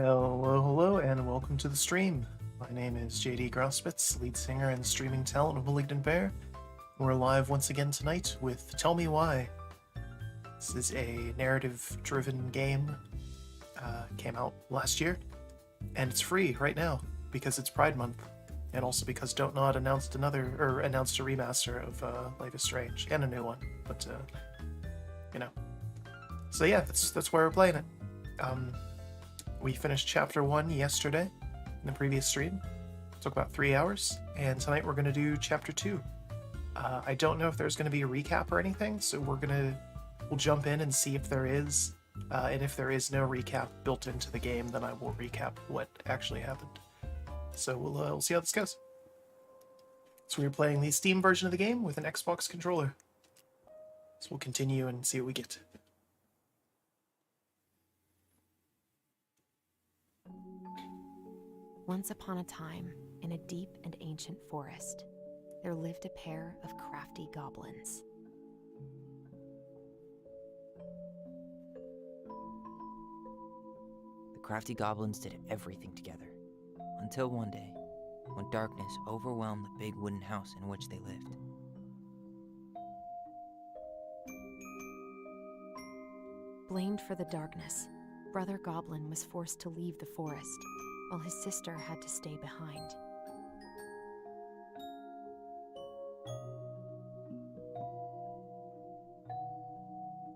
Hello, and welcome to the stream. My name is JD Grauspitz, lead singer and streaming talent of Malignant Bear. We're live once again tonight with Tell Me Why. This is a narrative-driven game. Came out last year, and it's free right now because it's Pride Month, and also because Dontnod announced a remaster of Life is Strange and a new one. But so yeah, that's why we're playing it. We finished Chapter 1 yesterday in the previous stream. It took about 3 hours, and tonight we're going to do Chapter 2. I don't know if there's going to be a recap or anything, so we'll jump in and see if there is, and if there is no recap built into the game, then I will recap what actually happened. So we'll see how this goes. So we're playing the Steam version of the game with an Xbox controller. So we'll continue and see what we get. Once upon a time, in a deep and ancient forest, there lived a pair of crafty goblins. The crafty goblins did everything together, until one day, when darkness overwhelmed the big wooden house in which they lived. Blamed for the darkness, Brother Goblin was forced to leave the forest, while his sister had to stay behind.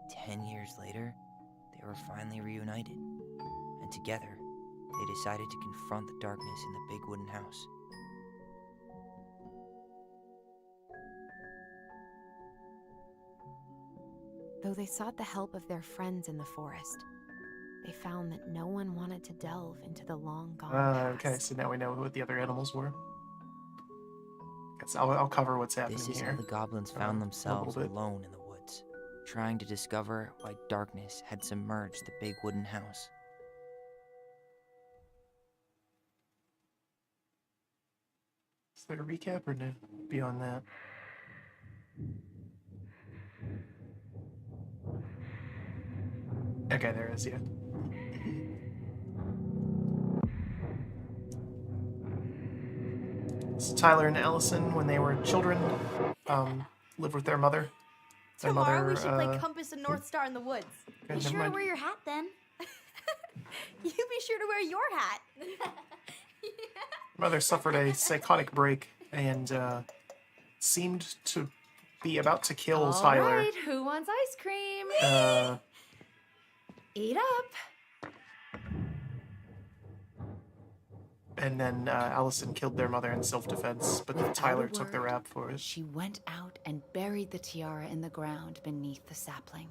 "10 years later, they were finally reunited, and together, they decided to confront the darkness in the big wooden house. Though they sought the help of their friends in the forest, they found that no one wanted to delve into the long-gone past. Okay, so now we know what the other animals were. Guess I'll cover what's happening This is here. how the goblins found themselves bit. alone in the woods, trying to discover why darkness had submerged the big wooden house. Is there a recap or no? Beyond that? Okay, there is, yeah. So Tyler and Allison, when they were children, lived with their mother. Tomorrow we should play Compass and North Star in the woods. Okay, Be sure to wear your hat then. You be sure to wear your hat. Mother suffered a psychotic break and seemed to be about to kill Tyler. All right, who wants ice cream? Eat up. And then Allison killed their mother in self-defense, but Without Tyler a took the word, rap for it. She went out and buried the tiara in the ground beneath the sapling.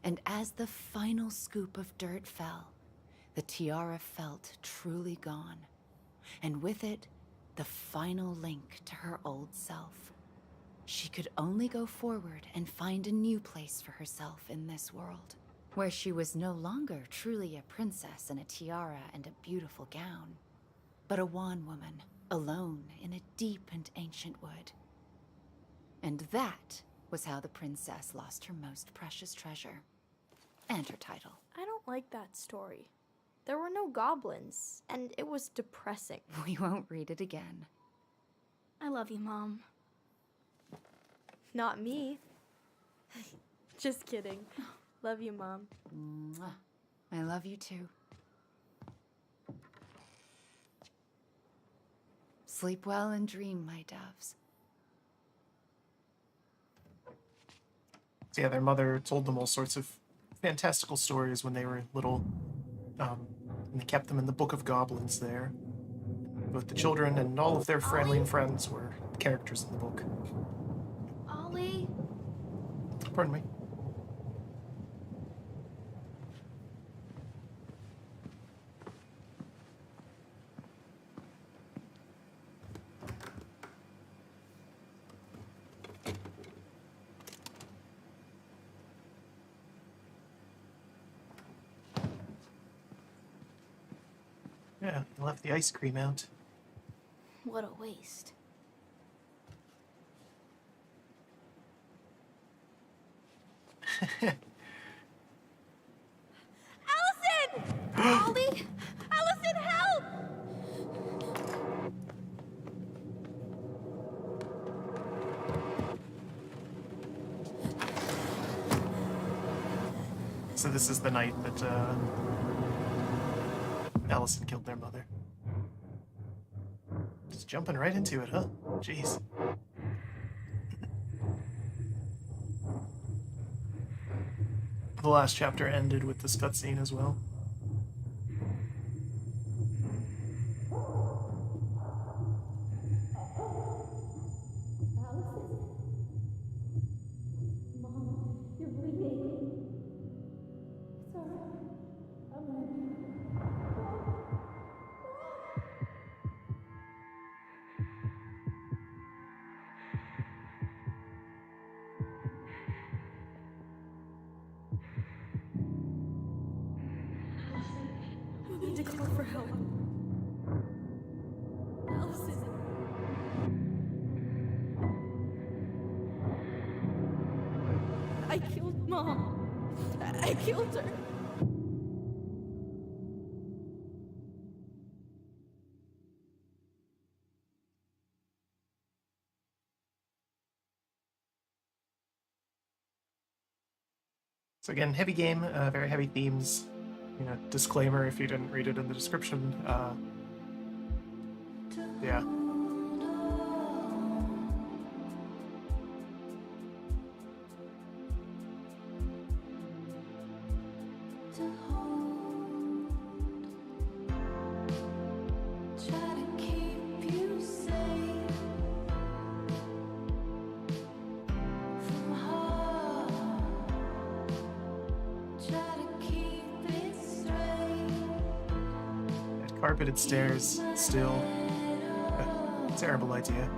And as the final scoop of dirt fell, the tiara felt truly gone. And with it, the final link to her old self. She could only go forward and find a new place for herself in this world, where she was no longer truly a princess in a tiara and a beautiful gown, but a wan woman, alone in a deep and ancient wood. And that was how the princess lost her most precious treasure, and her title. I don't like that story. There were no goblins, and it was depressing. We won't read it again. I love you, Mom. Not me. Just kidding. Love you, Mom. Mwah. I love you too. Sleep well and dream, my doves. So yeah, their mother told them all sorts of fantastical stories when they were little. And they kept them in the Book of Goblins there. Both the children and all of their family and friends were characters in the book. Ollie? Pardon me. Yeah, they left the ice cream out. What a waste. Allison! Ollie? Allison, help! So this is the night that Allison killed their mother. Just jumping right into it, huh? Jeez. The last chapter ended with this cutscene as well. You need to call for help. Allison. I killed Mom. I killed her. So again, heavy game, very heavy themes. You know, disclaimer if you didn't read it in the description. Yeah. Carpeted stairs, still. Terrible idea.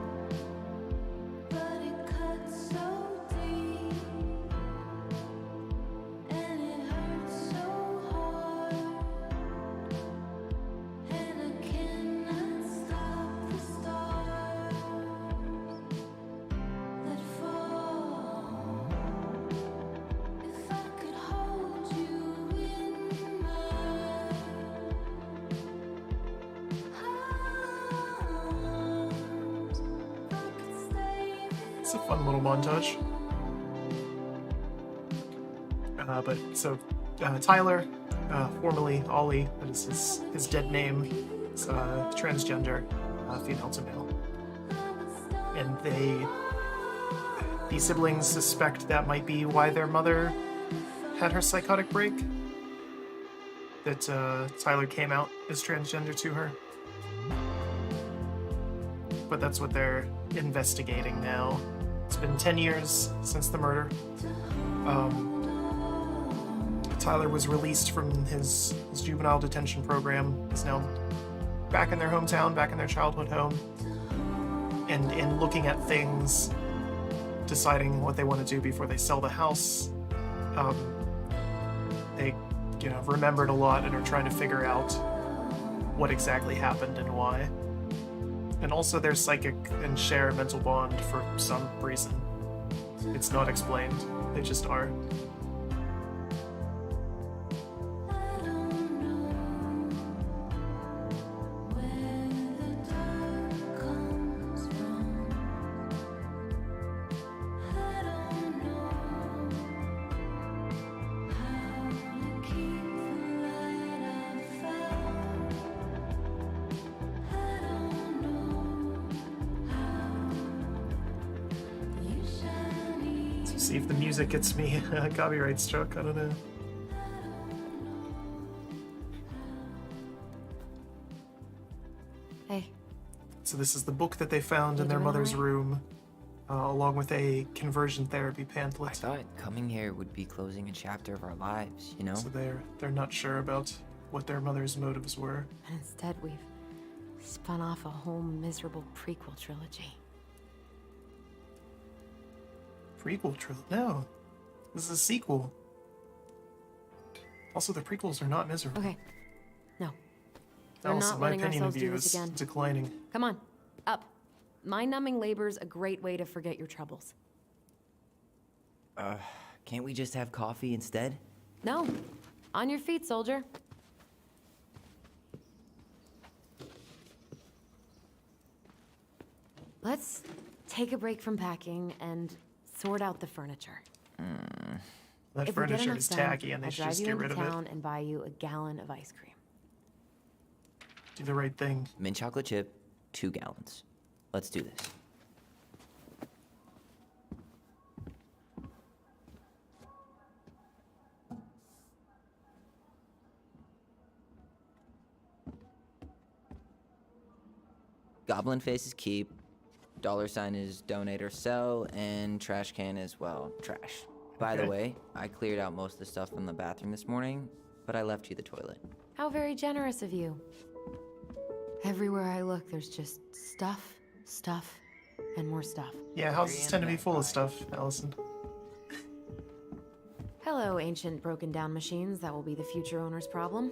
It's a fun little montage. Tyler, formerly Ollie, that is his dead name, is transgender, female to male. And these siblings suspect that might be why their mother had her psychotic break. That Tyler came out as transgender to her. But that's what they're investigating now. It's been 10 years since the murder. Tyler was released from his juvenile detention program. He's now back in their hometown, back in their childhood home. And in looking at things, deciding what they want to do before they sell the house, they remembered a lot and are trying to figure out what exactly happened and why. And also they're psychic and share a mental bond for some reason. It's not explained. They just are. See if the music gets me copyright struck, I don't know. Hey. So this is the book that they found in their mother's room, along with a conversion therapy pamphlet. I thought coming here would be closing a chapter of our lives, you know? So they're not sure about what their mother's motives were. And instead, we've spun off a whole miserable prequel trilogy. Prequel trilogy? No. This is a sequel. Also, the prequels are not miserable. Okay. No. We're Allison, not my letting opinion ourselves of do you this is again. declining. Come on. Up. Mind-numbing labor's a great way to forget your troubles. Can't we just have coffee instead? No. On your feet, soldier. Let's take a break from packing and sort out the furniture. That If we get furniture enough is done, tacky, and they I'll should drive just you get into rid of it. town and buy you a gallon of ice cream. Do the right thing. Mint chocolate chip, 2 gallons. Let's do this. Goblin face is keep, $sign is donate or sell, and trash can is, well, trash. By the Okay. way, I cleared out most of the stuff from the bathroom this morning, but I left you the toilet. How very generous of you. Everywhere I look, there's just stuff, stuff, and more stuff. Yeah, houses tend to be full of stuff, Allison. Hello, ancient broken down machines that will be the future owner's problem.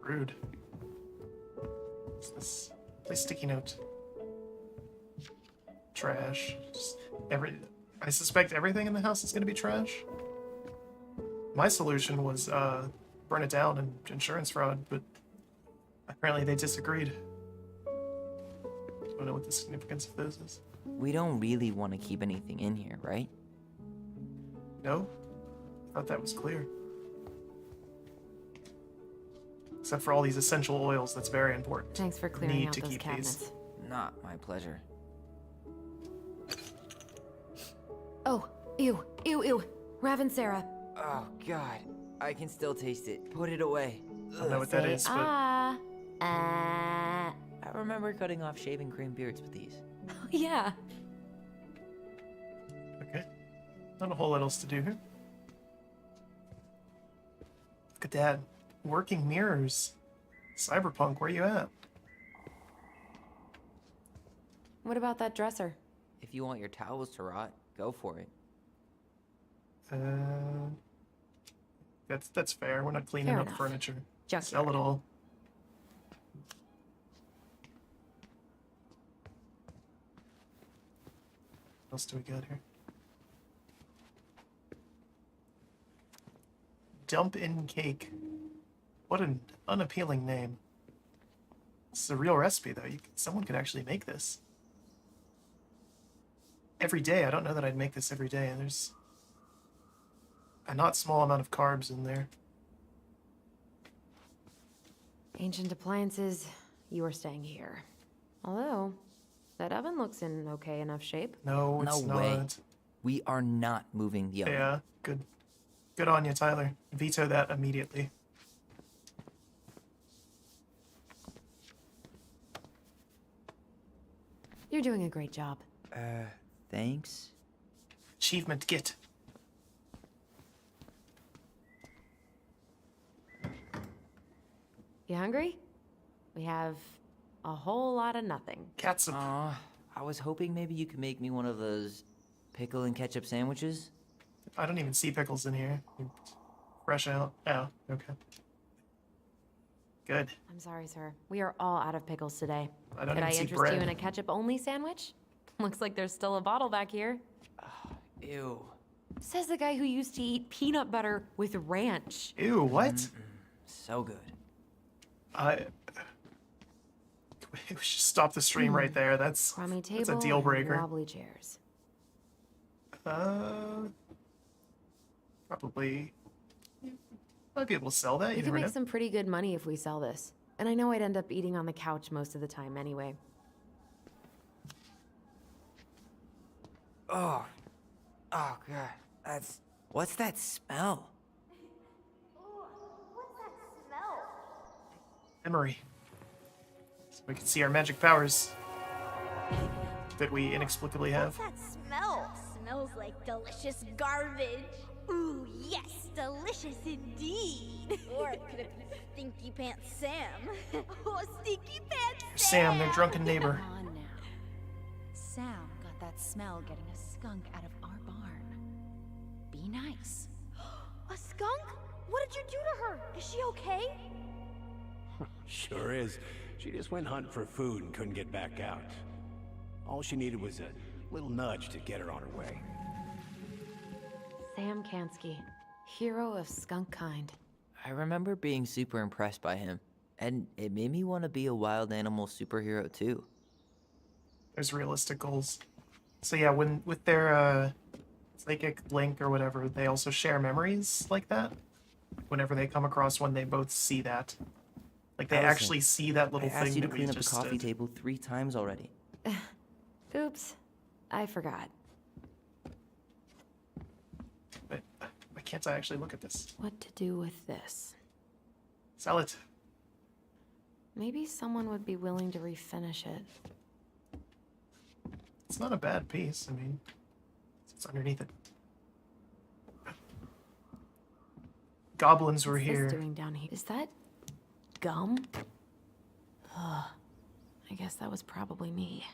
Rude. What's this? Play sticky note. Trash. Just I suspect everything in the house is gonna be trash. My solution was burn it down and insurance fraud, but apparently they disagreed. Don't know what the significance of this is. We don't really want to keep anything in here, right? No? I thought that was clear. Except for all these essential oils, that's very important. Thanks for clearing Need out to those keep cabinets. these. Not my pleasure. Oh, ew, ew, ew. Raven Sarah. Oh, God. I can still taste it. Put it away. I don't know what that Say is, but I remember cutting off shaving cream beards with these. Yeah. okay. Not a whole lot else to do here. Look at that. Working mirrors. Cyberpunk, where you at? What about that dresser? If you want your towels to rot, go for it. That's fair. We're not cleaning Fair up enough. furniture. Junkyard. Sell it all. What else do we got here? Dump in cake. What an unappealing name. This is a real recipe, though. Someone could actually make this. Every day. I don't know that I'd make this every day. There's a not small amount of carbs in there. Ancient appliances, you are staying here. Although, that oven looks in okay enough shape. No, it's No way. not. We are not moving the oven. Yeah, good. Good on you, Tyler. Veto that immediately. You're doing a great job. Thanks. Achievement get. You hungry? We have a whole lot of nothing. Catsup. I was hoping maybe you could make me one of those pickle and ketchup sandwiches. I don't even see pickles in here. Fresh out. Oh, okay. Good. I'm sorry, sir. We are all out of pickles today. I don't Could I even see interest bread. you in a ketchup-only sandwich? Looks like there's still a bottle back here. Ew. Says the guy who used to eat peanut butter with ranch. Ew, what? So good. We should stop the stream right there. That's Crummy table a deal and breaker. wobbly chairs. Probably. Might be able to sell that. We You could never make know. some pretty good money if we sell this. And I know I'd end up eating on the couch most of the time anyway. Oh, God. What's that smell? What's that smell? Memory. So we can see our magic powers that we inexplicably have. What's that smell? Smells like delicious garbage. Ooh, yes, delicious indeed. Or it could have been Stinky Pants Sam. Oh, Stinky Pants Sam, their drunken neighbor. Come on now. Sam got that smell getting a skunk out of our barn. Be nice. A skunk? What did you do to her? Is she okay? Sure is. She just went hunting for food and couldn't get back out. All she needed was a little nudge to get her on her way. Sam Kansky, hero of skunk kind. I remember being super impressed by him, and it made me want to be a wild animal superhero too. There's realistic goals. So yeah, when with their psychic link or whatever, they also share memories like that. Whenever they come across one, they both see that. Like they Allison, actually see that I little asked thing you to that we clean up the just coffee did. table 3 times already. Oops. I forgot. But why can't I actually look at this? What to do with this? Sell it. Maybe someone would be willing to refinish it. It's not a bad piece. I mean, it's underneath it. Goblins were What's here. this doing down here? Is that gum? Ugh. I guess that was probably me.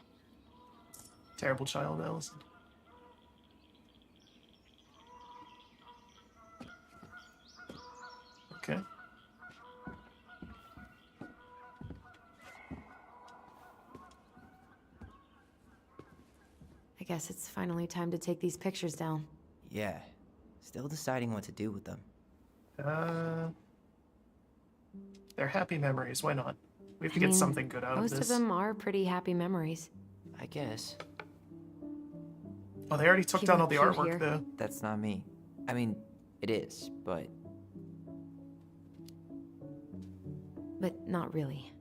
Terrible child, Allison. Okay. I guess it's finally time to take these pictures down. Yeah. Still deciding what to do with them. They're happy memories. Why not? We have to I get mean, something good out of Most this. of them are pretty happy memories. I guess. Oh, they already took He down all looked the cute artwork, here. though. That's not me. I mean, it is, but But not really.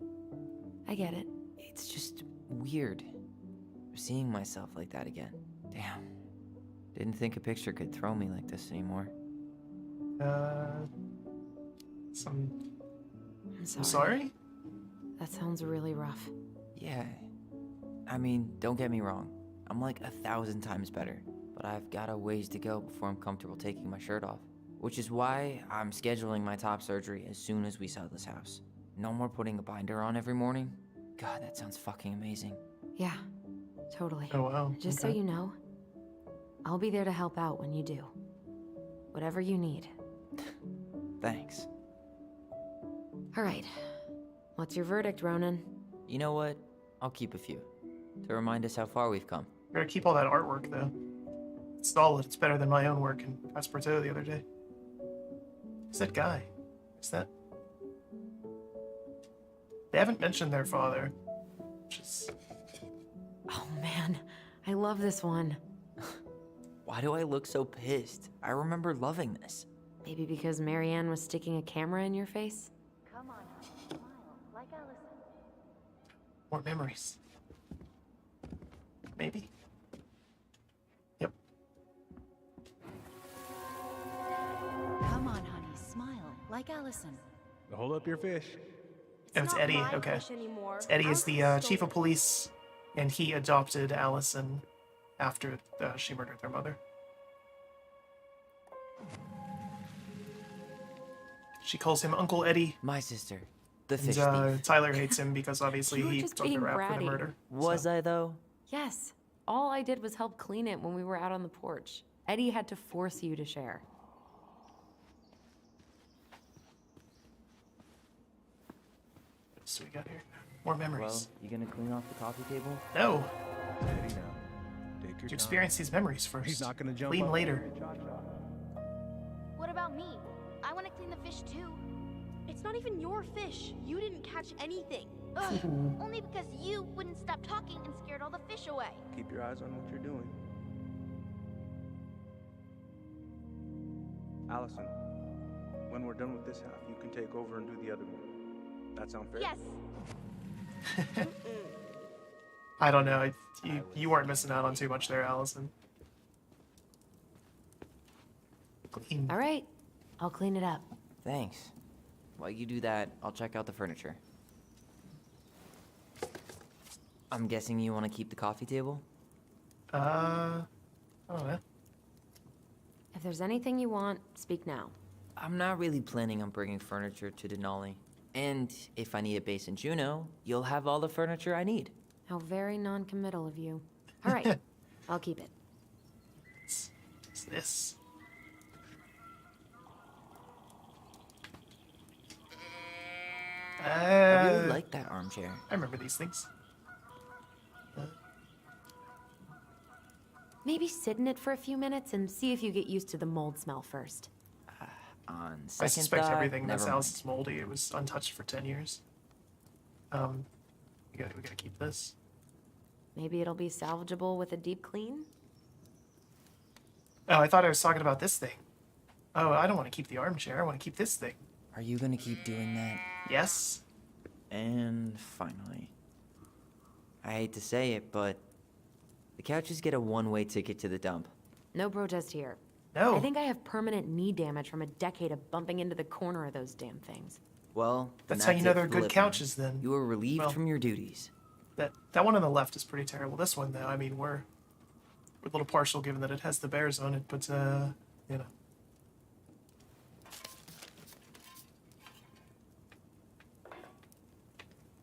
I get it. it's just weird. Seeing myself like that again. Damn. Didn't think a picture could throw me like this anymore. Some. I'm sorry. I'm sorry? That sounds really rough. Yeah. I mean, don't get me wrong. I'm like 1,000 times better. But I've got a ways to go before I'm comfortable taking my shirt off. Which is why I'm scheduling my top surgery as soon as we sell this house. No more putting a binder on every morning. God, that sounds fucking amazing. Yeah, totally. Oh, wow. Just so okay. you know, I'll be there to help out when you do. Whatever you need. Thanks. All right. What's your verdict, Ronan? You know what? I'll keep a few. To remind us how far we've come. We're gonna keep all that artwork, though. It's solid. It's better than my own work in Vesperto the other day. Who's that guy? Is that... They haven't mentioned their father, which is... Oh man, I love this one. Why do I look so pissed? I remember loving this. Maybe because Marianne was sticking a camera in your face? Come on, smile, like Allison. More memories. Maybe. Yep. Come on, honey, smile, like Allison. Hold up your fish. Oh, it's not Eddie. my Okay. fish anymore. Eddie is Allison the chief stole of it. police, and he adopted Allison after she murdered their mother. She calls him Uncle Eddie, My sister. The and fish thief. Tyler hates him because obviously You were he just took the being rap for the bratty. murder. Was so. I though? Yes. All I did was help clean it when we were out on the porch. Eddie had to force you to share. What else do we got here? More memories. Well, you gonna clean off the coffee table? No, Steady now. Take your to time. experience these memories first. He's not gonna jump Clean up later. there and cha-cha. What about me? I want to clean the fish too. It's not even your fish. You didn't catch anything. Ugh, only because you wouldn't stop talking and scared all the fish away. Keep your eyes on what you're doing. Allison, when we're done with this half, you can take over and do the other one. That sound fair? Yes. I don't know. You weren't missing out on too much there, Allison. Clean. All right. I'll clean it up. Thanks. While you do that, I'll check out the furniture. I'm guessing you want to keep the coffee table? I don't know. If there's anything you want, speak now. I'm not really planning on bringing furniture to Denali. And if I need a base in Juneau, you'll have all the furniture I need. How very non-committal of you. All right. I'll keep it. What's this? I really like that armchair. I remember these things. Maybe sit in it for a few minutes and see if you get used to the mold smell first. On I second suspect thought, everything in this never house mind. is moldy. It was untouched for 10 years. We gotta keep this. Maybe it'll be salvageable with a deep clean? Oh, I thought I was talking about this thing. Oh, I don't want to keep the armchair. I want to keep this thing. Are you gonna keep doing that? Yes? And finally, I hate to say it, but the couches get a one-way ticket to the dump. No protest here. No. I think I have permanent knee damage from a decade of bumping into the corner of those damn things. Well, then That's how you know it they're for good living. couches, then. You are relieved Well- from your duties. That one on the left is pretty terrible. This one, though, I mean, we're a little partial given that it has the bears on it, but, you know.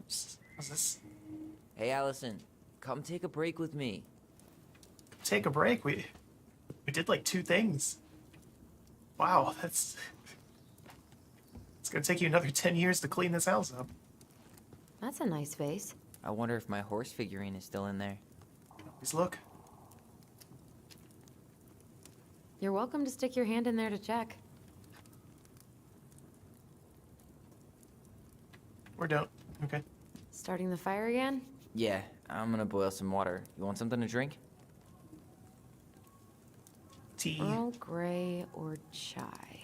Oops. What's this? Hey, Allison, come take a break with me. Take a break. We did like 2 things. Wow, it's gonna take you another 10 years to clean this house up. That's a nice face. I wonder if my horse figurine is still in there. Please look. You're welcome to stick your hand in there to check. Or don't. Okay. Starting the fire again? Yeah, I'm gonna boil some water. You want something to drink? Tea. Earl Grey or chai?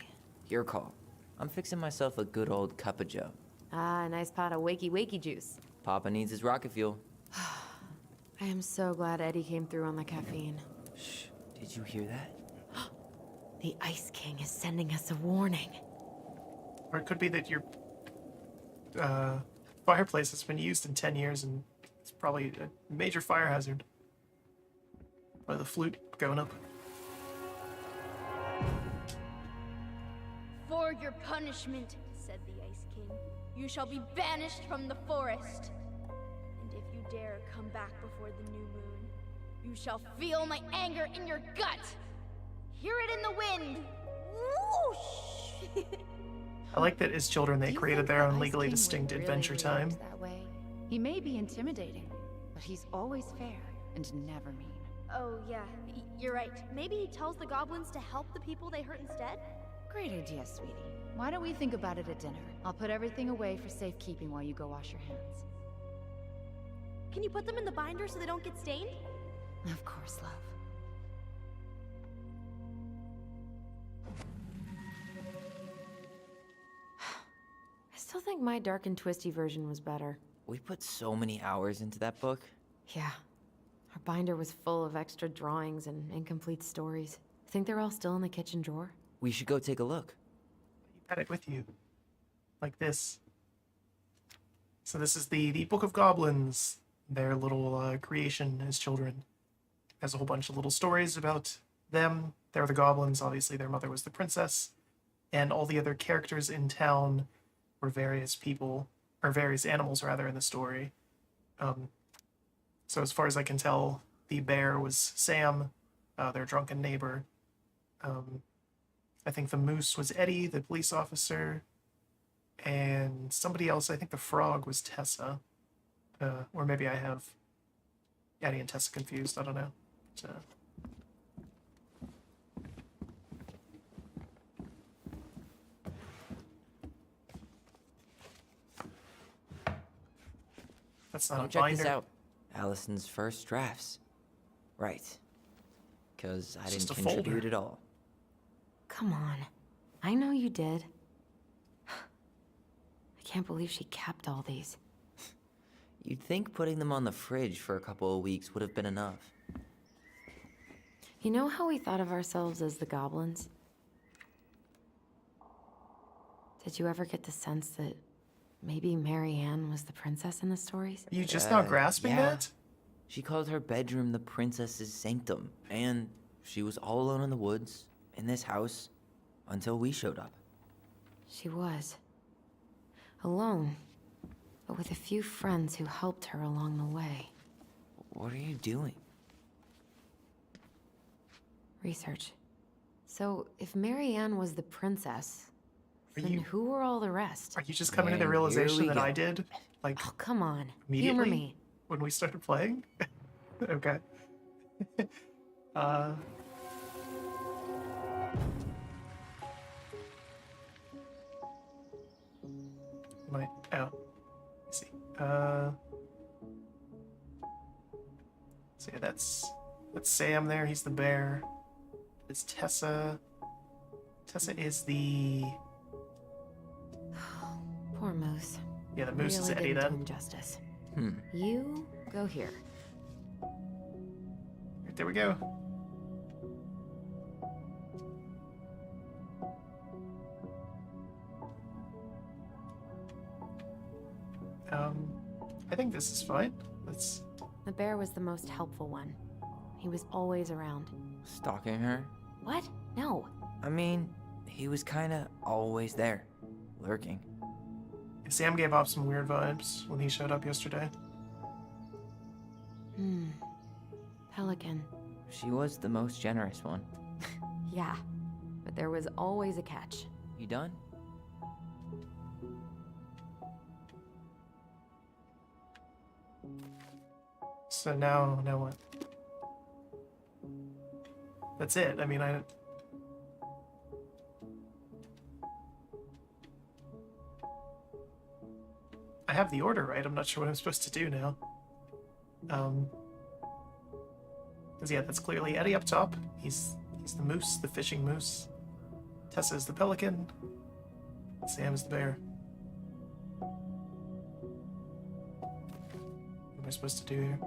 Your call. I'm fixing myself a good old cup of joe. Ah, a nice pot of wakey juice. Papa needs his rocket fuel. I am so glad Eddie came through on the caffeine. Shh, did you hear that? The Ice King is sending us a warning. Or it could be that your fireplace has been used in 10 years and it's probably a major fire hazard. Or the flute going up. For your punishment, said the Ice King, you shall be banished from the forest. And if you dare come back before the new moon, you shall feel my anger in your gut. Hear it in the wind. Whoosh! I like that as children they Do you created think their the own Ice legally King would distinct really Adventure react Time. That way? He may be intimidating, but he's always fair and never mean. Oh, yeah, you're right. Maybe he tells the goblins to help the people they hurt instead? Great idea, sweetie. Why don't we think about it at dinner? I'll put everything away for safekeeping while you go wash your hands. Can you put them in the binder so they don't get stained? Of course, love. I still think my dark and twisty version was better. We put so many hours into that book. Yeah. Our binder was full of extra drawings and incomplete stories. Think they're all still in the kitchen drawer? We should go take a look. You had it with you. Like this. So this is the Book of Goblins. Their little creation as children. Has a whole bunch of little stories about them. They're the goblins. Obviously, their mother was the princess. And all the other characters in town were various people, or various animals, rather, in the story. So as far as I can tell, the bear was Sam, their drunken neighbor. I think the moose was Eddie, the police officer. And somebody else, I think the frog was Tessa. Or maybe I have Eddie and Tessa confused, I don't know. So, that's not Come a check binder. this out. Allison's first drafts. Right. Because I It's didn't just a contribute folder. at all. Come on. I know you did. I can't believe she kept all these. You'd think putting them on the fridge for a couple of weeks would have been enough. You know how we thought of ourselves as the goblins? Did you ever get the sense that maybe Mary Ann was the princess in the stories? Are you just now grasping yeah. that? She called her bedroom the princess's sanctum, and she was all alone in the woods, in this house, until we showed up. She was. Alone, but with a few friends who helped her along the way. What are you doing? Research. So, if Mary Ann was the princess, Are then you- who were all the rest? Are you just coming to the And here realization we that go. I did? Like, Oh, come on. Immediately? Humor me. when we started playing? Okay. uh... Might... Oh. Let's see. So yeah, that's Sam there. He's the bear. It's Tessa. Tessa is the... Poor Moose. Yeah, the moose is Really Eddie didn't do then. him justice. Hmm. You go here. Right, there we go. I think this is fine. Let's... The bear was the most helpful one. He was always around. Stalking her? What? No. I mean, he was kinda always there. Lurking. Sam gave off some weird vibes when he showed up yesterday. Pelican. She was the most generous one. Yeah. But there was always a catch. You done? So now what? That's it. I mean, I have the order right. I'm not sure what I'm supposed to do now. Cause yeah, that's clearly Eddie up top. He's the moose, the fishing moose. Tessa is the pelican. Sam is the bear. What am I supposed to do here?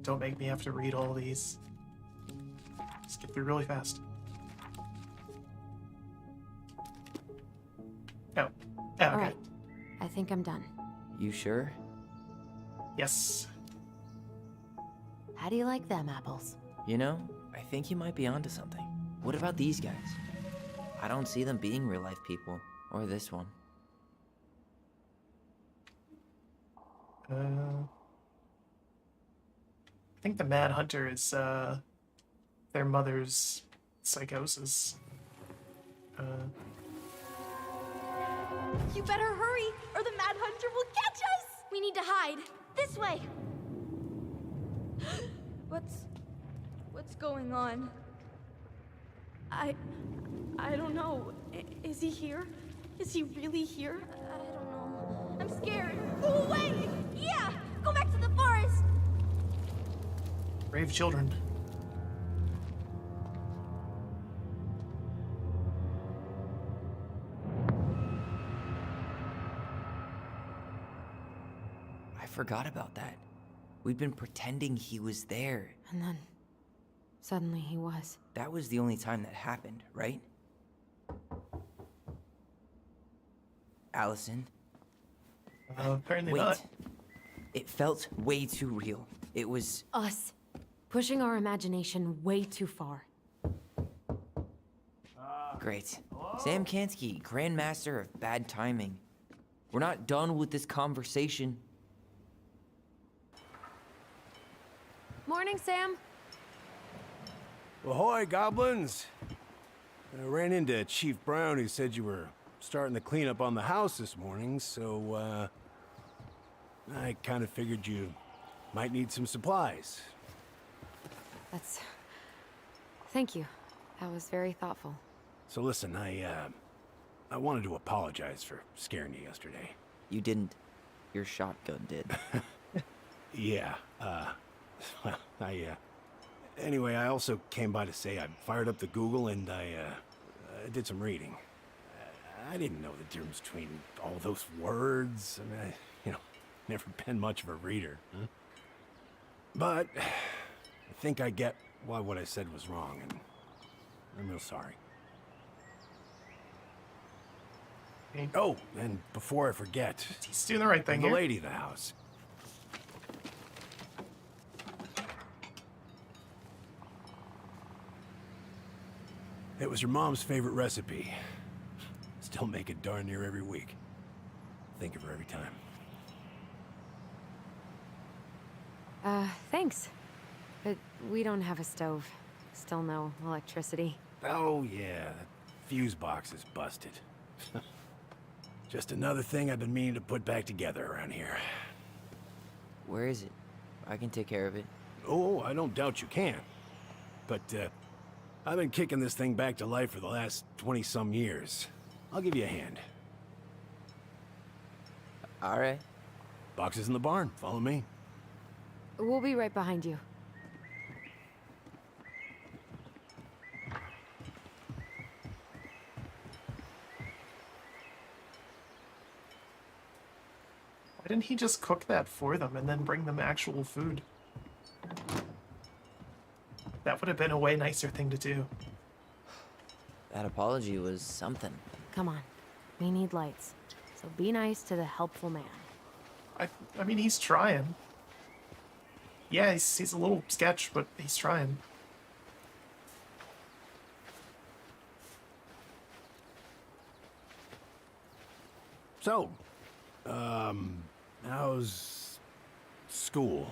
Don't make me have to read all these. Just get through really fast. Oh. Okay. All right. I think I'm done. You sure? Yes. How do you like them apples? You know, I think you might be onto something. What about these guys? I don't see them being real-life people. Or this one. I think the Mad Hunter is, their mother's psychosis. You better hurry, or the Mad Hunter will catch us! We need to hide. This way! What's going on? I don't know. Is he here? Is he really here? I don't know. I'm scared. Go away! Yeah! Go back to the forest! Brave children. I forgot about that. We'd been pretending he was there. And then, suddenly he was. That was the only time that happened, right? Allison? Apparently Wait. not. It felt way too real. It was... Us. Pushing our imagination way too far. Great. Sam Kansky, Grandmaster of Bad Timing. We're not done with this conversation. Morning, Sam. Ahoy, goblins! I ran into Chief Brown, who said you were starting the cleanup on the house this morning, so, I kind of figured you might need some supplies. Thank you. That was very thoughtful. So listen, I wanted to apologize for scaring you yesterday. You didn't. Your shotgun did. Yeah, well, anyway, I also came by to say I fired up the Google and I did some reading. I didn't know the difference between all those words. I mean, never been much of a reader. Huh? But I think I get why what I said was wrong, and I'm real sorry. Oh, and before I forget, He's doing the right thing the here. lady of the house. It was your mom's favorite recipe. Still make it darn near every week. Think of her every time. Thanks. But we don't have a stove. Still no electricity. Oh yeah, that fuse box is busted. Just another thing I've been meaning to put back together around here. Where is it? I can take care of it. Oh, I don't doubt you can. But, I've been kicking this thing back to life for the last 20-some years. I'll give you a hand. All right. Boxes in the barn. Follow me. We'll be right behind you. Why didn't he just cook that for them and then bring them actual food? That would have been a way nicer thing to do. That apology was something. Come on. We need lights. So be nice to the helpful man. I mean, he's trying. Yeah, he's a little sketch, but he's trying. So, how's school?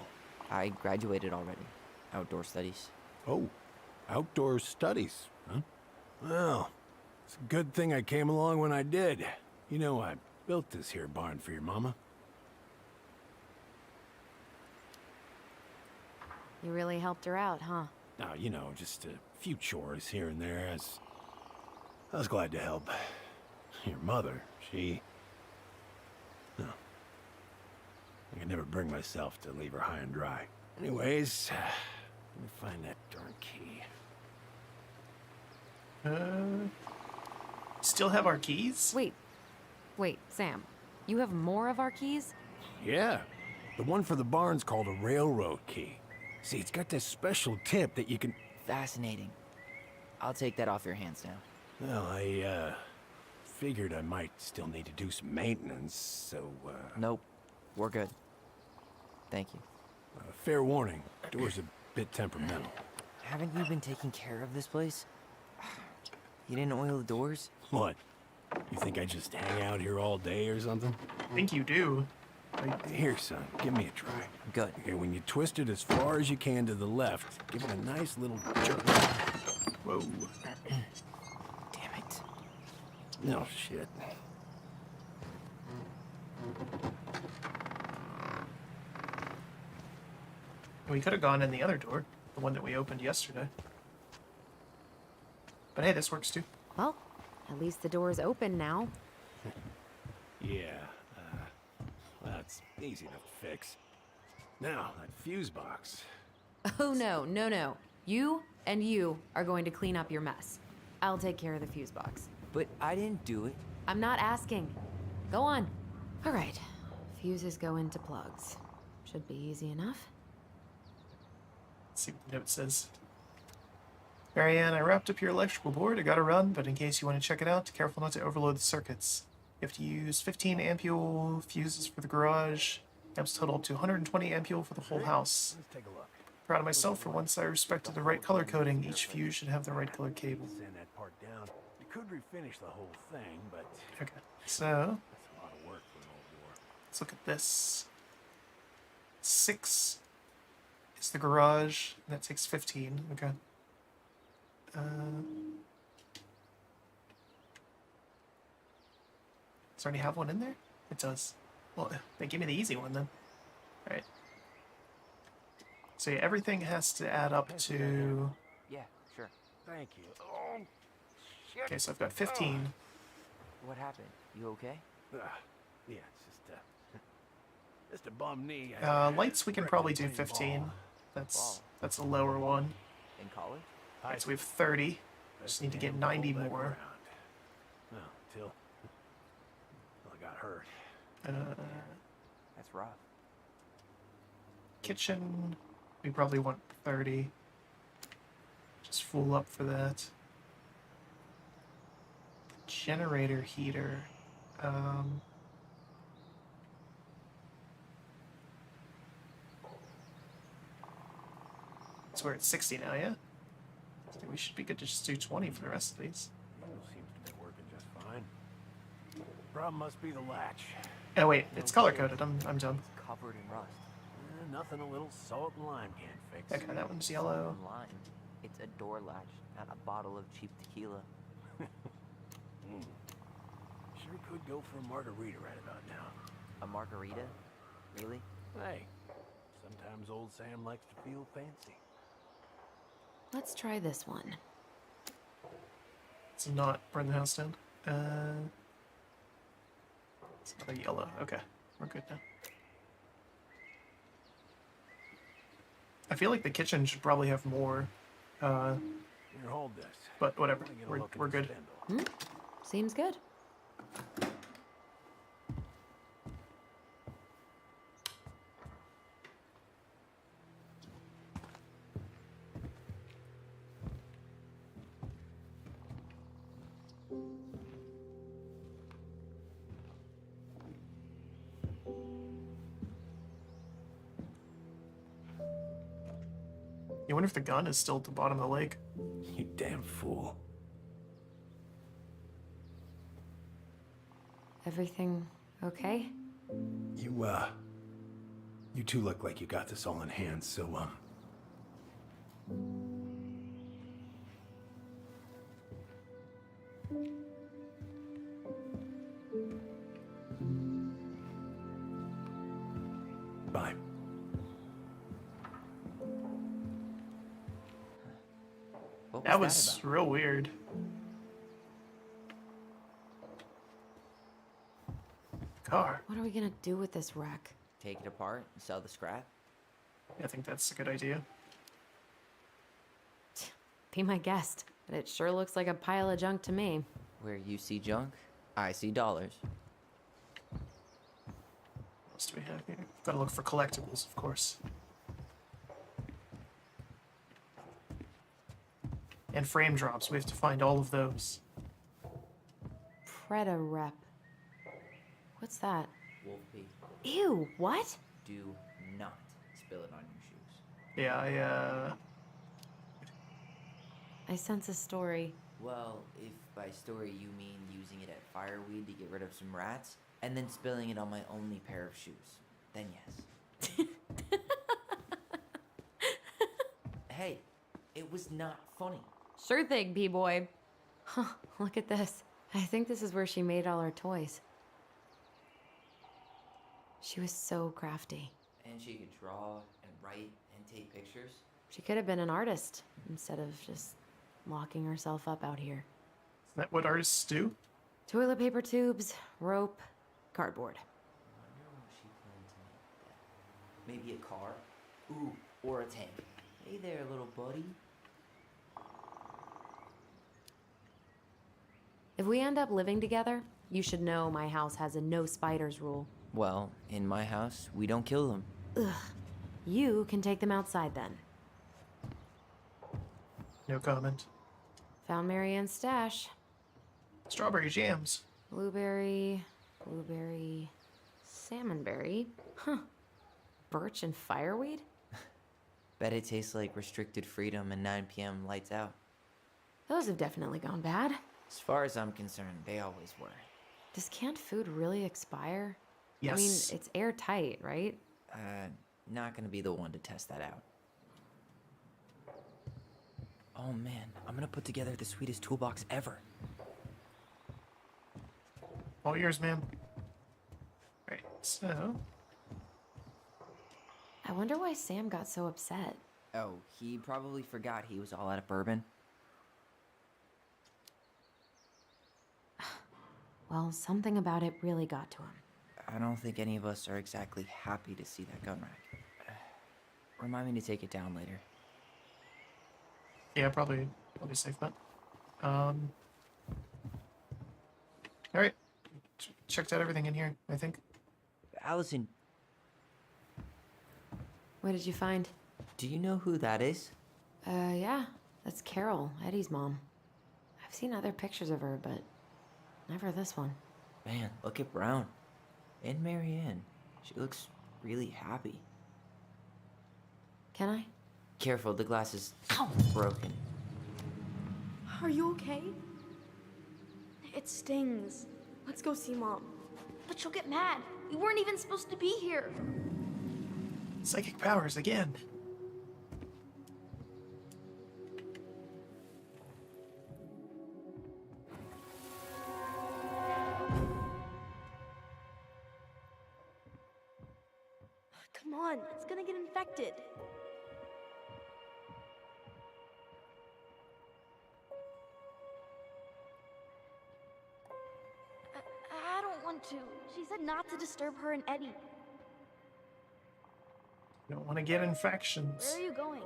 I graduated already. Outdoor studies. Oh, outdoor studies, huh? Well, it's a good thing I came along when I did. You know, I built this here barn for your mama. You really helped her out, huh? Now, you know, just a few chores here and there. I was glad to help. Your mother, she... No. I could never bring myself to leave her high and dry. Anyways, let me find that darn key. Still have our keys? Wait, Sam. You have more of our keys? Yeah, the one for the barn's called a railroad key. See, it's got this special tip that you can... Fascinating. I'll take that off your hands now. Well, I, figured I might still need to do some maintenance, so, Nope. We're good. Thank you. fair warning, door's a bit temperamental. Haven't you been taking care of this place? You didn't oil the doors? What? You think I just hang out here all day or something? I think you do. Here, son, give me a try. Good. Okay, when you twist it as far as you can to the left, give it a nice little jerk. Whoa. Damn it. No shit. We could have gone in the other door, the one that we opened yesterday. But hey, this works too. Well, at least the door's open now. Yeah, that's easy enough to fix. Now, that fuse box. Oh, no. You and you are going to clean up your mess. I'll take care of the fuse box. But I didn't do it. I'm not asking. Go on. All right. Fuses go into plugs. Should be easy enough. Let's see what the note says. Marianne, I wrapped up your electrical board. I gotta run, but in case you want to check it out, careful not to overload the circuits. You have to use 15 ampule fuses for the garage. Amps total up to 120 ampule for the whole house. Let's take a look. Proud of myself for once I respected the right color coding. Each fuse should have the right color cable. Sand that part down. You could refinish the whole thing, but Okay, so that's a lot of work for an old door. let's look at this. 6 is the garage, and that takes 15. Okay. Does it already have one in there? It does. Well, they give me the easy one then. Alright. So yeah, everything has to add up to... Yeah, sure. Thank you. Oh, shit. Okay, so I've got 15. What happened? You okay? Yeah, it's just a bum knee. Lights we can probably do 15. That's a lower one. In college? Alright, so we have 30. Just need to get 90 more. Well, till I got hurt. That's rough. Kitchen, we probably want 30. Just full up for that. Generator heater. So we're at 60 now, yeah? I think we should be good to just do 20 for the rest of these. Needle seems to be working just fine. Problem must be the latch. Oh wait, it's color coded. I'm done. It's covered in rust. Nothing a little salt and lime can't fix. Okay, that one's yellow. Online. It's a door latch, not a bottle of cheap tequila. Sure could go for a margarita right about now. A margarita? Really? Hey, sometimes old Sam likes to feel fancy. Let's try this one. It's not burn the house down. It's another yellow. Okay, we're good now. I feel like the kitchen should probably have more, Here, hold this. but whatever. I wanna get a We're, look at we're the good. spindle. Seems good. You wonder if the gun is still at the bottom of the lake. You damn fool. Everything okay? You two look like you got this all in hand, so, bye. What That was was about? real weird. Car. What are we gonna do with this wreck? Take it apart and sell the scrap? I think that's a good idea. Be my guest, but it sure looks like a pile of junk to me. Where you see junk, I see dollars. What else do we have here? Gotta look for collectibles, of course. And frame drops. We have to find all of those. Preda rep. What's that? Wolf pee. Ew, what? Do not spill it on your shoes. Yeah, I sense a story. Well, if by story you mean using it at fireweed to get rid of some rats, and then spilling it on my only pair of shoes, then yes. Hey, it was not funny. Sure thing, B-boy. Huh, look at this. I think this is where she made all her toys. She was so crafty. And she could draw and write and take pictures. She could have been an artist instead of just locking herself up out here. Isn't that what artists do? Toilet paper tubes, rope, cardboard. I wonder what she planned to make that. Maybe a car? Ooh, or a tank. Hey there, little buddy. If we end up living together, you should know my house has a no spiders rule. Well, in my house, we don't kill them. Ugh. You can take them outside then. No comment. Found Marianne's stash. Strawberry jams. Blueberry, salmonberry. Huh. Birch and fireweed? Bet it tastes like restricted freedom and 9 p.m. lights out. Those have definitely gone bad. As far as I'm concerned, they always were. Does canned food really expire? Yes. I mean, it's airtight, right? Not gonna be the one to test that out. Oh man, I'm gonna put together the sweetest toolbox ever. All yours, ma'am. Right, so... I wonder why Sam got so upset. Oh, he probably forgot he was all out of bourbon. Well, something about it really got to him. I don't think any of us are exactly happy to see that gun rack. Remind me to take it down later. Yeah, probably safe bet. Alright. Checked out everything in here, I think. Allison, What did you find? do you know who that is? Yeah, that's Carol, Eddie's mom. I've seen other pictures of her, but never this one. Man, look at Brown. And Marianne. She looks really happy. Can I? Careful, the glass is broken. Are you okay? It stings. Let's go see Mom. But she'll get mad. We weren't even supposed to be here. Psychic powers again. Come on, it's gonna get infected. them to. She said not to disturb her and Eddie. You don't want to get infections. Where are you going?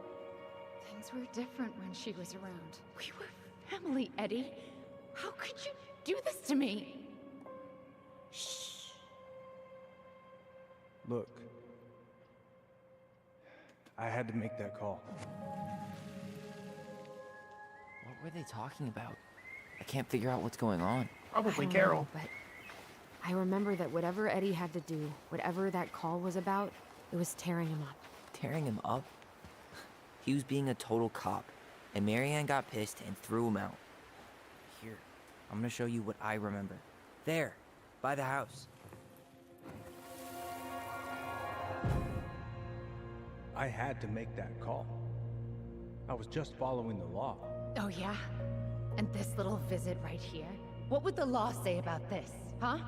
Things were different when she was around. We were family, Eddie. How could you do this to me? Shh. Look. I had to make that call. What were they talking about? I can't figure out what's going on. Probably I don't Carol. know, but I remember that whatever Eddie had to do, whatever that call was about, it was tearing him up. Tearing him up? He was being a total cop, and Marianne got pissed and threw him out. Here, I'm gonna show you what I remember. There, by the house. I had to make that call. I was just following the law. Oh, yeah? And this little visit right here? What would the law say about this, huh?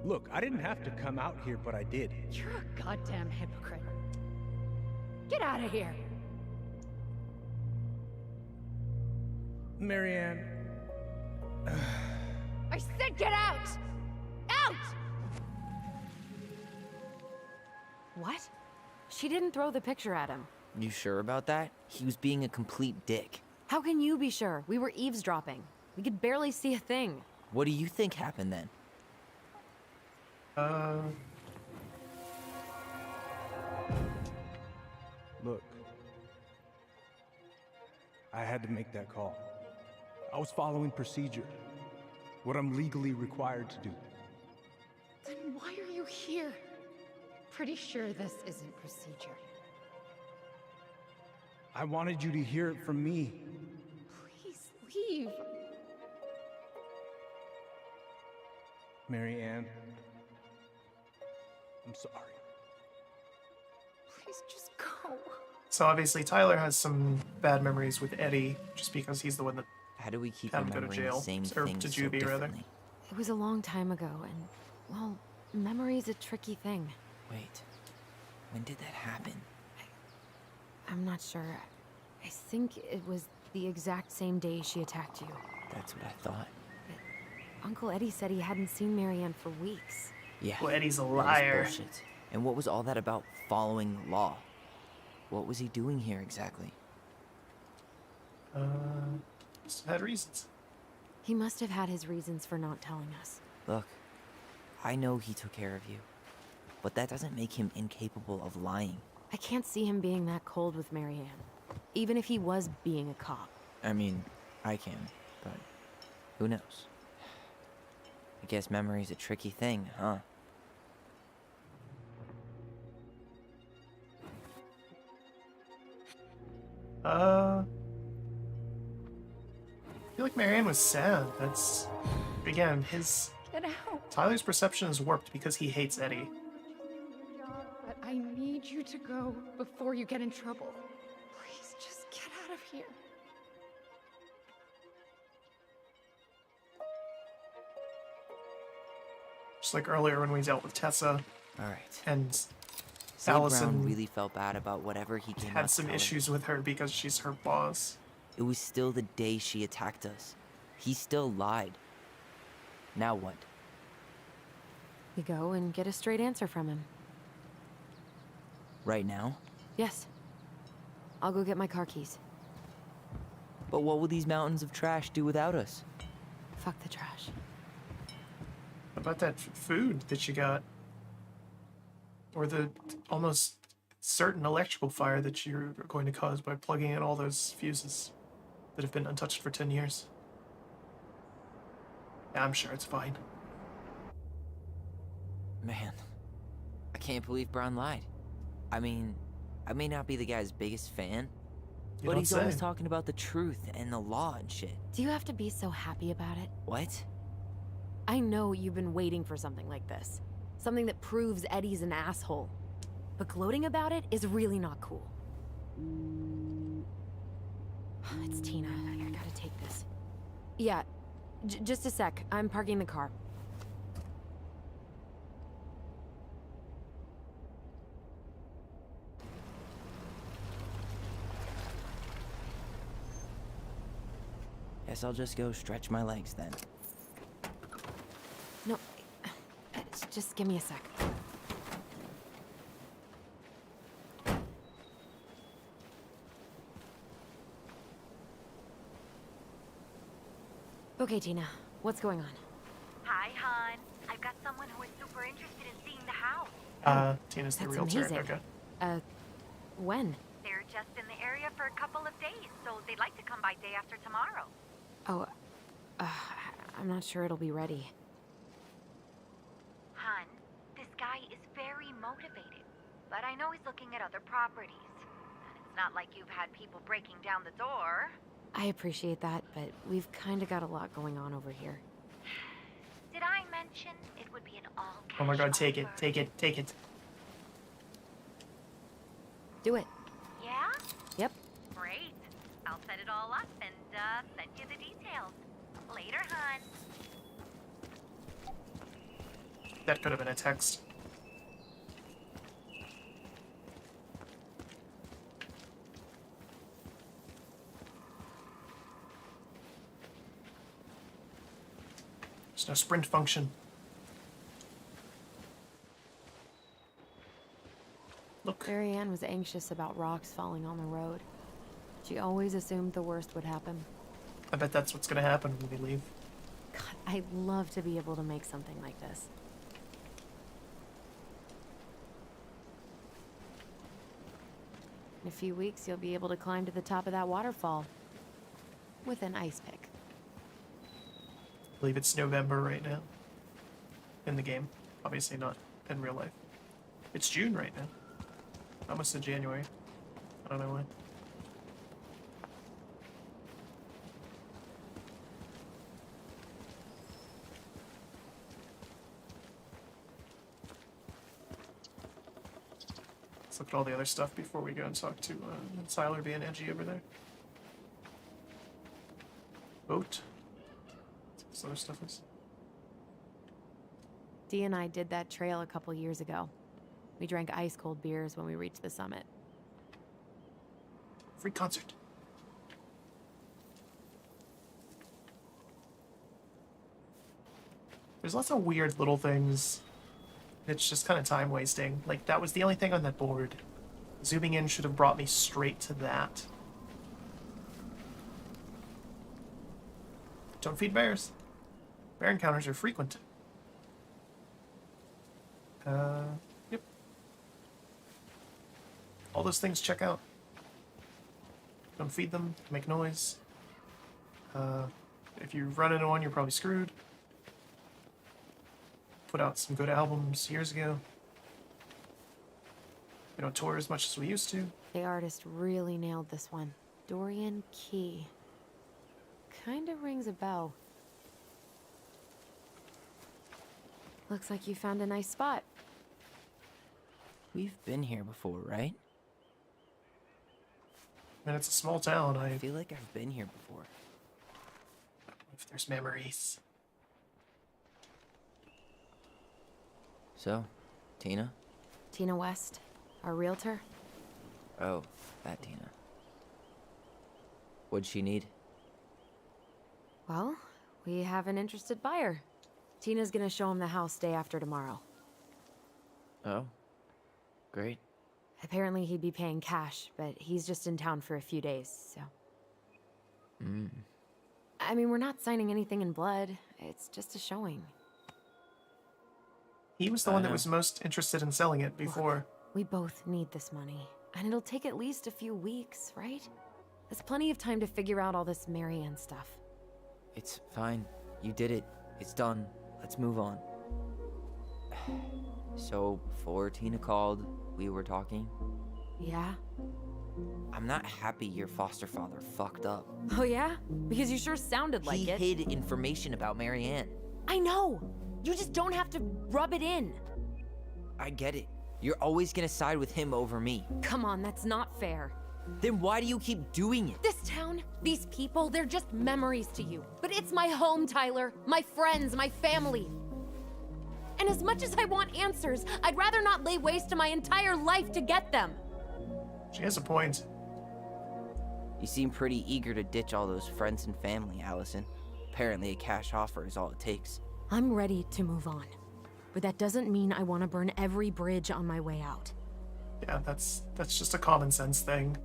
Look, I didn't have to come out here, but I did. You're a goddamn hypocrite. Get out of here! Marianne. I said get out! Out! What? She didn't throw the picture at him. You sure about that? He was being a complete dick. How can you be sure? We were eavesdropping. We could barely see a thing. What do you think happened then? Look. I had to make that call. I was following procedure. What I'm legally required to do. Then why are you here? Pretty sure this isn't procedure. I wanted you to hear it from me. Please leave. Marianne. I'm sorry. Please just go. So obviously Tyler has some bad memories with Eddie, just because he's the one that How do we keep Have him go to remembering the jail, same or things to so juvie, rather. differently? It was a long time ago, and, well, memory's a tricky thing. Wait, when did that happen? I'm not sure. I think it was the exact same day she attacked you. That's what I thought. Uncle Eddie said he hadn't seen Marianne for weeks. Yeah. Well, Eddie's a that was liar. bullshit. And what was all that about following the law? What was he doing here exactly? Just had reasons. He must have had his reasons for not telling us. Look, I know he took care of you, but that doesn't make him incapable of lying. I can't see him being that cold with Marianne, even if he was being a cop. I mean, I can, but who knows? I guess memory's a tricky thing, huh? I feel like Marianne was sad. That's, again, Get out. Tyler's perception is warped because he hates Eddie. But I need you to go before you get in trouble. Please just get out of here. Just like earlier when we dealt with Tessa Alright. and Say Allison Brown really felt bad about whatever he came out had some telling. issues with her because she's her boss. It was still the day she attacked us. He still lied. Now what? We go and get a straight answer from him. Right now? Yes. I'll go get my car keys. But what will these mountains of trash do without us? Fuck the trash. What about that food that you got? Or the almost certain electrical fire that you're going to cause by plugging in all those fuses that have been untouched for 10 years. Yeah, I'm sure it's fine. Man, I can't believe Brown lied. I mean, I may not be the guy's biggest fan, You but don't he's always say. talking about the truth and the law and shit. Do you have to be so happy about it? What? I know you've been waiting for something like this. Something that proves Eddie's an asshole. But gloating about it is really not cool. It's Tina. I gotta take this. Yeah, just a sec. I'm parking the car. Guess I'll just go stretch my legs then. No, Just give me a sec. Okay, Tina, what's going on? Hi, hon. I've got someone who is super interested in seeing the house. Tina's the That's realtor. amazing. Okay. When? They're just in the area for a couple of days, so they'd like to come by day after tomorrow. Oh, I'm not sure it'll be ready. Hun, this guy is very motivated, but I know he's looking at other properties. And it's not like you've had people breaking down the door. I appreciate that, but we've kind of got a lot going on over here. Did I mention it would be an all-cash Oh my god, take it, offer? take it, take it. Do it. Yeah? Yep. Great. I'll set it all up and send you the details. Later, hun. That could have been a text. There's no sprint function. Look. Marianne was anxious about rocks falling on the road. She always assumed the worst would happen. I bet that's what's gonna happen when we leave. God, I'd love to be able to make something like this. In a few weeks, you'll be able to climb to the top of that waterfall. With an ice pick. I believe it's November right now. In the game. Obviously not in real life. It's June right now. I almost said January. I don't know why. Let's look at all the other stuff before we go and talk to Siler being edgy over there. Boat. What's this other stuff is? Dee and I did that trail a couple years ago. We drank ice-cold beers when we reached the summit. Free concert. There's lots of weird little things. It's just kind of time wasting. Like, that was the only thing on that board. Zooming in should have brought me straight to that. Don't feed bears. Bear encounters are frequent. Yep. All those things check out. Don't feed them, make noise. If you run into one, you're probably screwed. Put out some good albums years ago. We don't tour as much as we used to. The artist really nailed this one. Dorian Key. Kinda rings a bell. Looks like you found a nice spot. We've been here before, right? And it's a small town. I feel like I've been here before. If there's memories. So, Tina? Tina West, our realtor. Oh, that Tina. What'd she need? Well, we have an interested buyer. Tina's gonna show him the house day after tomorrow. Oh, great. Apparently he'd be paying cash, but he's just in town for a few days, so... I mean, we're not signing anything in blood. It's just a showing. He was the one that was most interested in selling it before. Look, we both need this money. And it'll take at least a few weeks, right? There's plenty of time to figure out all this Marianne stuff. It's fine. You did it. It's done. Let's move on. So, before Tina called, we were talking. Yeah? I'm not happy your foster father fucked up. Oh yeah? Because you sure sounded like it. He hid information about Marianne. I know! You just don't have to rub it in. I get it. You're always gonna side with him over me. Come on, that's not fair. Then why do you keep doing it? This town, these people, they're just memories to you. But it's my home, Tyler. My friends, my family. And as much as I want answers, I'd rather not lay waste to my entire life to get them. She has a point. You seem pretty eager to ditch all those friends and family, Allison. Apparently a cash offer is all it takes. I'm ready to move on. but that doesn't mean I want to burn every bridge on my way out. Yeah, that's just a common sense thing.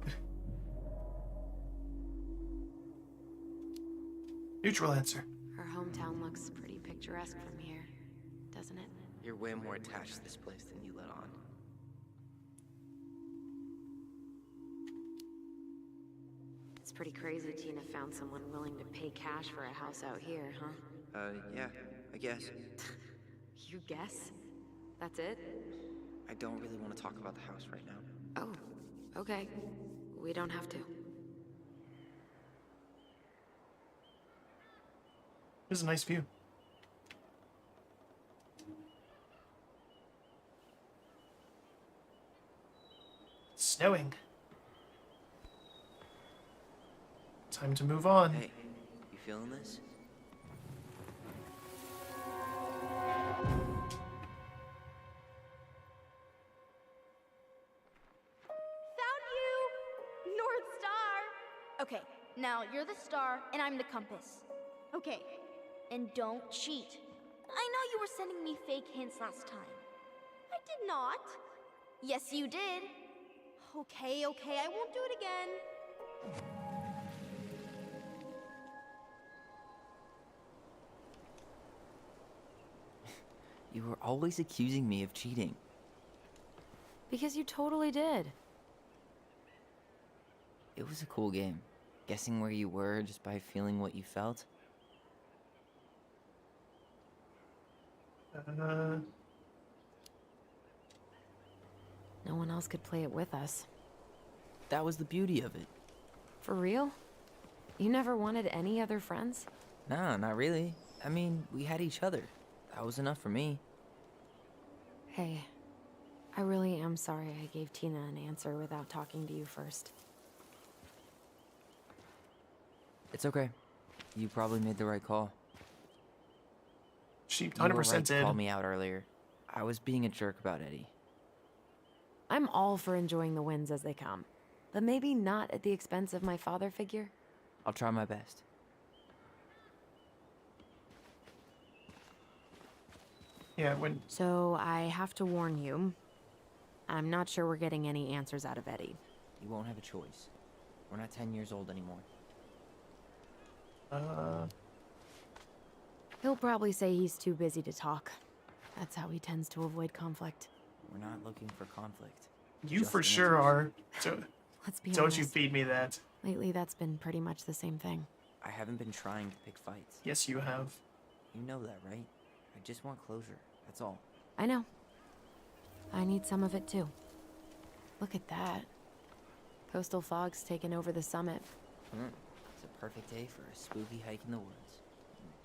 Neutral answer. Her hometown looks pretty picturesque from here, doesn't it? You're way more attached to this place than you let on. It's pretty crazy Tina found someone willing to pay cash for a house out here, huh? Yeah, I guess. You guess? That's it? I don't really want to talk about the house right now. Oh, okay. We don't have to. This is a nice view. It's snowing. Time to move on. Hey, you feeling this? Found you! North Star! Okay, now you're the star and I'm the compass. Okay, and don't cheat. I know you were sending me fake hints last time. I did not. Yes, you did. Okay, I won't do it again. You were always accusing me of cheating. Because you totally did. It was a cool game. Guessing where you were just by feeling what you felt. No one else could play it with us. That was the beauty of it. For real? You never wanted any other friends? Nah, not really. I mean, we had each other. That was enough for me. Hey, I really am sorry I gave Tina an answer without talking to you first. It's okay. You probably made the right call. She You were 100% right to did. call me out earlier. I was being a jerk about Eddie. I'm all for enjoying the wins as they come, but maybe not at the expense of my father figure. I'll try my best. Yeah, when So I have to warn you, I'm not sure we're getting any answers out of Eddie. You won't have a choice. We're not 10 years old anymore. He'll probably say he's too busy to talk. That's how he tends to avoid conflict. We're not looking for conflict. you Just for sure answers. are. So, Let's be don't honest. you feed me that. Lately, that's been pretty much the same thing. I haven't been trying to pick fights. Yes, you have. You know that, right? I just want closure. That's all. I know. I need some of it too. Look at that. Coastal fog's taken over the summit. It's a perfect day for a spooky hike in the woods.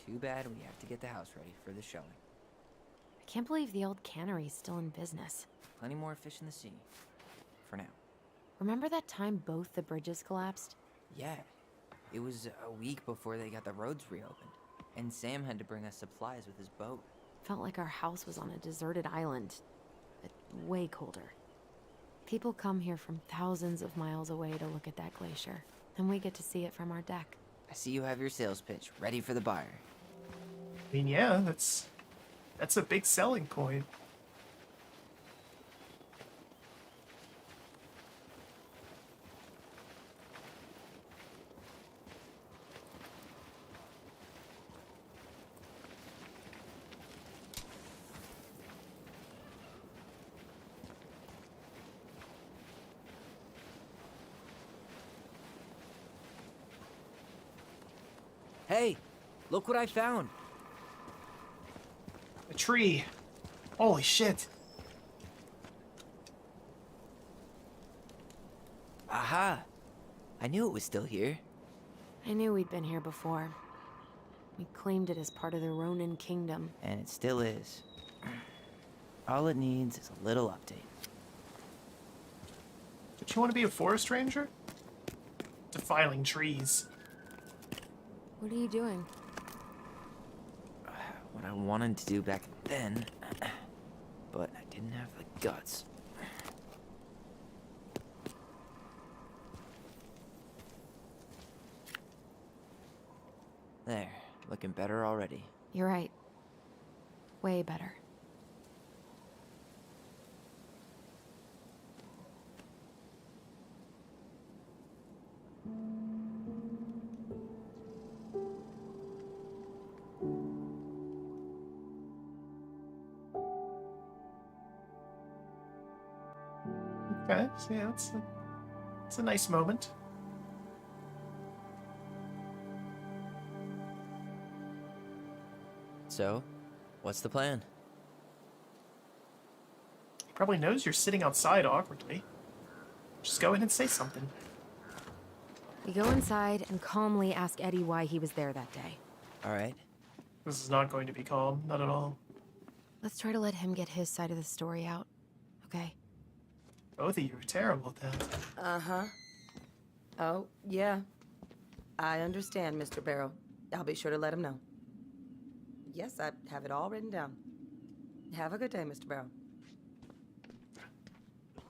Too bad we have to get the house ready for the showing. I can't believe the old cannery's still in business. Plenty more fish in the sea. For now. Remember that time both the bridges collapsed? Yeah. It was a week before they got the roads reopened. And Sam had to bring us supplies with his boat. Felt like our house was on a deserted island, but way colder. People come here from thousands of miles away to look at that glacier, and we get to see it from our deck. I see you have your sales pitch ready for the buyer. I mean, yeah, that's a big selling point. Hey, look what I found. A tree. Holy shit. Aha! I knew it was still here. I knew we'd been here before. We claimed it as part of the Ronin kingdom. And it still is. All it needs is a little update. Did you want to be a forest ranger? Defiling trees. What are you doing? What I wanted to do back then, but I didn't have the guts. There, looking better already. You're right. Way better. Okay, so yeah, it's a nice moment. So, what's the plan? He probably knows you're sitting outside awkwardly. Just go in and say something. We go inside and calmly ask Eddie why he was there that day. All right. This is not going to be calm, not at all. Let's try to let him get his side of the story out, okay? Both of you are terrible at that. Uh-huh. Oh, yeah. I understand, Mr. Barrow. I'll be sure to let him know. Yes, I have it all written down. Have a good day, Mr. Barrow.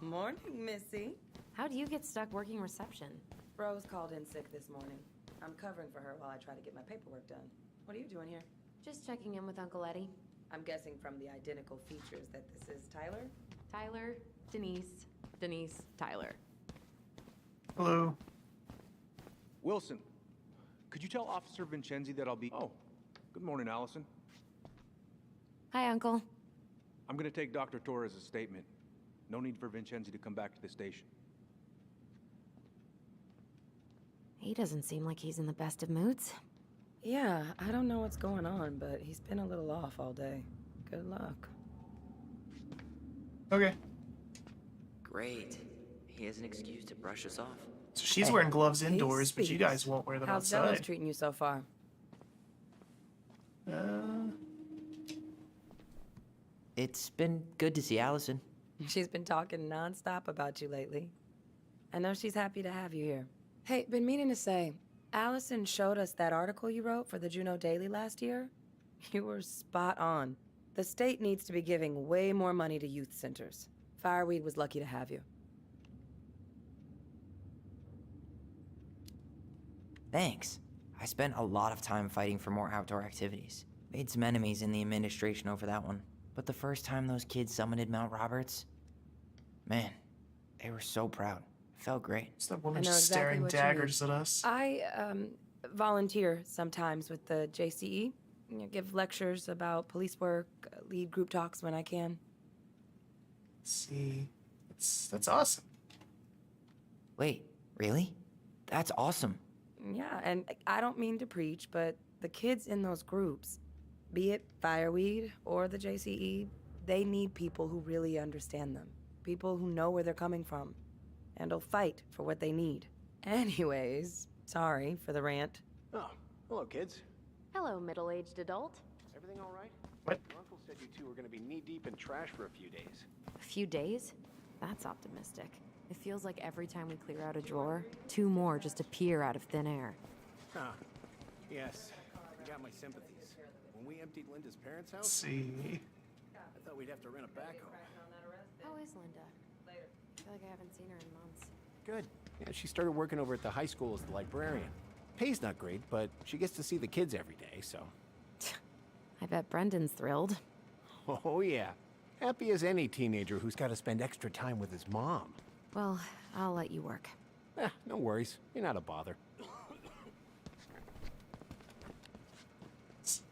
Morning, Missy. How'd you get stuck working reception? Rose called in sick this morning. I'm covering for her while I try to get my paperwork done. What are you doing here? Just checking in with Uncle Eddie. I'm guessing from the identical features that this is Tyler? Tyler, Denise, Denise, Tyler. Hello. Wilson, could you tell Officer Vincenzi that I'll be... Oh, good morning, Allison. Hi, Uncle. I'm gonna take Dr. Torres' statement. No need for Vincenzi to come back to the station. He doesn't seem like he's in the best of moods. Yeah, I don't know what's going on, but he's been a little off all day. Good luck. Okay. Great. He has an excuse to brush us off. So she's wearing gloves indoors, but you speaks. guys won't wear them How's Delos outside. treating you so far? It's been good to see Allison. She's been talking nonstop about you lately. I know she's happy to have you here. Hey, been meaning to say, Allison showed us that article you wrote for the Juneau Daily last year. You were spot on. The state needs to be giving way more money to youth centers. Fireweed was lucky to have you. Thanks. I spent a lot of time fighting for more outdoor activities. Made some enemies in the administration over that one. But the first time those kids summited Mount Roberts, man, they were so proud. It felt great. It's that woman I know just exactly staring what you mean. daggers at us. I volunteer sometimes with the JCE. You know, give lectures about police work, lead group talks when I can. Let's see. That's awesome. Wait, really? That's awesome. Yeah, and I don't mean to preach, but the kids in those groups, be it Fireweed or the JCE, they need people who really understand them. People who know where they're coming from and will fight for what they need. Anyways, sorry for the rant. Oh, hello, kids. Hello, middle-aged adult. Everything all right? What? Your uncle said you two were going to be knee-deep in trash for a few days. A few days? That's optimistic. It feels like every time we clear out a drawer, 2 more just appear out of thin air. Ah, yes. You got my sympathies. When we emptied Linda's parents' Let's house, see. I thought we'd have to rent a backhoe. How is Linda? I feel like I haven't seen her in months. Good. Yeah, she started working over at the high school as the librarian. Pay's not great, but she gets to see the kids every day, so... I bet Brendan's thrilled. Oh, yeah. Happy as any teenager who's got to spend extra time with his mom. Well, I'll let you work. No worries. You're not a bother.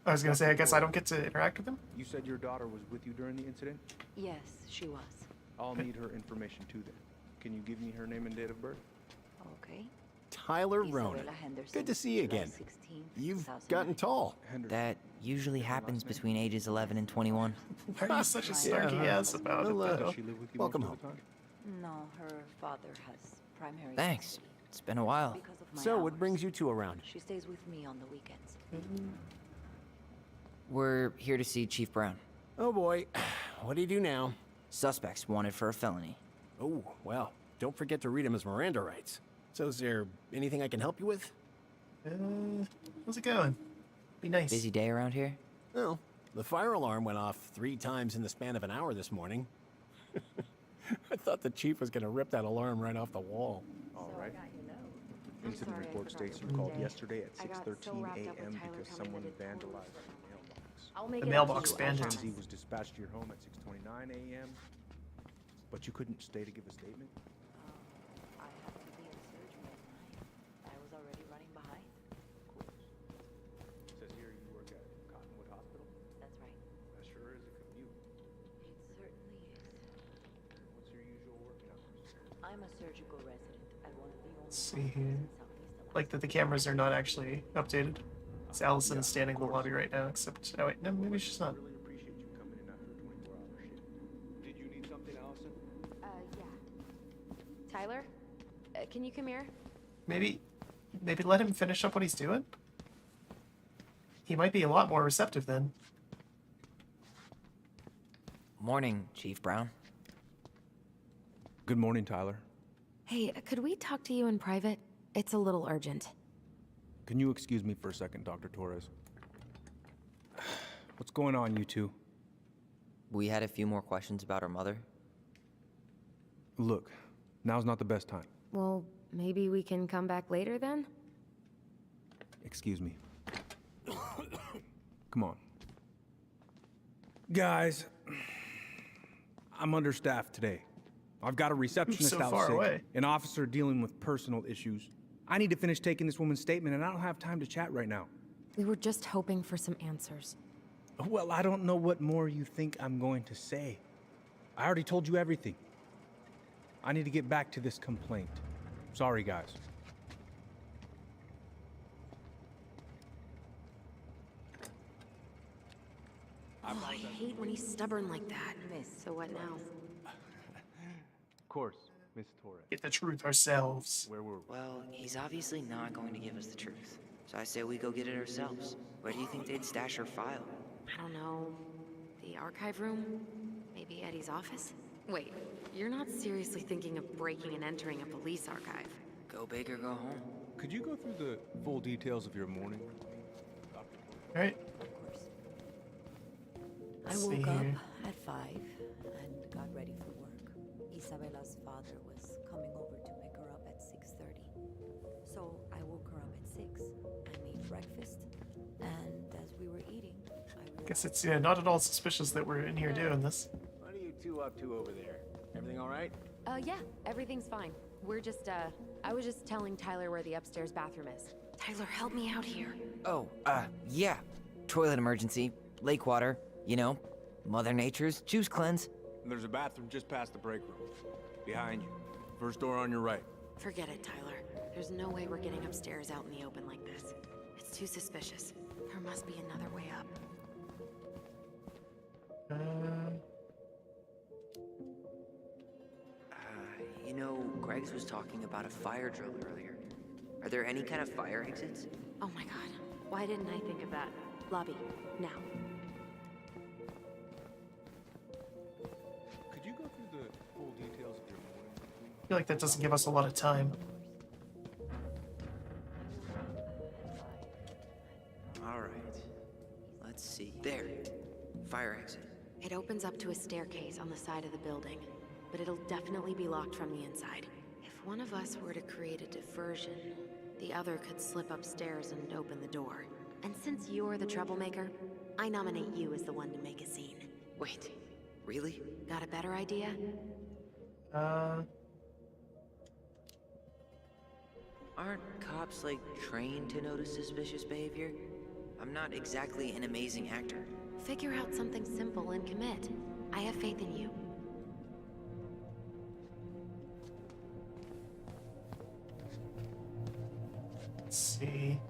I was gonna say, I guess I don't get to interact with him. You said your daughter was with you during the incident? Yes, she was. I'll need her information too then. Can you give me her name and date of birth? Okay. Tyler Ronan. Good to see you again. You've gotten tall. That usually happens between ages 11 and 21. Why are you such a snarky ass about it, Well, though? Does she live with you Welcome most of the time? No, her father has primary Thanks. custody. It's been a while. Because of my So, what hours, brings you two around? She stays with me on the weekends. We're here to see Chief Brown. Oh boy. What do you do now? Suspects wanted for a felony. Oh, well, don't forget to read him his Miranda rights. So is there anything I can help you with? How's it going? Be nice. Busy day around here? Well, the fire alarm went off 3 times in the span of an hour this morning. I thought the chief was going to rip that alarm right off the wall. All right. I'm Incident sorry I report forgot states you your called day. yesterday at I got so 6:13 wrapped up with a.m. Tyler because coming someone that it totally vandalized the mailbox. I'll make The it mailbox up to you, I bandit. promise. He was dispatched to your home at 6:29 a.m. But you couldn't stay to give a statement? I had to be in surgery at 9. I was already running behind. Of course. Says here you work at Cottonwood Hospital? That's right. That sure is a commute. It certainly is. What's your usual working hours? I'm a surgical resident at one of the only Let's see here. in Southeast Like that the cameras are not actually updated. It's Allison standing in the lobby right now, except... Oh wait, no, maybe she's not. Really appreciate you coming in after a 24-hour shift. Did you need something, Allison? Yeah. Tyler? Can you come here? Maybe let him finish up what he's doing? He might be a lot more receptive then. Morning, Chief Brown. Good morning, Tyler. Hey, could we talk to you in private? It's a little urgent. Can you excuse me for a second, Dr. Torres? What's going on, you two? We had a few more questions about our mother. Look, now's not the best time. Well, maybe we can come back later then? Excuse me. Come on. Guys, I'm understaffed today. I've got a receptionist So out far sick, away. an officer dealing with personal issues. I need to finish taking this woman's statement, and I don't have time to chat right now. We were just hoping for some answers. Well, I don't know what more you think I'm going to say. I already told you everything. I need to get back to this complaint. Sorry, guys. Oh, I hate when he's stubborn like that. So what now? Of course, Miss Torres. Get the truth ourselves. Where were we? Well, he's obviously not going to give us the truth. So I say we go get it ourselves. Where do you think they'd stash her file? I don't know. The archive room? Maybe Eddie's office? Wait, you're not seriously thinking of breaking and entering a police archive? Go big or go home. Could you go through the full details of your morning? Alright. I See woke up here. at 5 and got ready for work. Isabella's father was coming over to pick her up at 6:30. So I woke her up at 6. I made breakfast, and as we were eating, I Guess it's not at all suspicious that we're in here doing this. What are you two up to over there? Everything all right? Yeah, everything's fine. We're just, I was just telling Tyler where the upstairs bathroom is. Tyler, help me out here. Oh, yeah. Toilet emergency, lake water, you know, Mother Nature's juice cleanse. There's a bathroom just past the break room. Behind you. First door on your right. Forget it, Tyler. There's no way we're getting upstairs out in the open like this. It's too suspicious. There must be another way up. You know, Greg's was talking about a fire drill earlier. Are there any kind of fire exits? Oh my god. Why didn't I think of that? Lobby, now. Could you go through the full details of your morning? I feel like that doesn't give us a lot of time. All right. Let's see. There. Fire exit. It opens up to a staircase on the side of the building, but it'll definitely be locked from the inside. If one of us were to create a diversion, the other could slip upstairs and open the door. And since you're the troublemaker, I nominate you as the one to make a scene. Wait. Really? Got a better idea? Aren't cops, like, trained to notice suspicious behavior? I'm not exactly an amazing actor. Figure out something simple and commit. I have faith in you. Let's see.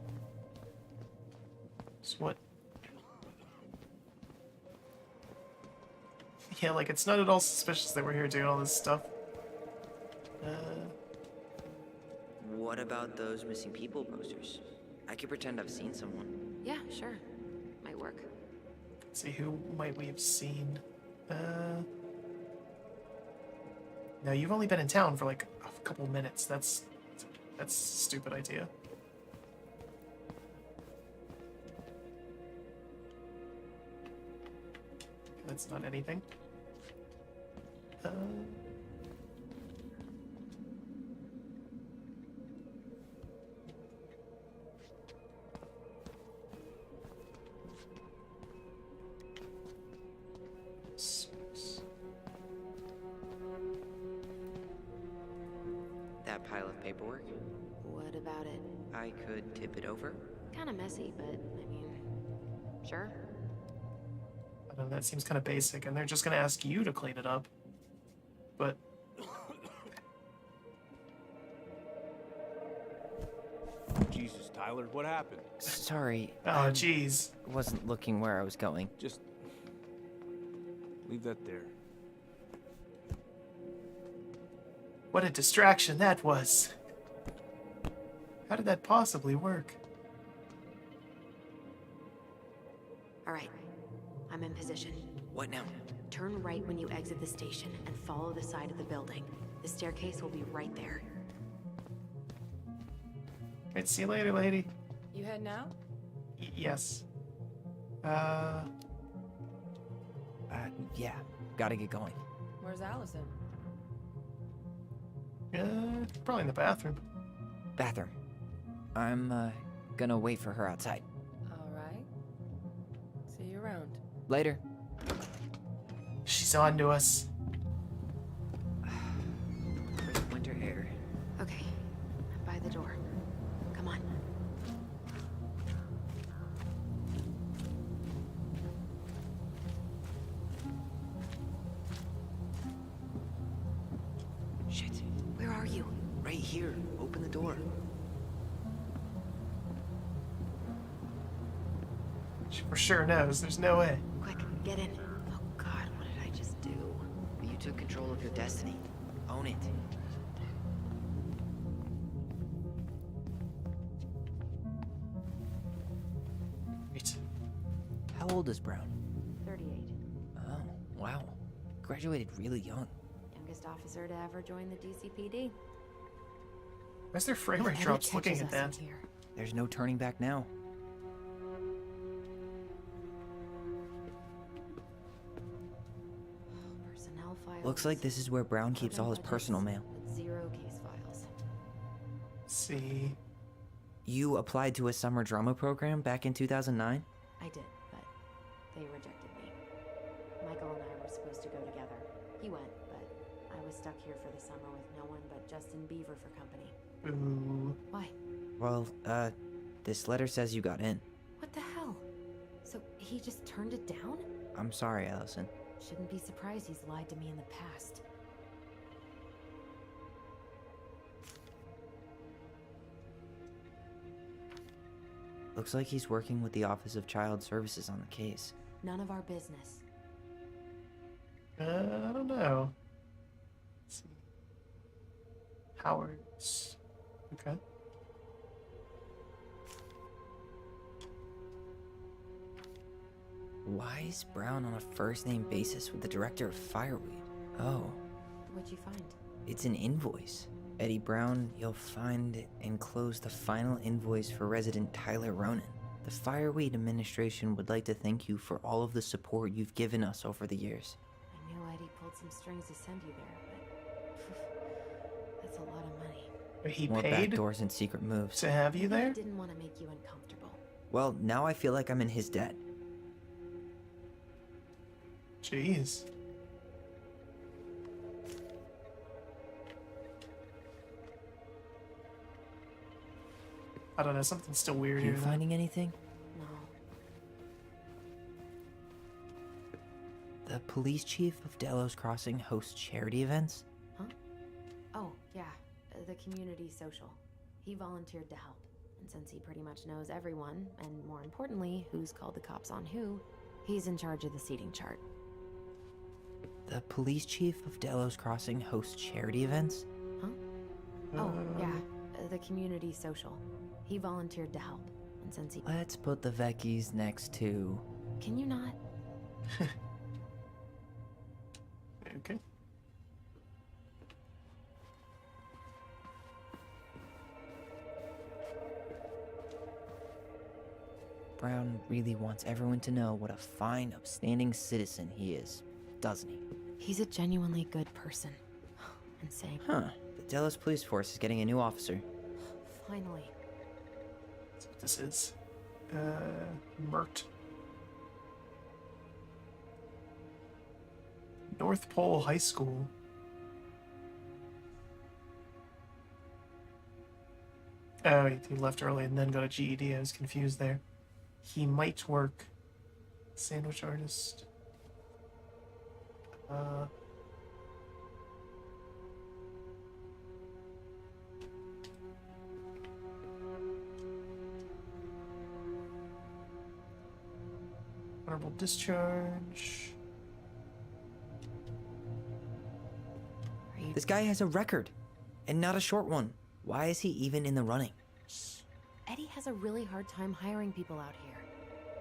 So what? Yeah, like, it's not at all suspicious that we're here doing all this stuff. What about those missing people posters? I could pretend I've seen someone. Yeah, sure. Might work. Let's see, who might we have seen? No, you've only been in town for like a couple minutes. That's a stupid idea. That's not anything. That pile of paperwork? What about it? I could tip it over? Kinda messy, but I mean, sure. I don't know, that seems kind of basic, and they're just gonna ask you to clean it up. But Tyler, what happened? Sorry. Oh, I jeez. wasn't looking where I was going. Just leave that there. What a distraction that was. How did that possibly work? All right, I'm in position. What now? Turn right when you exit the station and follow the side of the building. The staircase will be right there. Right, see you later, lady. You head now? Yes. Yeah. Gotta get going. Where's Allison? Probably in the bathroom. Bathroom. I'm, gonna wait for her outside. All right. See you around. Later. She's on to us. Crisp winter air. Okay, I'm by the door. Come on. Shit. Where are you? Right here. Open the door. She for sure knows. There's no way. Quick, get in. Oh God, what did I just do? You took control of your destiny. Own it. Wait. How old is Brown? 38. Oh, wow. Graduated really young. Youngest officer to ever join the DCPD. Why's their frame rate If drops Eddie looking catches at us that? in here, There's no turning back now. personnel files. Looks like this is where Brown keeps all his personal mail. With 0 case files. See. You applied to a summer drama program back in 2009? I did, but they rejected me. Michael and I were supposed to go together. He went, but I was stuck here for the summer with no one but Justin Beaver for company. Ooh. Why? Well, this letter says you got in. What the hell? So he just turned it down? I'm sorry, Allison. Shouldn't be surprised he's lied to me in the past. Looks like he's working with the Office of Child Services on the case. None of our business. I don't know. Let's see. Howard's. Okay. Why is Brown on a first-name basis with the director of Fireweed? Oh, What'd you find? it's an invoice. Eddie Brown, you'll find enclosed the final invoice for resident Tyler Ronan. The Fireweed administration would like to thank you for all of the support you've given us over the years. I knew Eddie pulled some strings to send you there, but that's a lot of money. He More paid backdoors and secret moves. to have you Maybe I there? didn't want to make you uncomfortable. Well, now I feel like I'm in his debt. Jeez. I don't know, something's still weird You here. though. finding anything? No. The police chief of Delos Crossing hosts charity events? Oh, yeah. The community social. He volunteered to help. And since he pretty much knows everyone, and more importantly, who's called the cops on who, he's in charge of the seating chart. The police chief of Delos Crossing hosts charity events? Oh, yeah. The community social. He volunteered to help. And since he... Let's put the Vecchies next to... Can you not? Okay. Brown really wants everyone to know what a fine, upstanding citizen he is, doesn't he? He's a genuinely good person. Insane. Huh. The Delos Police Force is getting a new officer. Finally. That's what this is. Mert. North Pole High School. Oh, he left early and then got a GED. I was confused there. He might work. Sandwich artist. Honorable discharge. This guy has a record, and not a short one. Why is he even in the running? Eddie has a really hard time hiring people out here.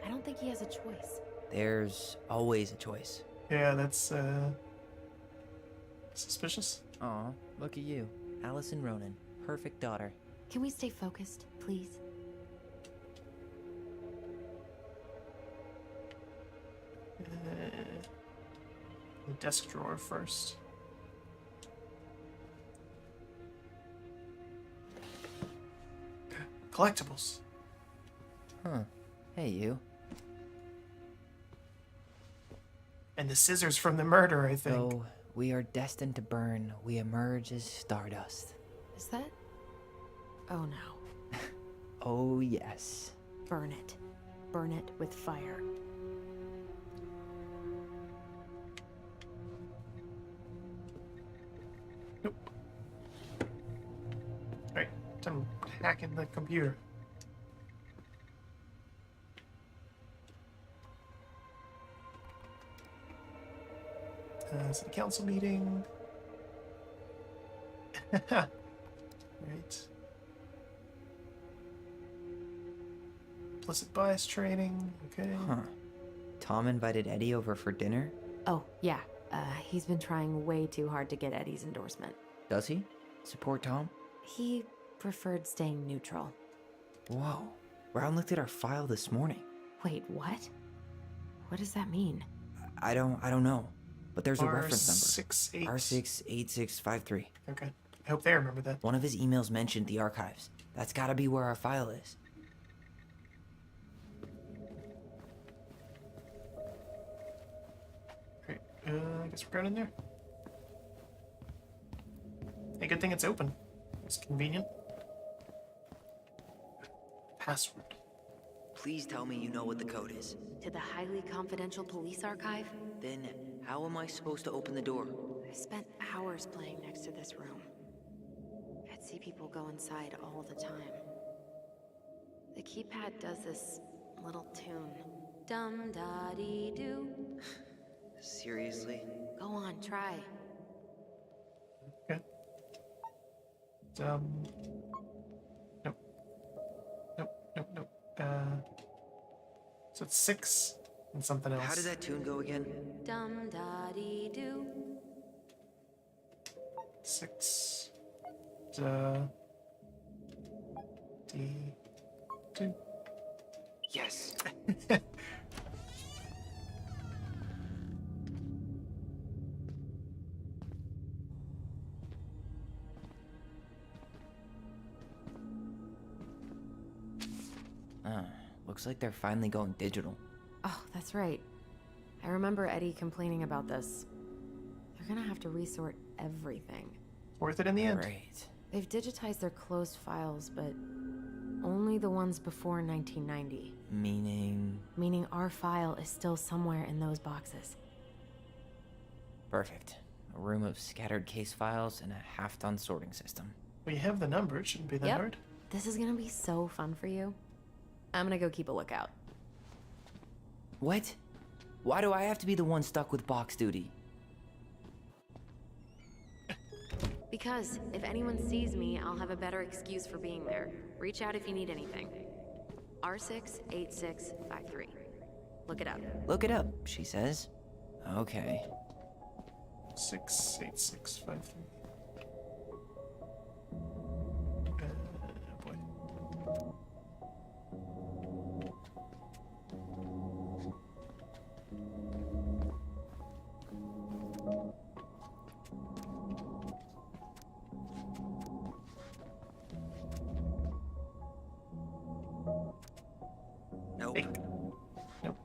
I don't think he has a choice. There's always a choice. Yeah, that's suspicious. Aw, look at you. Allison Ronan. Perfect daughter. Can we stay focused, please? The desk drawer first. Collectibles. Huh. Hey, you. And the scissors from the murder, I think. Though we are destined to burn, we emerge as stardust. Is that? Oh no. Oh, yes. Burn it. Burn it with fire. Nope. Alright, time hacking the computer. City council meeting. Right. Implicit bias training. Okay. Huh. Tom invited Eddie over for dinner? Oh, yeah. He's been trying way too hard to get Eddie's endorsement. Does he? Support Tom? He preferred staying neutral. Whoa. Brown looked at our file this morning. Wait, what? What does that mean? I don't know. But there's a reference number. R68. R68653. Okay. I hope they remember that. One of his emails mentioned the archives. That's gotta be where our file is. Great. I guess we're going in there. Hey, good thing it's open. It's convenient. Password. Please tell me you know what the code is. To the highly confidential police archive? Then how am I supposed to open the door? I spent hours playing next to this room. I'd see people go inside all the time. The keypad does this little tune. Dum-da-dee-doo. Seriously? Go on, try. Okay. Nope. Nope. So it's 6 and something else. How did that tune go again? Dum-da-dee-doo. 6 D2. Yes. Looks like they're finally going digital. Oh, that's right. I remember Eddie complaining about this. They're gonna have to resort everything. Worth it in the end. Great. They've digitized their closed files, but only the ones before 1990. Meaning? Meaning our file is still somewhere in those boxes. Perfect. A room of scattered case files and a half-done sorting system. Well, you have the number. It shouldn't be that hard. This is gonna be so fun for you. I'm gonna go keep a lookout. What? Why do I have to be the one stuck with box duty? Because if anyone sees me, I'll have a better excuse for being there. Reach out if you need anything. R68653. Look it up. Look it up, she says. Okay. 68653. Boy. Nope. Hey. Nope.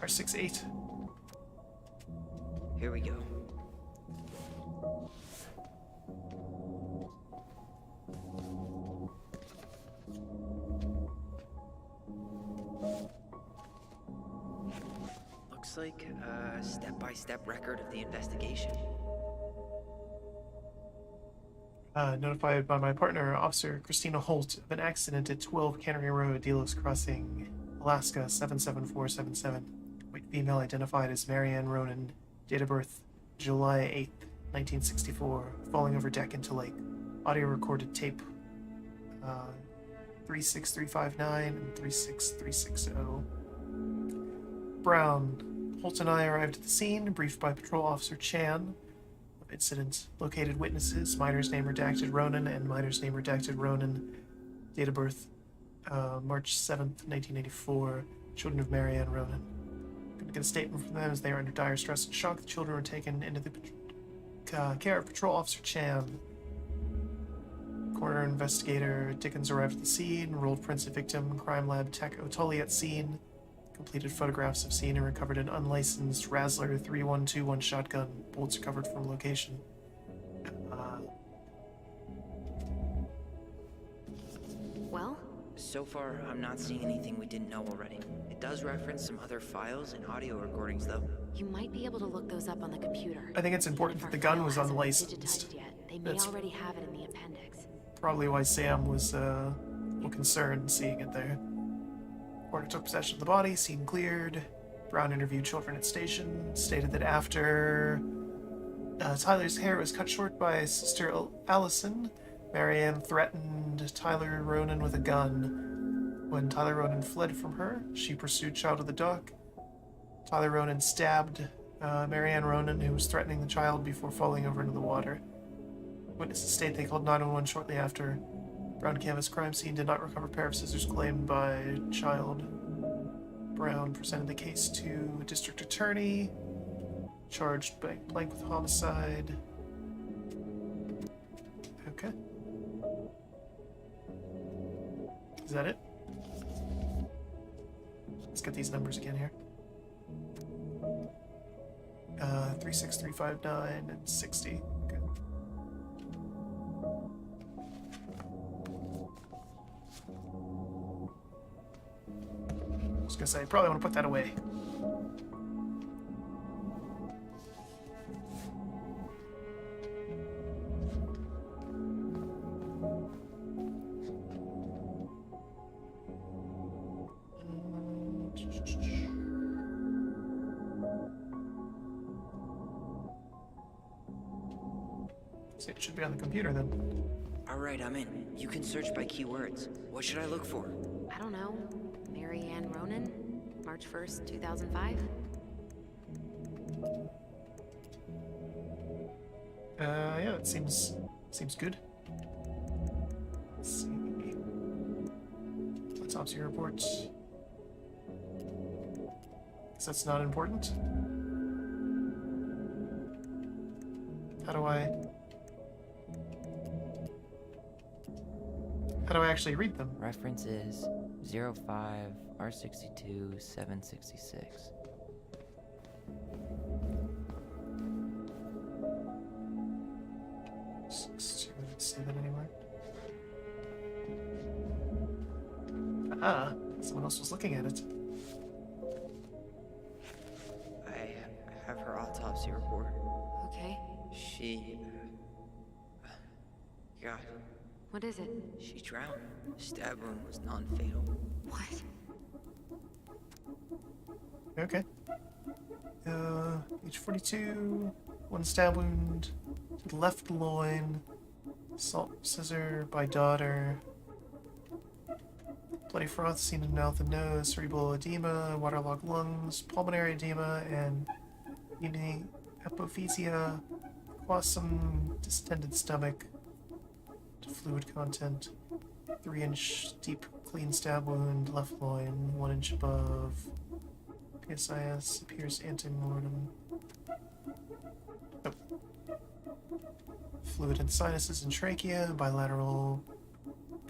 R68. Here we go. Looks like a step-by-step record of the investigation. Notified by my partner, Officer Christina Holt, of an accident at 12 Cannery Road, Delos Crossing, Alaska 77477. White female identified as Marianne Ronan, date of birth July 8th, 1964, falling over deck into lake. Audio recorded tape 36359 and 36360. Brown. Holt and I arrived at the scene, briefed by Patrol Officer Chan of incident. Located witnesses, minor's name redacted Ronan and minor's name redacted Ronan. Date of birth March 7th, 1984. Children of Marianne Ronan. Couldn't get a statement from them as they are under dire stress and shock. The children were taken into the care of Patrol Officer Chan. Coroner investigator Dickens arrived at the scene, rolled prints of victim, crime lab tech Otoli at scene, completed photographs of scene and recovered an unlicensed Razzler 3121 shotgun. Bullets recovered from location. Well? So far, I'm not seeing anything we didn't know already. It does reference some other files and audio recordings, though. You might be able to look those up on the computer. I think it's important that the gun was unlicensed. Digitized yet. They may That's already have it in the appendix. probably why Sam was a little concerned seeing it there. Coroner took possession of the body, scene cleared. Brown interviewed children at station, stated that after Tyler's hair was cut short by Sister Allison, Marianne threatened Tyler Ronan with a gun. When Tyler Ronan fled from her, she pursued child of the dock. Tyler Ronan stabbed Marianne Ronan, who was threatening the child, before falling over into the water. Witnesses state they called 911 shortly after. Brown canvas crime scene did not recover pair of scissors claimed by child. Brown presented the case to a district attorney, charged blank with homicide. Okay. Is that it? Let's get these numbers again here. 36359 and 60. Okay. I was gonna say, I probably want to put that away. See, it should be on the computer then. Alright, I'm in. You can search by keywords. What should I look for? I don't know. Marianne Ronan? March 1st, 2005? Yeah, it seems good. Let's see. Autopsy report. Guess that's not important. How do I actually read them? Reference is 05 R62 766. Didn't say that anywhere. Ah, someone else was looking at it. I have her autopsy report. Okay. She... God, What is it? she drowned. Stab wound was non-fatal. What? Okay. Age 42, one stab wound, to the left loin, salt scissor by daughter, bloody froth seen in mouth and nose, cerebral edema, waterlogged lungs, pulmonary edema, and apophysia, quasum, distended stomach, to fluid content, 3-inch deep clean stab wound, left loin, 1 inch above. PSIS appears antemortem. Oh. Fluid in sinuses and trachea, bilateral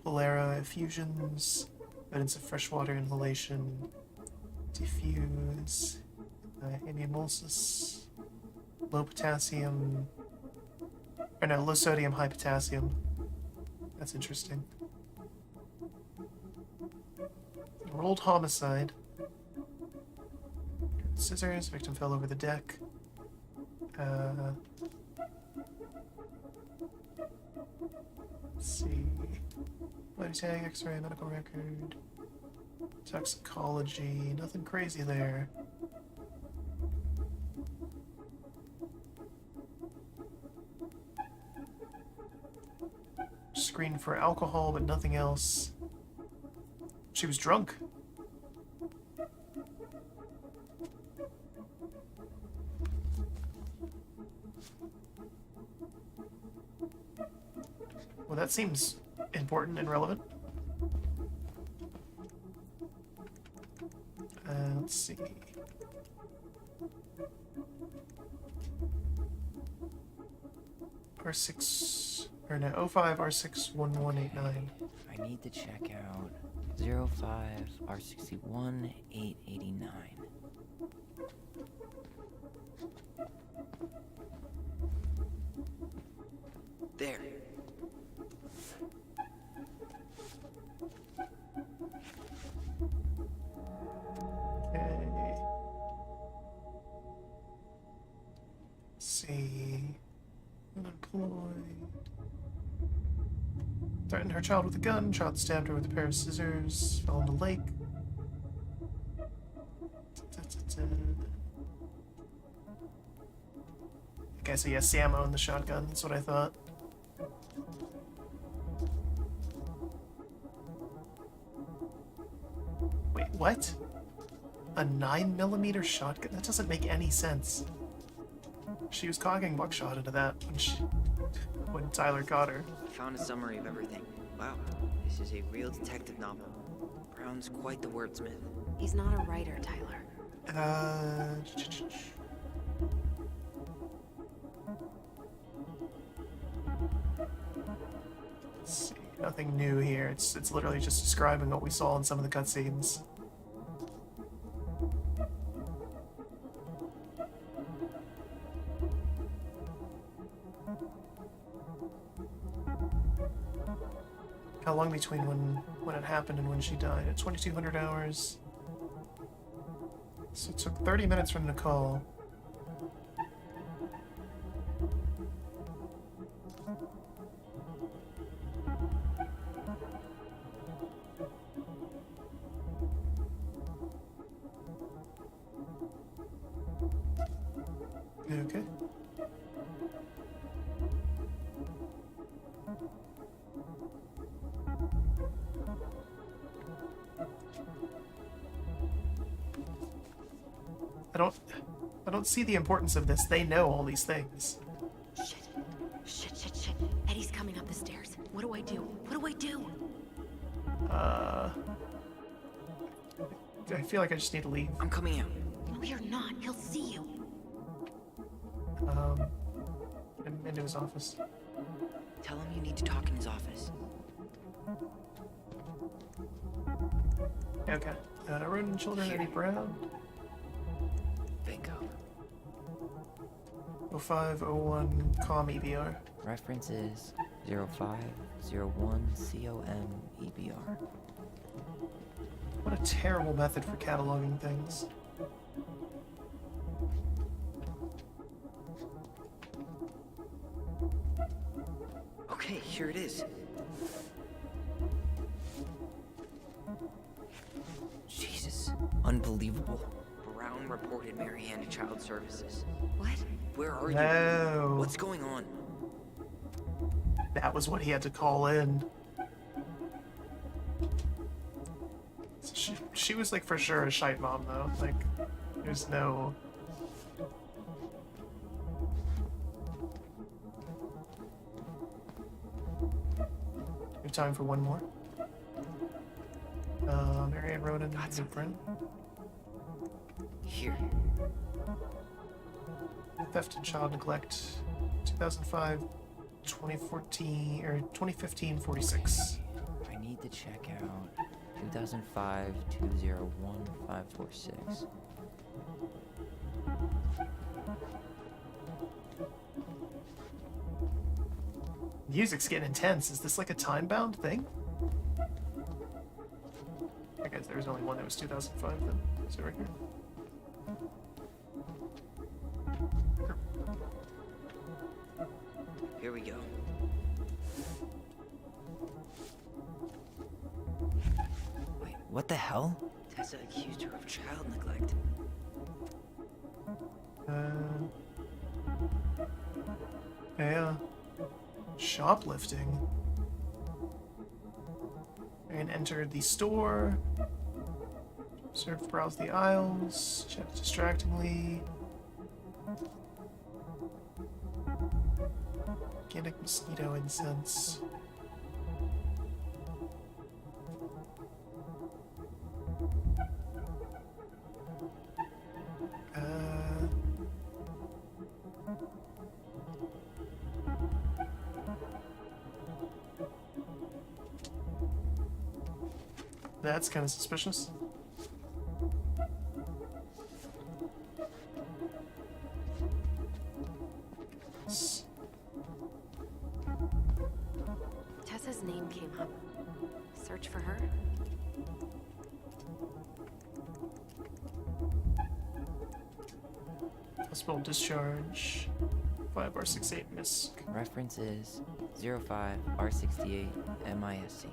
pleural effusions, evidence of freshwater inhalation, diffuse, amyloidosis, low potassium, or no, low sodium, high potassium. That's interesting. Rolled homicide. Scissors, victim fell over the deck. Let's see. Bloody tag, X-ray, medical record, toxicology. Nothing crazy there. Screened for alcohol, but nothing else. She was drunk. Well, that seems important and relevant. Let's see. R6, or no, 05 R61189. I need to check out 05 R61 889. There. Okay. Let's see. Unemployed. Threatened her child with a gun. Child stabbed her with a pair of scissors. Fell in the lake. Okay, so yes, Sam owned the shotgun. That's what I thought. Wait, what? A 9mm shotgun? That doesn't make any sense. She was cocking buckshot into that when Tyler caught her. Found a summary of everything. Wow, this is a real detective novel. Brown's quite the wordsmith. He's not a writer, Tyler. Let's see. Nothing new here. It's literally just describing what we saw in some of the cutscenes. How long between when it happened and when she died? At 2,200 hours. So it took 30 minutes from the call. Okay. I don't see the importance of this. They know all these things. Shit. Eddie's coming up the stairs. What do I do? What do I do? I feel like I just need to leave. I'm coming out. No, you're not. He'll see you. Into his office. Tell him you need to talk in his office. Okay. Rodent Children, Eddie Brown. Bingo. 0501 COM EBR. Reference is 0501 COM EBR. What a terrible method for cataloging things. Okay, here it is. Jesus, unbelievable. Brown reported Marianne to Child Services. What? Where are you? No. What's going on? That was what he had to call in. So she was like for sure a shite mom though. Like, there's no. We have time for one more. Marianne Ronan, Blueprint. Here. Theft and child neglect. 2005, 2014, or 2015, 46. I need to check out 2005 201 546. Music's getting intense. Is this like a time-bound thing? I guess there was only one that was 2005 then. Is it right here? Here we go. What the hell? Tessa accused her of child neglect. Yeah. Shoplifting. And entered the store. Observed, browsed the aisles. Checked distractingly. Organic mosquito incense. That's kind of suspicious. Tessa's name came up. Search for her? Hospital discharge. 5R68 MISC. Reference is 05R68 MISC.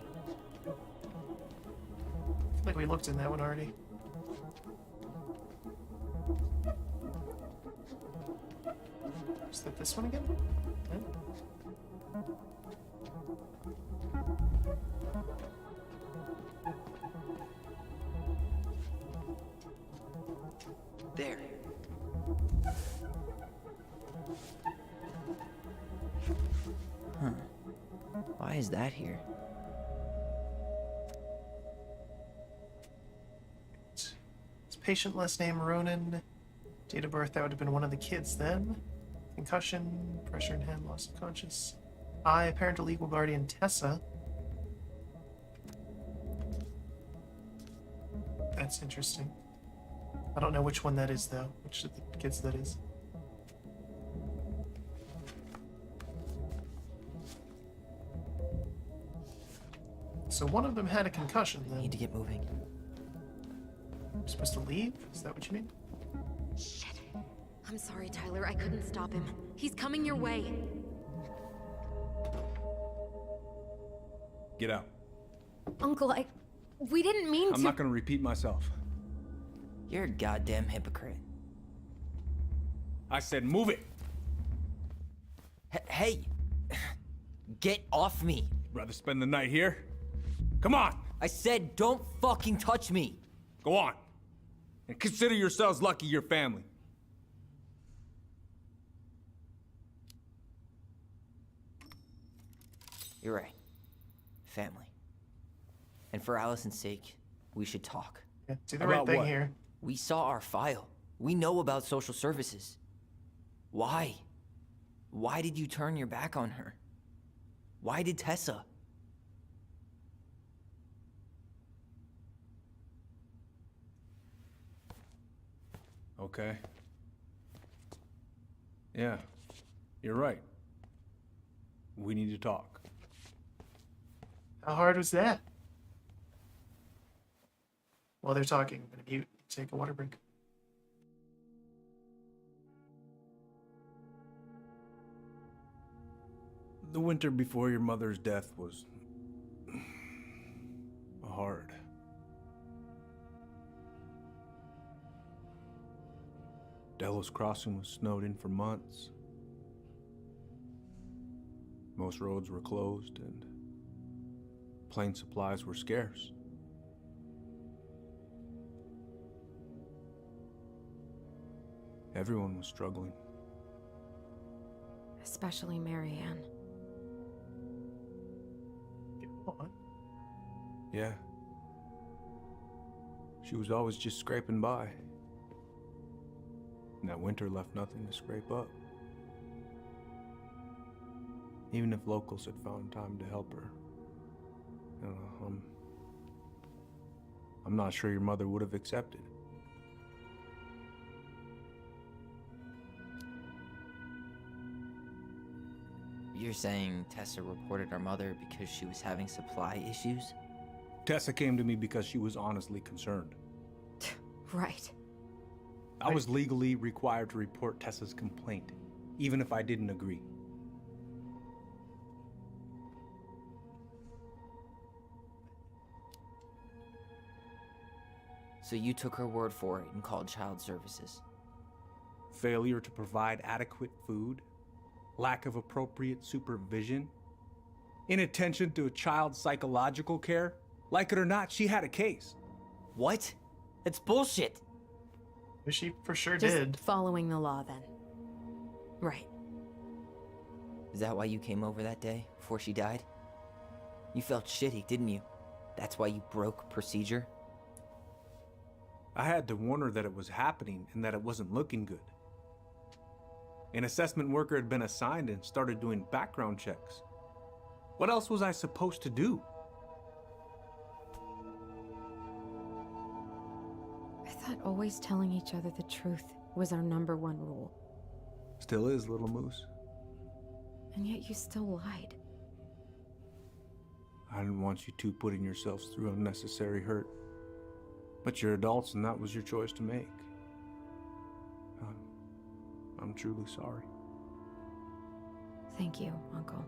I feel like we looked in that one already. Is that this one again? No? There. Huh. Why is that here? Patient last name Ronan. Date of birth, that would have been one of the kids then. Concussion, pressure in head, loss of conscious. I, parental legal guardian Tessa. That's interesting. I don't know which one that is though, which of the kids that is. So one of them had a concussion then. Need to get moving. I'm supposed to leave? Is that what you mean? Shit. I'm sorry, Tyler. I couldn't stop him. He's coming your way. Get out. Uncle, we didn't mean to. I'm not gonna repeat myself. You're a goddamn hypocrite. I said move it. Hey! Get off me! Rather spend the night here? Come on! I said don't fucking touch me! Go on. And consider yourselves lucky you're family. You're right. Family. And for Allison's sake, we should talk. Yeah, do the right About thing what? here. We saw our file. We know about social services. Why? Why did you turn your back on her? Why did Tessa? Okay. Yeah, you're right. We need to talk. How hard was that? While they're talking, I'm gonna mute, take a water break. The winter before your mother's death was hard. Delos Crossing was snowed in for months. Most roads were closed and plane supplies were scarce. Everyone was struggling. Especially Marianne. Go on. Yeah. She was always just scraping by. And that winter left nothing to scrape up. Even if locals had found time to help her. You know, I'm not sure your mother would have accepted. You're saying Tessa reported our mother because she was having supply issues? Tessa came to me because she was honestly concerned. Right. I was legally required to report Tessa's complaint, even if I didn't agree. So you took her word for it and called child services. Failure to provide adequate food, lack of appropriate supervision, inattention to a child's psychological care. Like it or not, she had a case. What? That's bullshit. She for sure Just did. following the law then. Right. Is that why you came over that day, before she died? You felt shitty, didn't you? That's why you broke procedure? I had to warn her that it was happening and that it wasn't looking good. An assessment worker had been assigned and started doing background checks. What else was I supposed to do? I thought always telling each other the truth was our #1 rule. Still is, little moose. And yet you still lied. I didn't want you two putting yourselves through unnecessary hurt. But you're adults and that was your choice to make. I'm truly sorry. Thank you, Uncle.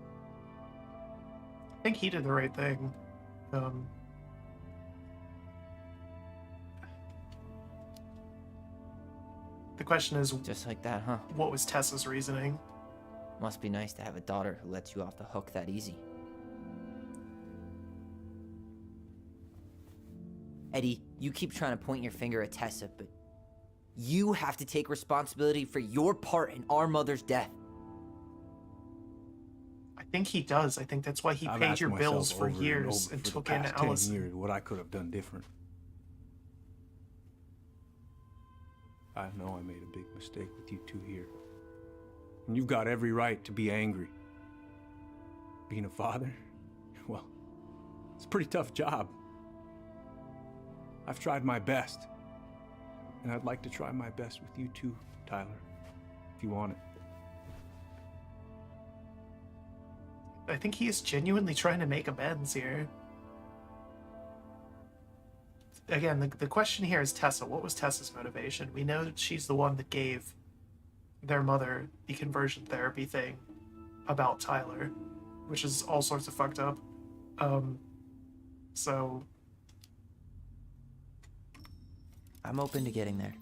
I think he did the right thing. The question is, Just like that, huh? what was Tessa's reasoning? Must be nice to have a daughter who lets you off the hook that easy. Eddie, you keep trying to point your finger at Tessa, but you have to take responsibility for your part in our mother's death. I think he does. I think that's why he I've paid asked your myself bills for over years over and for took the in past 10 Allison. years what I could have done different. I know I made a big mistake with you two here. And you've got every right to be angry. Being a father, well, it's a pretty tough job. I've tried my best. And I'd like to try my best with you too, Tyler, if you want it. I think he is genuinely trying to make amends here. Again, the question here is Tessa. What was Tessa's motivation? We know that she's the one that gave their mother the conversion therapy thing about Tyler, which is all sorts of fucked up. So I'm open to getting there.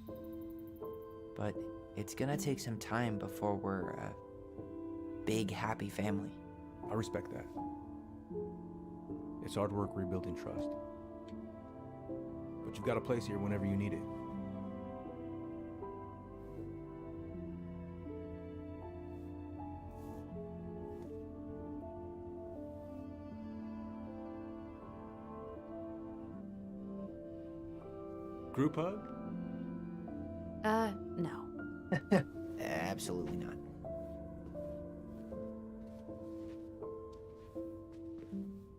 But it's gonna take some time before we're a big, happy family. I respect that. It's hard work rebuilding trust. But you've got a place here whenever you need it. Group hug? No. Absolutely not.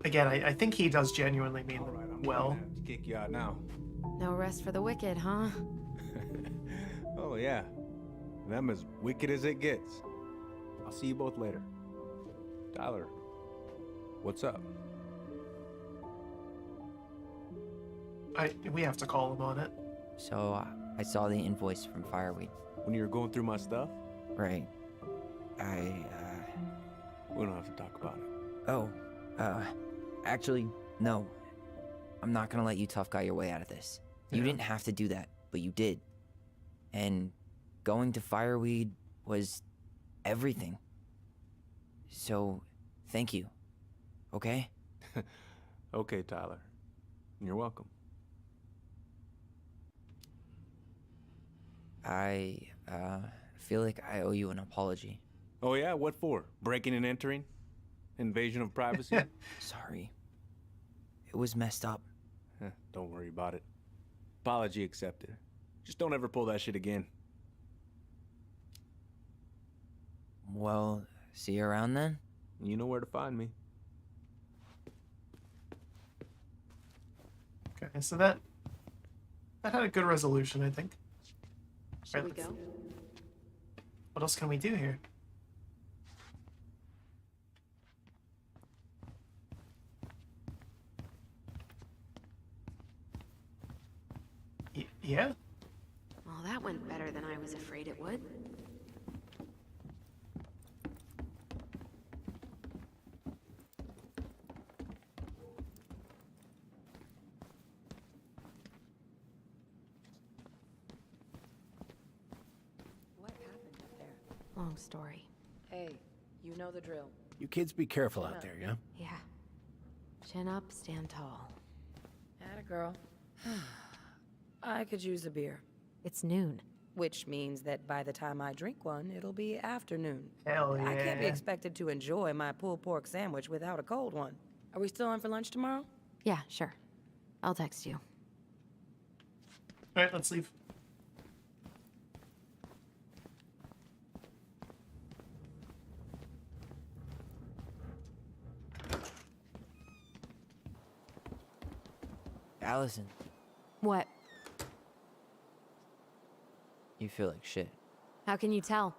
again, I think he does genuinely mean All right, I'm well. gonna have to kick you out now. No rest for the wicked, huh? Oh yeah, them as wicked as it gets. I'll see you both later. Tyler, what's up? We have to call him on it. So, I saw the invoice from Fireweed. When you were going through my stuff? Right. We don't have to talk about it. Oh, actually, no. I'm not gonna let you tough guy your way out of this. You Yeah. didn't have to do that, but you did. And going to Fireweed was everything. So, thank you. Okay? Okay, Tyler. You're welcome. I feel like I owe you an apology. Oh yeah, what for? Breaking and entering? Invasion of privacy? Sorry. It was messed up. Don't worry about it. Apology accepted. Just don't ever pull that shit again. Well, see you around then? You know where to find me. Okay, so that had a good resolution, I think. Should Right, we go? What else can we do here? Yeah? Well, that went better than I was afraid it would. Long story. Hey, you know the drill. You kids be careful out there, yeah? Yeah. Chin up, stand tall. Atta girl. I could use a beer. It's noon. Which means that by the time I drink one, it'll be afternoon. Hell yeah. I can't be expected to enjoy my pulled pork sandwich without a cold one. Are we still on for lunch tomorrow? Yeah, sure. I'll text you. All right, let's leave. Allison, What? you feel like shit. How can you tell?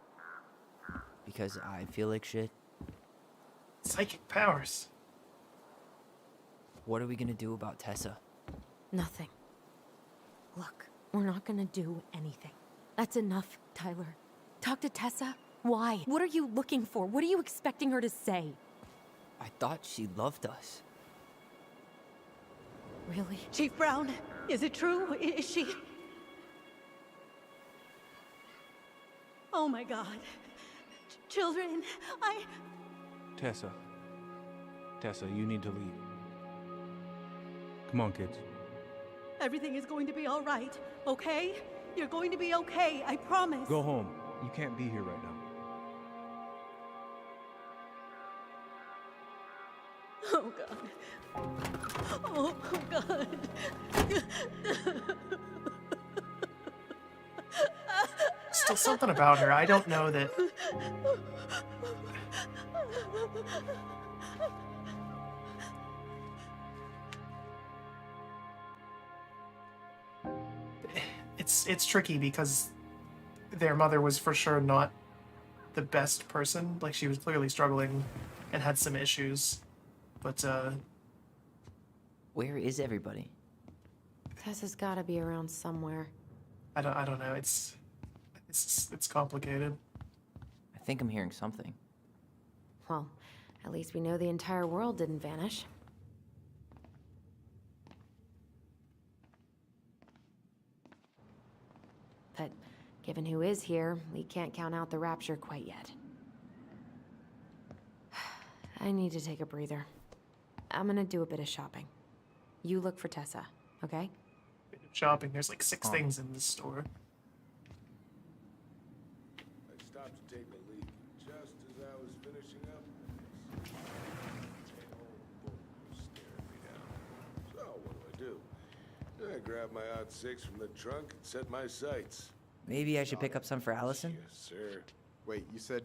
Because I feel like shit. Psychic powers. What are we gonna do about Tessa? Nothing. Look, we're not gonna do anything. That's enough, Tyler. Talk to Tessa? Why? What are you looking for? What are you expecting her to say? I thought she loved us. Really? Chief Brown, is it true? Is she... Oh my God. Children, Tessa. Tessa, you need to leave. Come on, kids. Everything is going to be all right, okay? You're going to be okay, I promise. Go home. You can't be here right now. Oh God. Oh God. Still something about her. I don't know that. It's tricky because their mother was for sure not the best person. Like, she was clearly struggling and had some issues. But Where is everybody? Tessa's gotta be around somewhere. I don't know. It's complicated. I think I'm hearing something. Well, at least we know the entire world didn't vanish. But given who is here, we can't count out the rapture quite yet. I need to take a breather. I'm gonna do a bit of shopping. You look for Tessa, okay? Shopping. There's like 6 things in this store. I stopped to take a leak just as I was finishing up. An old book was staring me down. So what do? I grabbed my odd 6 from the trunk and set my sights. Maybe I should pick up some for Allison? Yes, sir. Wait, you said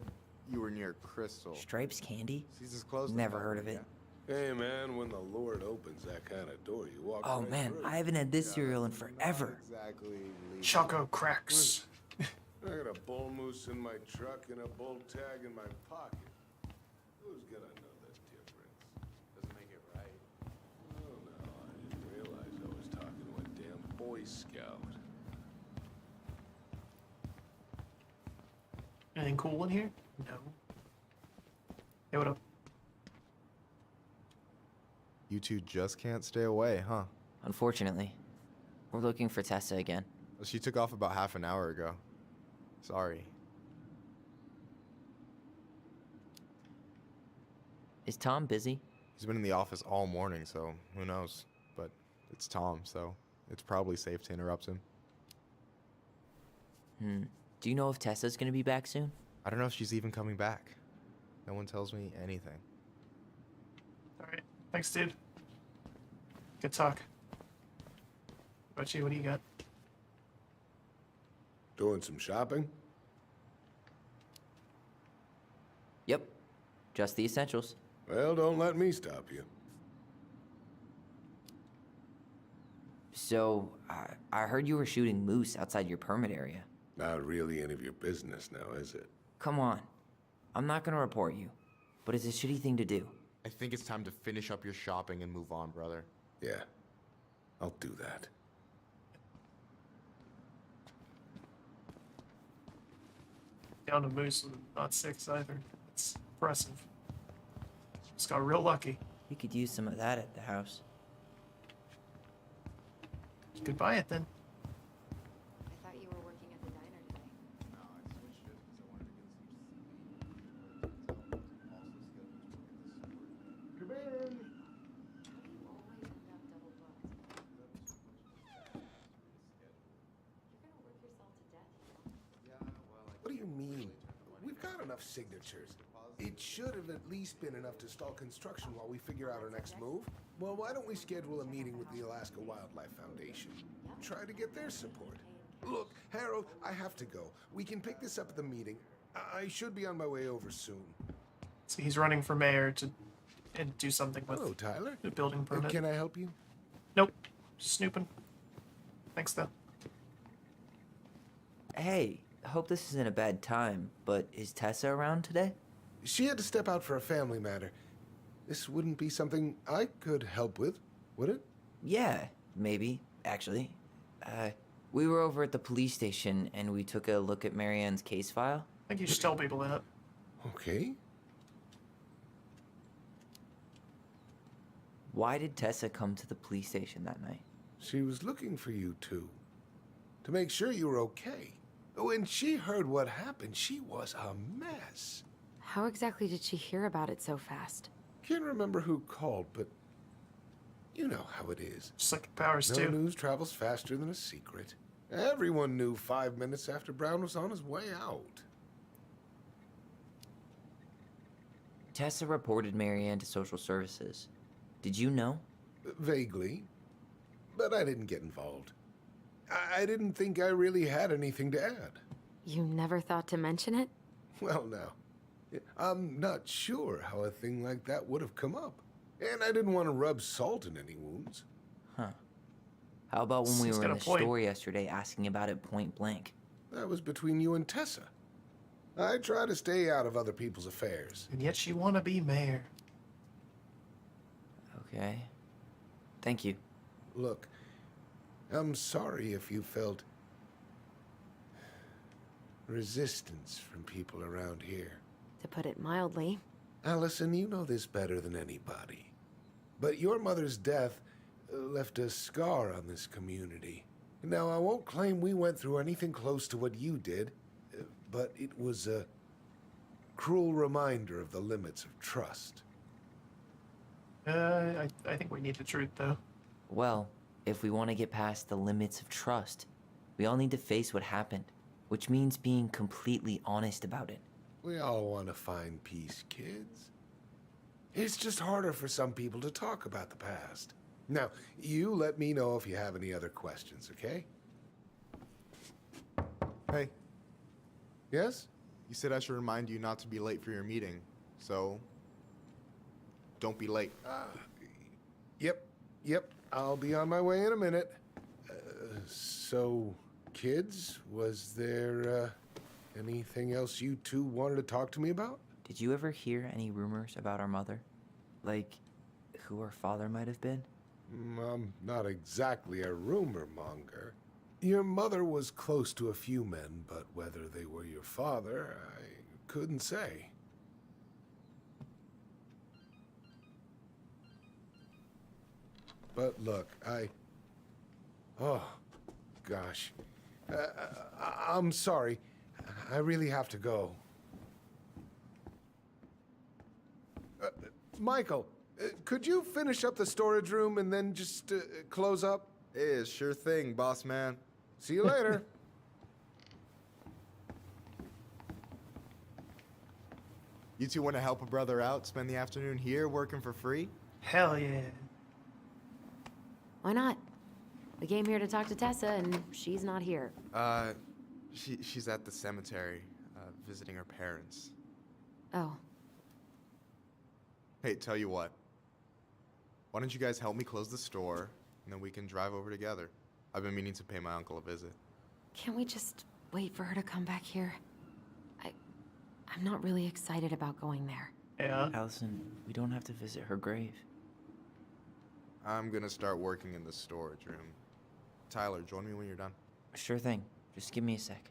you were near Crystal. Stripes candy? Caesar's closed. Never heard of it. Hey man, when the Lord opens that kind of door, you walk Oh right man, through. I haven't had this cereal in forever. Exactly. Choco cracks. I got a bull moose in my truck and a bull tag in my pocket. Who's gonna know the difference? Doesn't make it right. Oh no, I didn't realize I was talking to a damn Boy Scout. Anything cool in here? No. Hey, what up? You two just can't stay away, huh? Unfortunately. We're looking for Tessa again. Well, she took off about half an hour ago. Sorry. Is Tom busy? He's been in the office all morning, so who knows? But it's Tom, so it's probably safe to interrupt him. Do you know if Tessa's gonna be back soon? I don't know if she's even coming back. No one tells me anything. Alright. Thanks, dude. Good talk. What about you? What do you got? Doing some shopping? Yep. Just the essentials. Well, don't let me stop you. So, I heard you were shooting moose outside your permit area. Not really any of your business now, is it? Come on. I'm not gonna report you, but it's a shitty thing to do. I think it's time to finish up your shopping and move on, brother. Yeah, I'll do that. Down to moose with not 6 either. It's impressive. Just got real lucky. We could use some of that at the house. You could buy it then. I thought you were working at the diner today. No, I switched it because I wanted to get some enough signatures. It should have at least been enough to stall construction while we figure out our next move. Well, why don't we schedule a meeting with the Alaska Wildlife Foundation? Try to get their support. Look, Harold, I have to go. We can pick this up at the meeting. I should be on my way over soon. So he's running for mayor to and do something with Hello, Tyler. the building permit. Can I help you? Nope. Just snooping. Thanks, though. Hey, I hope this isn't a bad time, but is Tessa around today? She had to step out for a family matter. This wouldn't be something I could help with, would it? Yeah, maybe, actually. We were over at the police station and we took a look at Marianne's case file. I think you should tell people that. Okay. Why did Tessa come to the police station that night? She was looking for you two. To make sure you were okay. When she heard what happened, she was a mess. How exactly did she hear about it so fast? Can't remember who called, but you know how it is. Just like Powers, No too. news travels faster than a secret. Everyone knew 5 minutes after Brown was on his way out. Tessa reported Marianne to social services. Did you know? Vaguely. But I didn't get involved. I didn't think I really had anything to add. You never thought to mention it? Well, now, I'm not sure how a thing like that would have come up. And I didn't want to rub salt in any wounds. Huh. How about when we He's were got in a the point. store yesterday asking about it point blank? That was between you and Tessa. I try to stay out of other people's affairs. And yet she wanna be mayor. Okay. Thank you. Look, I'm sorry if you felt resistance from people around here. To put it mildly. Allison, you know this better than anybody. But your mother's death left a scar on this community. Now, I won't claim we went through anything close to what you did, but it was a cruel reminder of the limits of trust. I think we need the truth, though. Well, if we want to get past the limits of trust, we all need to face what happened, which means being completely honest about it. We all want to find peace, kids. It's just harder for some people to talk about the past. Now, you let me know if you have any other questions, okay? Hey, Yes? you said I should remind you not to be late for your meeting, so don't be late. Yep. I'll be on my way in a minute. So, kids, was there anything else you two wanted to talk to me about? Did you ever hear any rumors about our mother? Like, who our father might have been? I'm not exactly a rumor monger. Your mother was close to a few men, but whether they were your father, I couldn't say. But look, oh, gosh. I'm sorry. I really have to go. Michael, could you finish up the storage room and then just close up? Yeah, sure thing, boss man. See you later. You two want to help a brother out, spend the afternoon here working for free? Hell yeah. Why not? We came here to talk to Tessa, and she's not here. She's at the cemetery, visiting her parents. Oh. Hey, tell you what. Why don't you guys help me close the store, and then we can drive over together? I've been meaning to pay my uncle a visit. Can't we just wait for her to come back here? I'm not really excited about going there. Yeah. Allison, we don't have to visit her grave. I'm gonna start working in the storage room. Tyler, join me when you're done. Sure thing. Just give me a sec.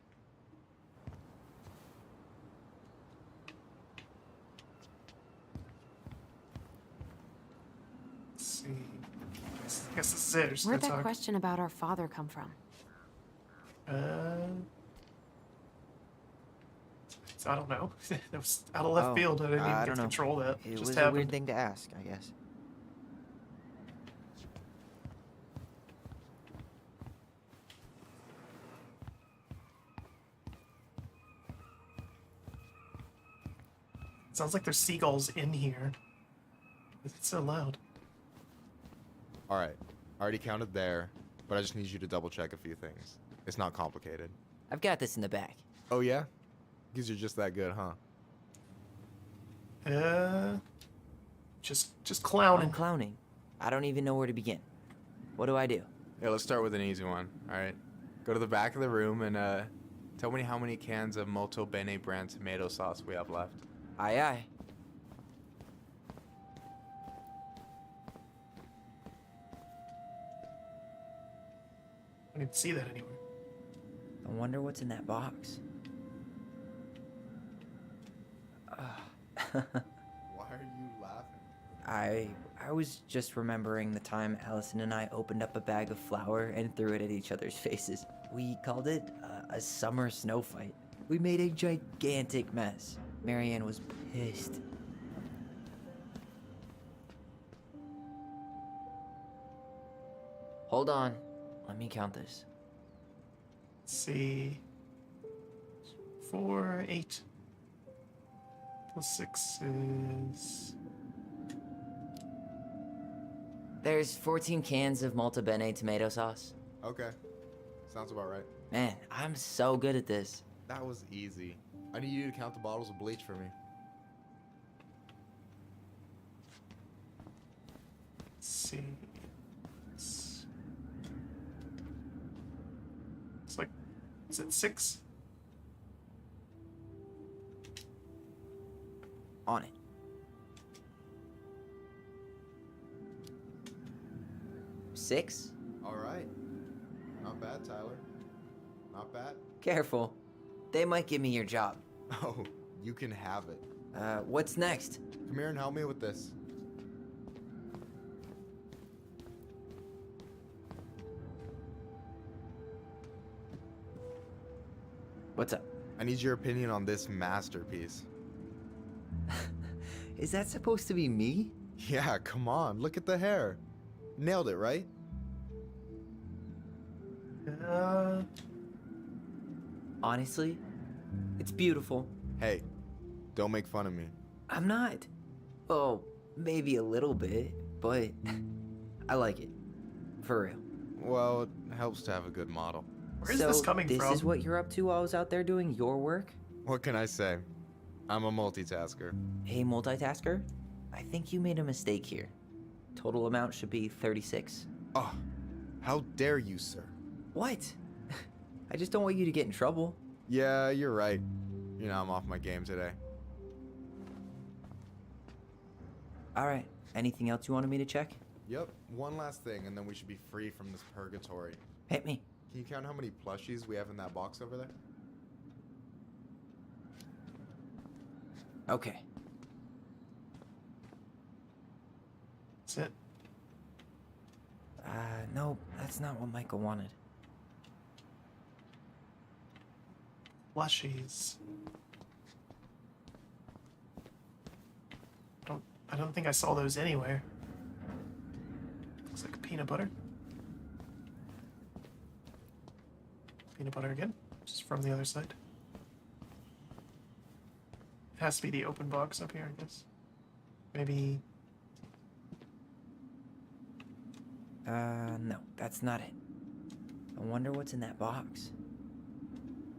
Let's see. I guess this is it. We're just Where'd gonna that talk. question about our father come from? I don't know. That was out of left field. I didn't even get to control that. It just was happened. a weird thing to ask, I guess. Sounds like there's seagulls in here. It's so loud. Alright, I already counted there, but I just need you to double check a few things. It's not complicated. I've got this in the back. Oh yeah? Because you're just that good, huh? Just clowning. I'm clowning. I don't even know where to begin. What do I do? Yeah, let's start with an easy one. Alright. Go to the back of the room and tell me how many cans of Molto Bene brand tomato sauce we have left. Aye, aye. I don't even see that anywhere. I wonder what's in that box. Why are you laughing? I was just remembering the time Allison and I opened up a bag of flour and threw it at each other's faces. We called it a summer snow fight. We made a gigantic mess. Marianne was pissed. Hold on. Let me count this. Let's see. 4, 8. Plus 6 is... There's 14 cans of Molto Bene tomato sauce. Okay. Sounds about right. Man, I'm so good at this. That was easy. I need you to count the bottles of bleach for me. Let's see. It's like... Is it 6? On it. Six? Alright. Not bad, Tyler. Not bad. Careful. They might give me your job. Oh, you can have it. What's next? Come here and help me with this. What's up? I need your opinion on this masterpiece. Is that supposed to be me? Yeah, come on. Look at the hair. Nailed it, right? Honestly, it's beautiful. Hey, don't make fun of me. I'm not. Oh, maybe a little bit, but I like it. For real. Well, it helps to have a good model. Where's this coming from? This is what you're up to while I was out there doing your work? What can I say? I'm a multitasker. Hey, multitasker. I think you made a mistake here. Total amount should be 36. Oh, how dare you, sir? What? I just don't want you to get in trouble. Yeah, you're right. You know, I'm off my game today. Alright, anything else you wanted me to check? Yep, one last thing, and then we should be free from this purgatory. Hit me. Can you count how many plushies we have in that box over there? Okay. That's it. No, that's not what Michael wanted. Plushies. I don't think I saw those anywhere. Looks like peanut butter. Peanut butter again, just from the other side. It has to be the open box up here, I guess. Maybe... No, that's not it. I wonder what's in that box.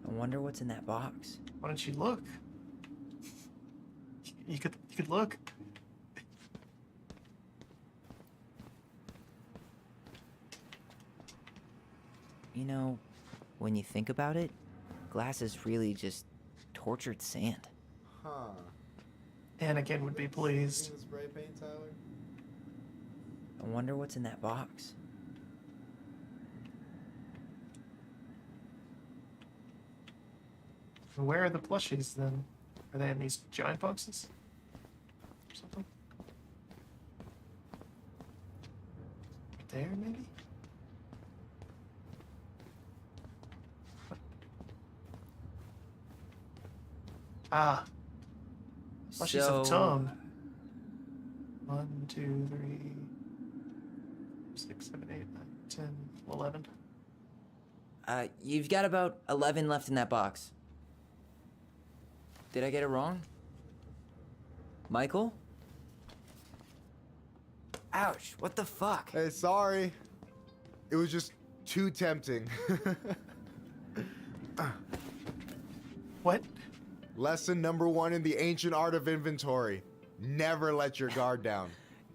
I wonder what's in that box. Why don't you look? You could look. You know, when you think about it, glass is really just tortured sand. Huh. Anakin would be pleased. See the spray paint, Tyler? I wonder what's in that box. Where are the plushies then? Are they in these giant boxes? Or something? Right there, maybe? Ah. Plushies of Tom. 1, 2, 3, 6, 7, 8, 9, 10, 11. You've got about 11 left in that box. Did I get it wrong? Michael? Ouch, what the fuck? Hey, sorry. It was just too tempting. What? Lesson number 1 in the ancient art of inventory. Never let your guard down.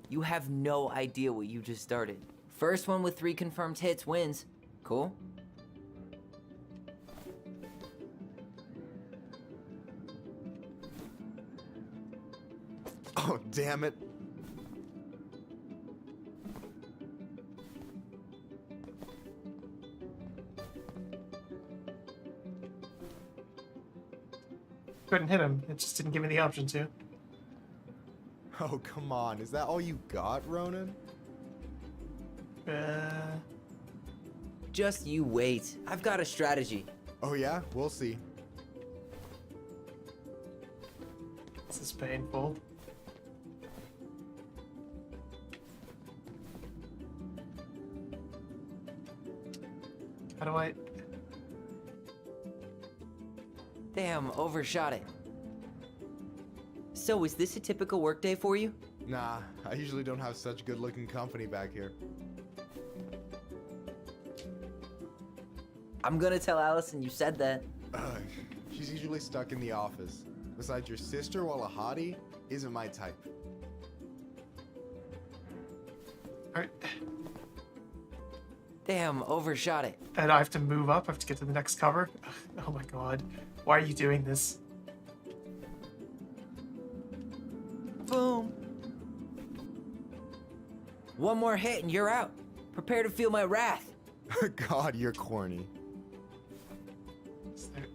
You have no idea what you just started. First one with 3 confirmed hits wins. Cool? Oh, damn it. Couldn't hit him. It just didn't give me the option to. Oh, come on. Is that all you got, Ronan? Just you wait. I've got a strategy. Oh, yeah? We'll see. This is painful. How do I... Damn, overshot it. So, is this a typical workday for you? Nah, I usually don't have such good-looking company back here. I'm gonna tell Allison you said that. She's usually stuck in the office. Besides, your sister, while a hottie, isn't my type. Alright. Damn, overshot it. And I have to move up. I have to get to the next cover. Oh my god. Why are you doing this? Boom. One more hit and you're out. Prepare to feel my wrath. God, you're corny.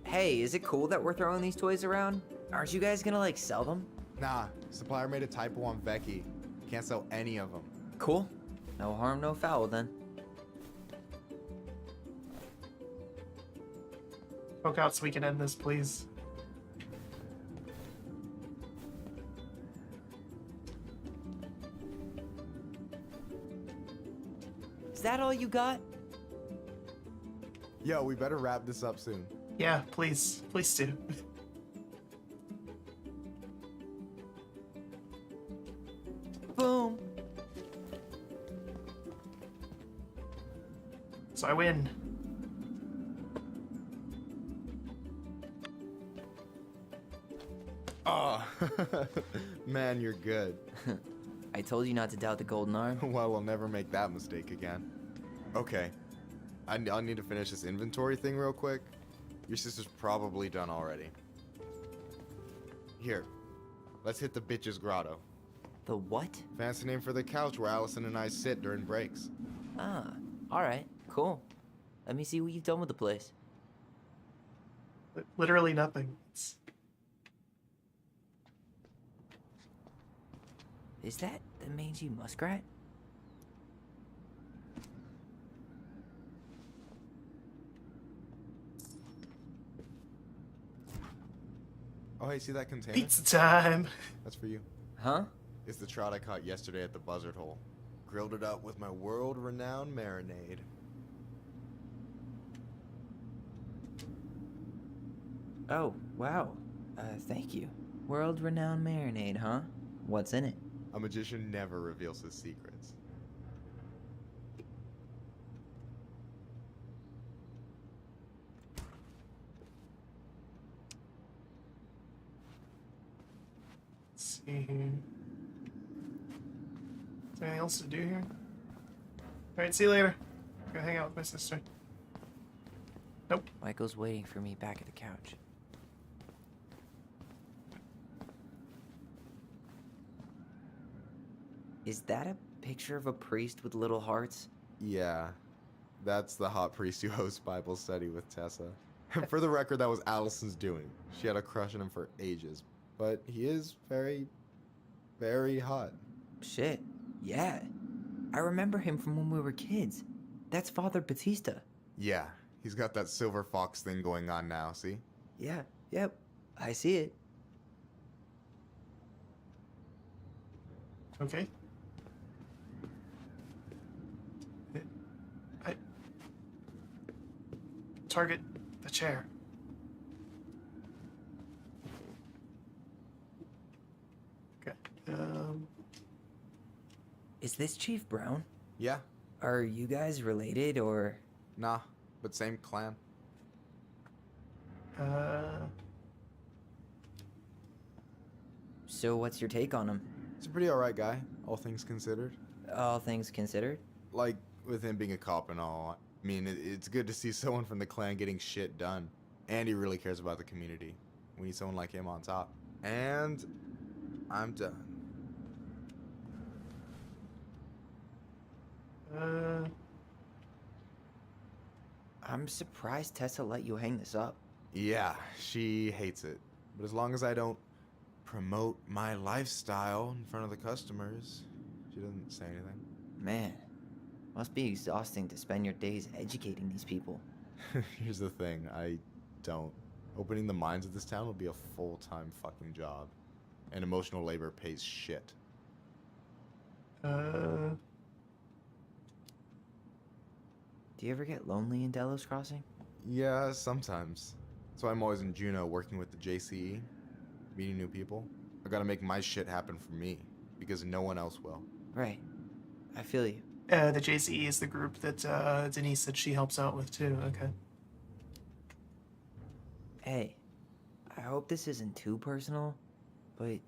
Hey, is it cool that we're throwing these toys around? Aren't you guys gonna, like, sell them? Nah, supplier made a typo on Becky. Can't sell any of them. Cool. No harm, no foul then. Poke out so we can end this, please. Is that all you got? Yo, we better wrap this up soon. Yeah, please. Please do. Boom. So I win. Oh, man, you're good. I told you not to doubt the golden arm. Well, we'll never make that mistake again. Okay, I need to finish this inventory thing real quick. Your sister's probably done already. Here, let's hit the bitch's grotto. The what? Fancy name for the couch where Allison and I sit during breaks. Ah, alright, cool. Let me see what you've done with the place. Literally nothing. Is that the mangy muskrat? Oh, hey, see that container? Pizza time! That's for you. Huh? It's the trout I caught yesterday at the buzzard hole. Grilled it up with my world-renowned marinade. Oh, wow. Thank you. World-renowned marinade, huh? What's in it? A magician never reveals his secrets. Let's see here. Is there anything else to do here? Alright, see you later. Go hang out with my sister. Nope. Michael's waiting for me back at the couch. Is that a picture of a priest with little hearts? Yeah, that's the hot priest who hosts Bible study with Tessa. For the record, that was Allison's doing. She had a crush on him for ages. But he is very, very hot. Shit, yeah. I remember him from when we were kids. That's Father Batista. Yeah, he's got that silver fox thing going on now, see? Yeah, yep, I see it. Okay. Target the chair. Okay. Is this Chief Brown? Yeah. Are you guys related, or...? Nah, but same clan. So what's your take on him? He's a pretty alright guy, all things considered. All things considered? Like, with him being a cop and all, I mean, it's good to see someone from the clan getting shit done. And he really cares about the community. We need someone like him on top. And I'm done. I'm surprised Tessa let you hang this up. Yeah, she hates it. But as long as I don't promote my lifestyle in front of the customers, she doesn't say anything. Man, must be exhausting to spend your days educating these people. Here's the thing, I don't. Opening the mines of this town will be a full-time fucking job. And emotional labor pays shit. Do you ever get lonely in Delos Crossing? Yeah, sometimes. So I'm always in Juneau working with the JCE, meeting new people. I gotta make my shit happen for me, because no one else will. Right. I feel you. The JCE is the group that Denise said she helps out with too. Okay. Hey, I hope this isn't too personal, but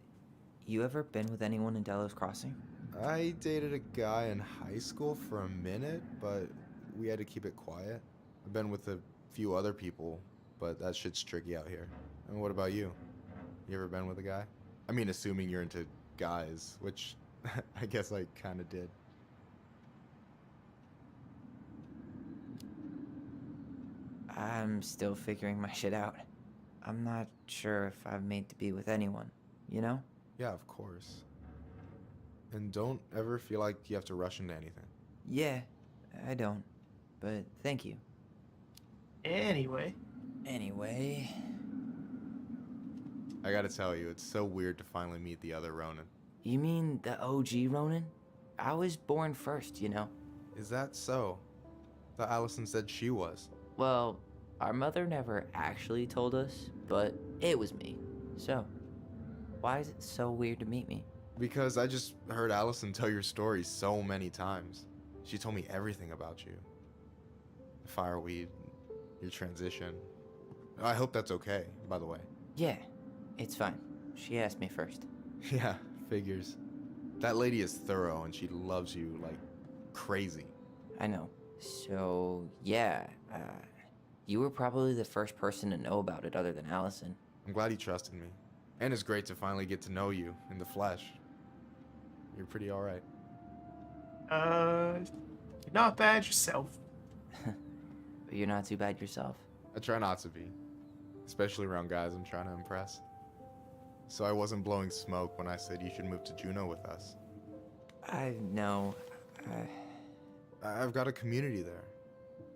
you ever been with anyone in Delos Crossing? I dated a guy in high school for a minute, but we had to keep it quiet. I've been with a few other people, but that shit's tricky out here. And what about you? You ever been with a guy? I mean, assuming you're into guys, which I guess I kinda did. I'm still figuring my shit out. I'm not sure if I'm made to be with anyone, you know? Yeah, of course. And don't ever feel like you have to rush into anything. Yeah, I don't. But thank you. Anyway. I gotta tell you, it's so weird to finally meet the other Ronin. You mean the OG Ronin? I was born first, you know? Is that so? Thought Allison said she was. Well, our mother never actually told us, but it was me. So, why is it so weird to meet me? Because I just heard Allison tell your story so many times. She told me everything about you. The fireweed, your transition. I hope that's okay, by the way. Yeah, it's fine. She asked me first. Yeah, figures. That lady is thorough and she loves you like crazy. I know. So, yeah, you were probably the first person to know about it other than Allison. I'm glad you trusted me. And it's great to finally get to know you in the flesh. You're pretty alright. You're not bad yourself. But you're not too bad yourself. I try not to be. Especially around guys I'm trying to impress. So I wasn't blowing smoke when I said you should move to Juneau with us. I know. I've got a community there.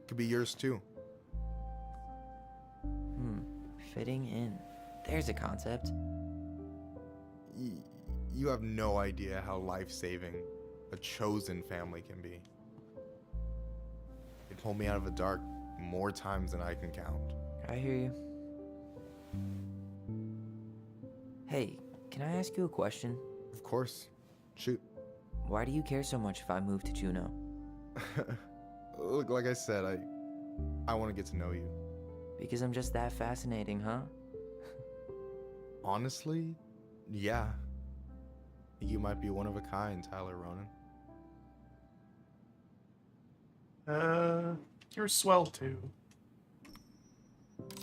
Could be yours too. Fitting in. There's a concept. You have no idea how life-saving a chosen family can be. It pulled me out of the dark more times than I can count. I hear you. Hey, can I ask you a question? Of course. Shoot. Why do you care so much if I move to Juneau? Look, like I said, I want to get to know you. Because I'm just that fascinating, huh? Honestly, yeah. You might be one of a kind, Tyler Ronan. You're swell too.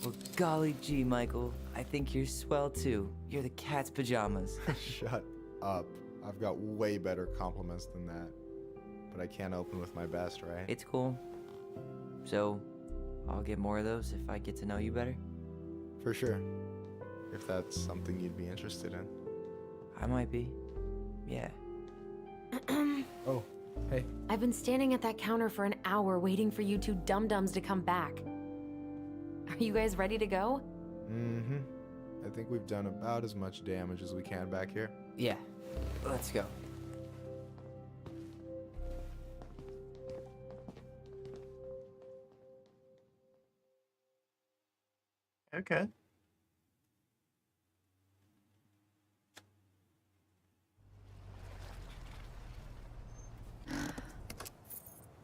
Well, golly gee, Michael. I think you're swell too. You're the cat's pajamas. Shut up. I've got way better compliments than that. But I can't open with my best, right? It's cool. So, I'll get more of those if I get to know you better? For sure. If that's something you'd be interested in. I might be. Yeah. Oh, hey. I've been standing at that counter for an hour waiting for you two dum-dums to come back. Are you guys ready to go? Mm-hmm. I think we've done about as much damage as we can back here. Yeah. Let's go. Okay.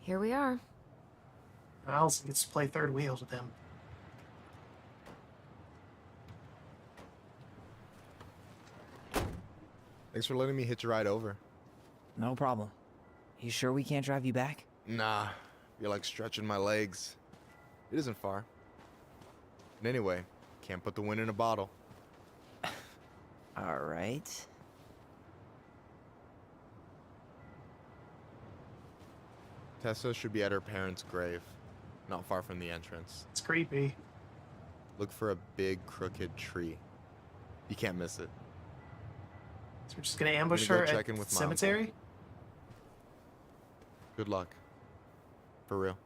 here we are. Allison gets to play third wheel with them. Thanks for letting me hitch a ride over. No problem. You sure we can't drive you back? Nah, you're like stretching my legs. It isn't far. And anyway, can't put the wind in a bottle. All right. Tessa should be at her parents' grave, not far from the entrance. It's creepy. Look for a big crooked tree. You can't miss it. So we're just gonna ambush gonna her go at check in with the Mom. cemetery? Good luck. For real.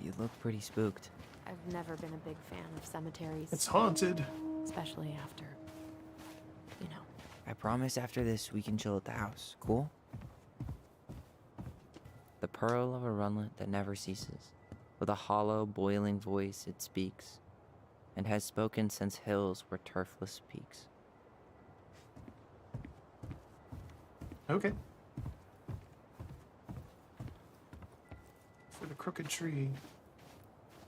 You look pretty spooked. I've never been a big fan of cemeteries. It's haunted. Especially after, you know. I promise after this we can chill at the house, cool? The pearl of a runlet that never ceases. With a hollow, boiling voice it speaks, and has spoken since hills were turfless peaks. Okay. For the crooked tree.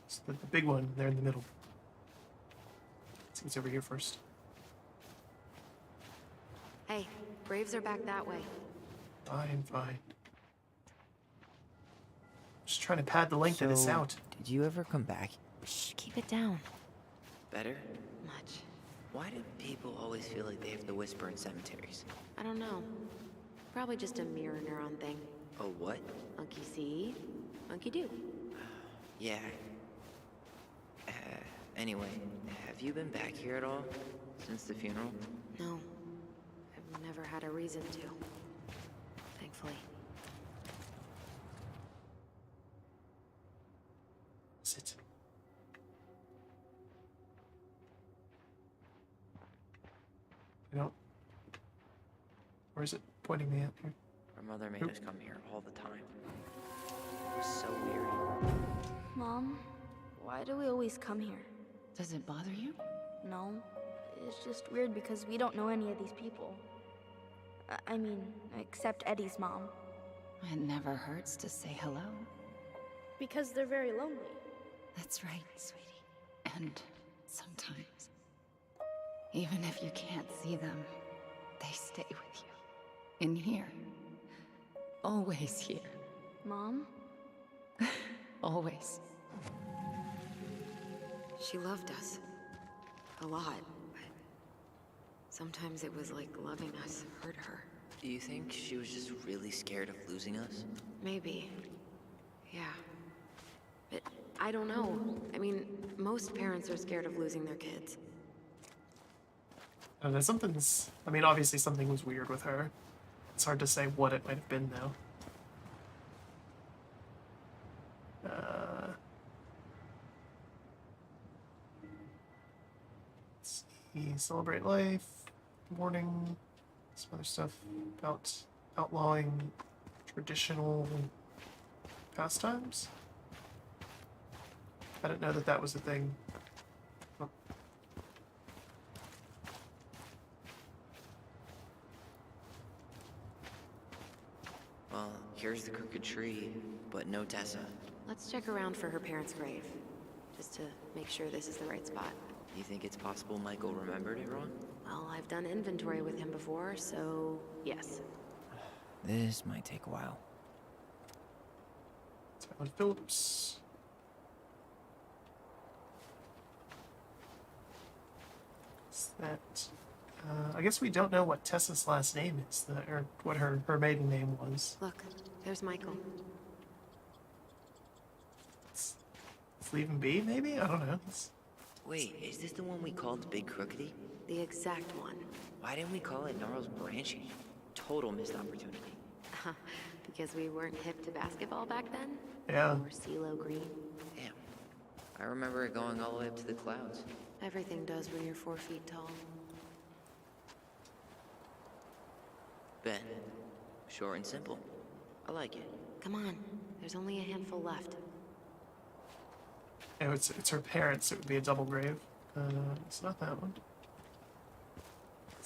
It's the big one there in the middle. Let's see what's over here first. Hey, graves are back that way. Fine, fine. Just trying to pad the length of this So, out. Did you ever come back? Shh, keep it down. Better? Much. Why do people always feel like they have to whisper in cemeteries? I don't know. Probably just a mirror neuron thing. Oh, what? Monkey see, monkey do. Yeah. Anyway, have you been back here at all? Since the funeral? No. I've never had a reason to. Thankfully. Sit. I don't. Where is it pointing me at here? Our mother made us come here all the time. It was so weird. Mom, why do we always come here? Does it bother you? No. It's just weird because we don't know any of these people. I mean, except Eddie's mom. It never hurts to say hello. Because they're very lonely. That's right, sweetie. And sometimes, even if you can't see them, they stay with you. In here. Always here. Mom? Always. She loved us. A lot. But sometimes it was like loving us hurt her. Do you think she was just really scared of losing us? Maybe. Yeah. But I don't know. I mean, most parents are scared of losing their kids. I don't know, something's... I mean, obviously something was weird with her. It's hard to say what it might have been, though. Let's see. Celebrate life. Mourning. Some other stuff about outlawing traditional pastimes. I didn't know that that was a thing. Oh. Well, here's the crooked tree, but no Tessa. Let's check around for her parents' grave. Just to make sure this is the right spot. You think it's possible Michael remembered it wrong? Well, I've done inventory with him before, so yes. This might take a while. Tyler Phillips. What's that? I guess we don't know what Tessa's last name is, or what her maiden name was. Look, there's Michael. Let's leave him be, maybe? I don't know. Wait, is this the one we called Big Crookedy? The exact one. Why didn't we call it Gnarls Branching? Total missed opportunity. Because we weren't hip to basketball back then? Yeah. Or CeeLo Green? Damn. I remember it going all the way up to the clouds. Everything does when you're 4 feet tall. Ben. Short and simple. I like it. Come on, there's only a handful left. Oh, it's her parents. It would be a double grave. It's not that one.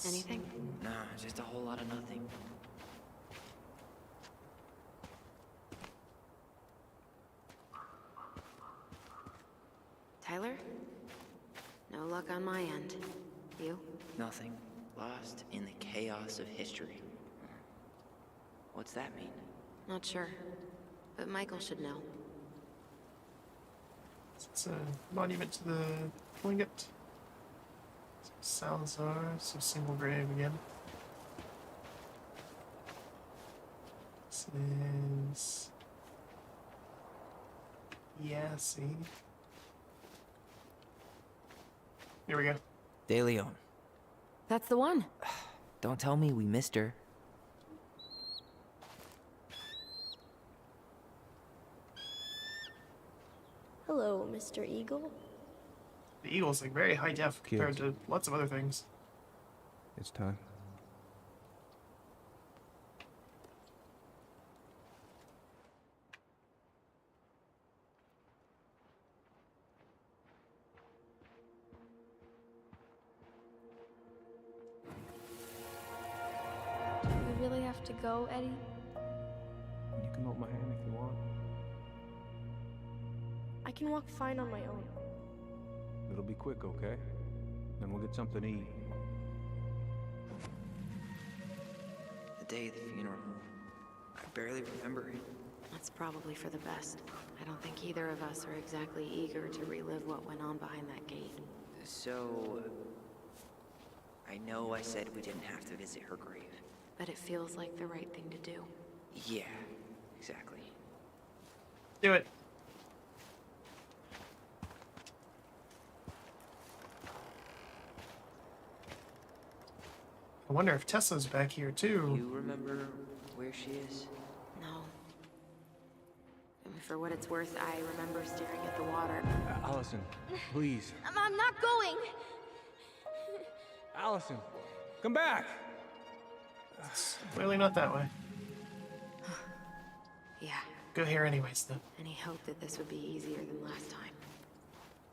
Anything? Nah, just a whole lot of nothing. Tyler? No luck on my end. You? Nothing. Lost in the chaos of history. What's that mean? Not sure. But Michael should know. It's a monument to the Tlingit. Salazar, so single grave again. This is... Yeah, see? Here we go. De Leon. That's the one. Don't tell me we missed her. Hello, Mr. Eagle. The Eagle's like very high def compared to lots of other things. It's time. Do we really have to go, Eddie? You can hold my hand if you want. I can walk fine on my own. It'll be quick, okay? Then we'll get something to eat. The day of the funeral. I barely remember it. That's probably for the best. I don't think either of us are exactly eager to relive what went on behind that gate. So... I know I said we didn't have to visit her grave. But it feels like the right thing to do. Yeah, exactly. Do it. I wonder if Tessa's back here too. You remember where she is? No. And for what it's worth, I remember staring at the water. Allison, please. I'm not going! Allison, come back! It's clearly not that way. Yeah. Go here anyways, then. Any hope that this would be easier than last time?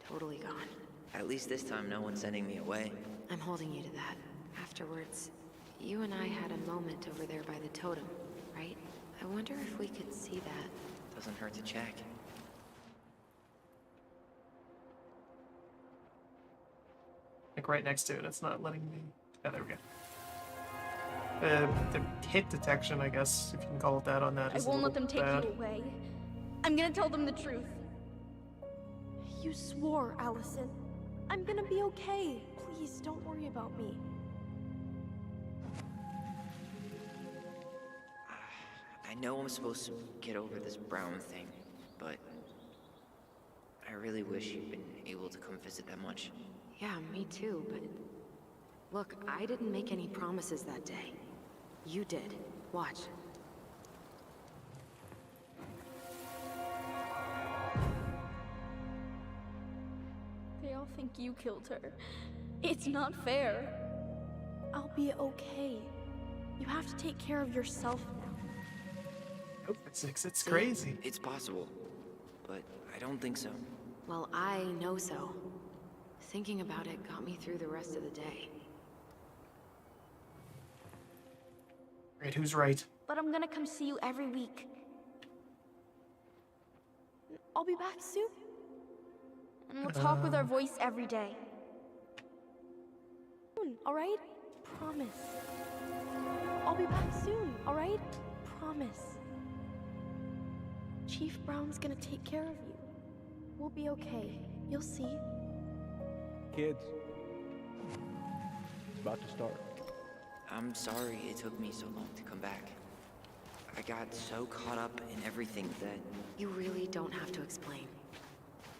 Totally gone. At least this time no one's sending me away. I'm holding you to that. Afterwards, you and I had a moment over there by the totem, right? I wonder if we could see that. Doesn't hurt to check. Like right next to it. It's not letting me... Oh, there we go. The hit detection, I guess, if you can call it that, on that I is a won't let little them take bad. you away. I'm gonna tell them the truth. You swore, Allison. I'm gonna be okay. Please, don't worry about me. I know I'm supposed to get over this Brown thing, but I really wish you'd been able to come visit that much. Yeah, me too, but... Look, I didn't make any promises that day. You did. Watch. They all think you killed her. It's not fair. I'll be okay. You have to take care of yourself now. Oh, it's crazy. It's possible, but I don't think so. Well, I know so. Thinking about it got me through the rest of the day. Right, who's right? But I'm gonna come see you every week. I'll be back soon. And we'll talk with our voice every day. Alright? Promise. I'll be back soon, alright? Promise. Chief Brown's gonna take care of you. We'll be okay. You'll see. Kids, it's about to start. I'm sorry it took me so long to come back. I got so caught up in everything that... You really don't have to explain.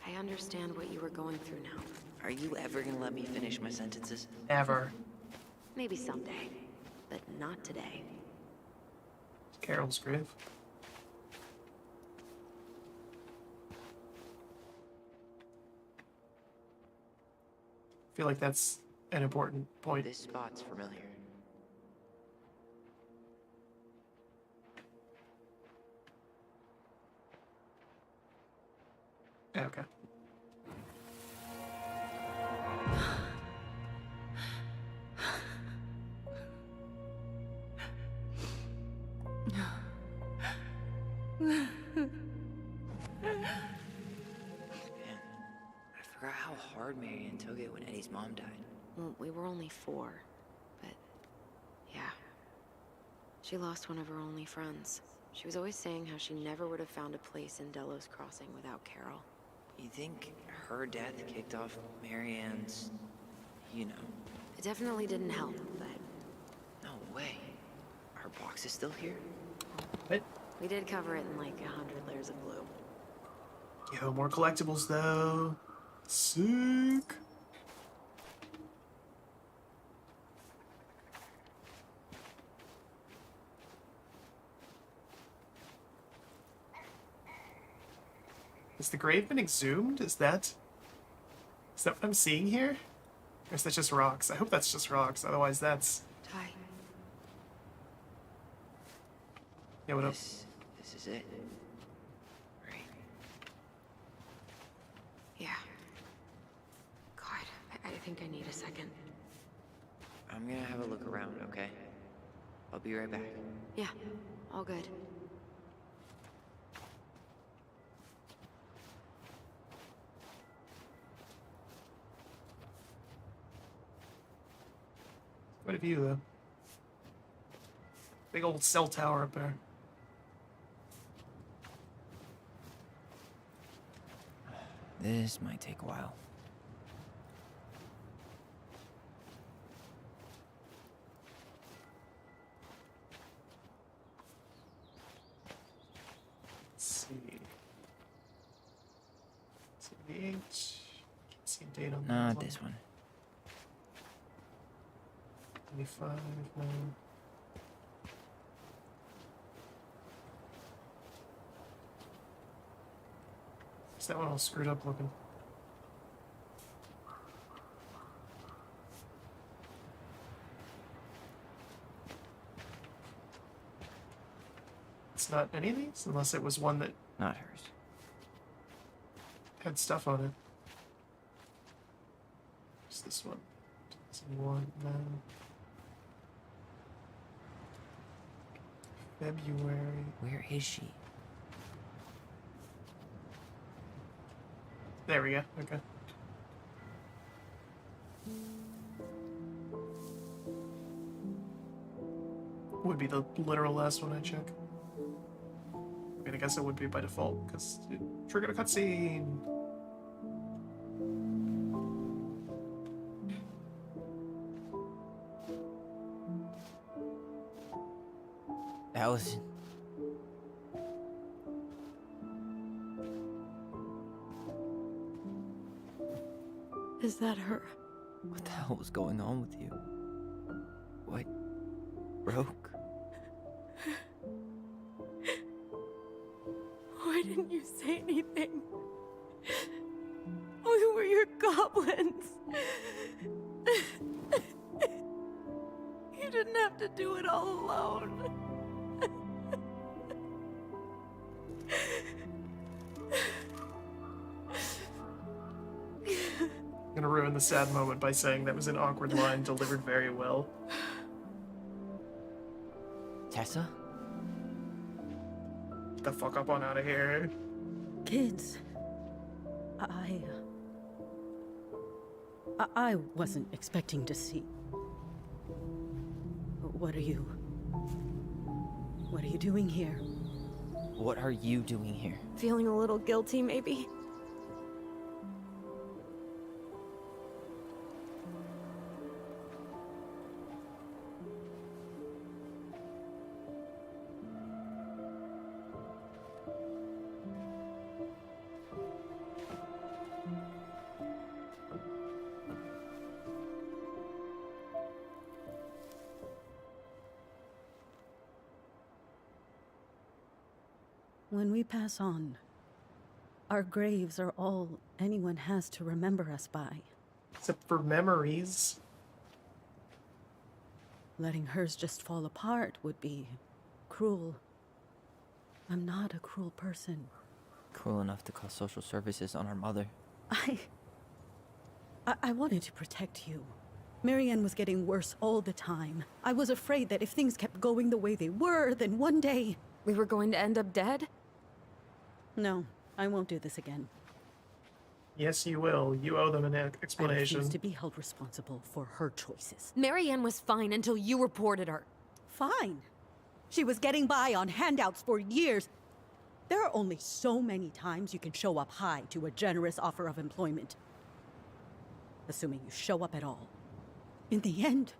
I understand what you were going through now. Are you ever gonna let me finish my sentences? Never. Maybe someday, but not today. Carol's grave. I feel like that's an important point. This spot's familiar. Okay. Man, I forgot how hard Marianne took it when Eddie's mom died. Well, we were only 4, but yeah. She lost one of her only friends. She was always saying how she never would have found a place in Delos Crossing without Carol. You think her death kicked off Marianne's, you know? It definitely didn't help, but No way. Her box is still here? What? we did cover it in like 100 layers of glue. Yo, more collectibles though. Sick. Has the grave been exhumed? Is that what I'm seeing here? Or is that just rocks? I hope that's just rocks, otherwise that's... Ty. Yeah, what up? This is it. Right. Yeah. God, I think I need a second. I'm gonna have a look around, okay? I'll be right back. Yeah, all good. What a view, though. Big old cell tower up there. This might take a while. Let's see. 78. Can't see a date on that. Not this one. 25, no. Is that one all screwed up looking? It's not any of these, unless it was one that Not hers. had stuff on it. What's this one? 2001, no. February. Where is she? There we go. Okay. Would be the literal last one I check. I mean, I guess it would be by default, because it triggered a cutscene. Allison. Is that her? What the hell was going on with you? What broke? Why didn't you say anything? We were your goblins. You didn't have to do it all alone. I'm gonna ruin the sad moment by saying that was an awkward line delivered very well. Tessa? Get the fuck up on out of here. Kids, I wasn't expecting to see. What are you doing here? What are you doing here? Feeling a little guilty, maybe? When we pass on, our graves are all anyone has to remember us by. Except for memories. Letting hers just fall apart would be cruel. I'm not a cruel person. Cruel enough to call social services on our mother. I wanted to protect you. Marianne was getting worse all the time. I was afraid that if things kept going the way they were, then one day... We were going to end up dead? No, I won't do this again. Yes, you will. You owe them an I explanation. refuse to be held responsible for her choices. Marianne was fine until you reported her. Fine. She was getting by on handouts for years. There are only so many times you can show up high to a generous offer of employment. Assuming you show up at all. In the end,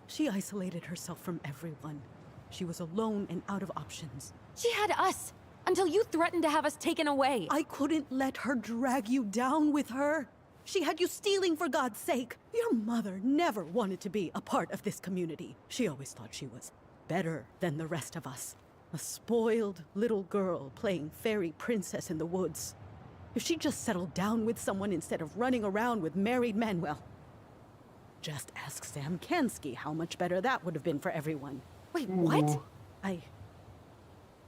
she isolated herself from everyone. She was alone and out of options. She had us until you threatened to have us taken away. I couldn't let her drag you down with her. She had you stealing for God's sake. Your mother never wanted to be a part of this community. She always thought she was better than the rest of us. A spoiled little girl playing fairy princess in the woods. If she just settled down with someone instead of running around with married men, well, just ask Sam Kansky how much better that would have been for everyone. Wait, what?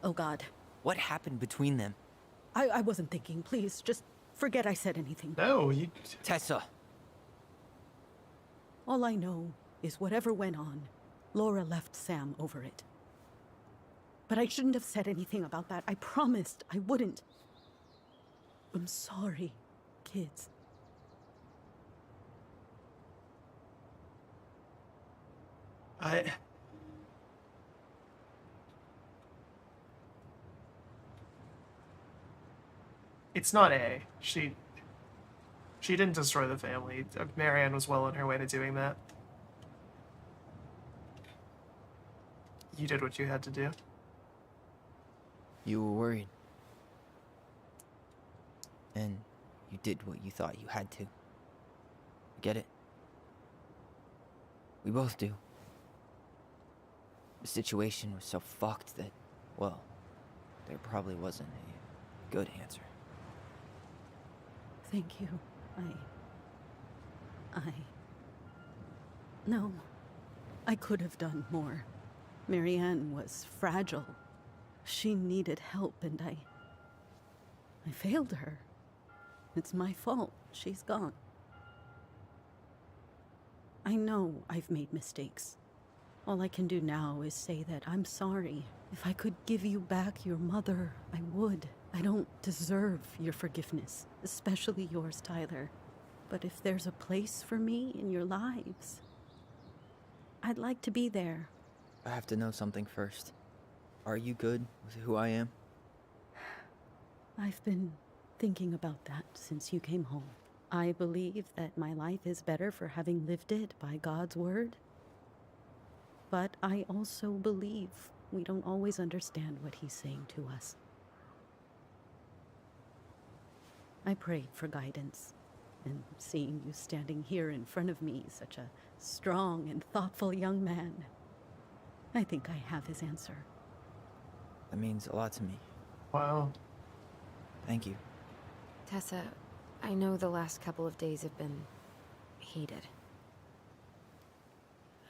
Oh God. What happened between them? I wasn't thinking. Please, just forget I said anything. No, you... Tessa! All I know is whatever went on, Laura left Sam over it. But I shouldn't have said anything about that. I promised I wouldn't. I'm sorry, kids. It's not A. She didn't destroy the family. Marianne was well on her way to doing that. You did what you had to do. You were worried. And you did what you thought you had to. Get it? We both do. The situation was so fucked that, well, there probably wasn't a good answer. Thank you. No. I could have done more. Marianne was fragile. She needed help, and I failed her. It's my fault. She's gone. I know I've made mistakes. All I can do now is say that I'm sorry. If I could give you back your mother, I would. I don't deserve your forgiveness, especially yours, Tyler. But if there's a place for me in your lives, I'd like to be there. I have to know something first. Are you good with who I am? I've been thinking about that since you came home. I believe that my life is better for having lived it by God's word. But I also believe we don't always understand what he's saying to us. I prayed for guidance, and seeing you standing here in front of me, such a strong and thoughtful young man, I think I have his answer. That means a lot to me. Wow. Thank you. Tessa, I know the last couple of days have been heated.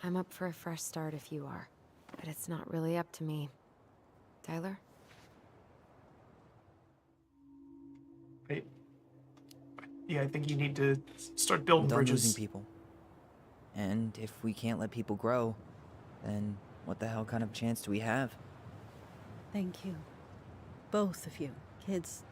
I'm up for a fresh start if you are, but it's not really up to me. Tyler? Wait. Yeah, I think you need to start building I'm done bridges. losing people. And if we can't let people grow, then what the hell kind of chance do we have? Thank you. Both of you. Kids,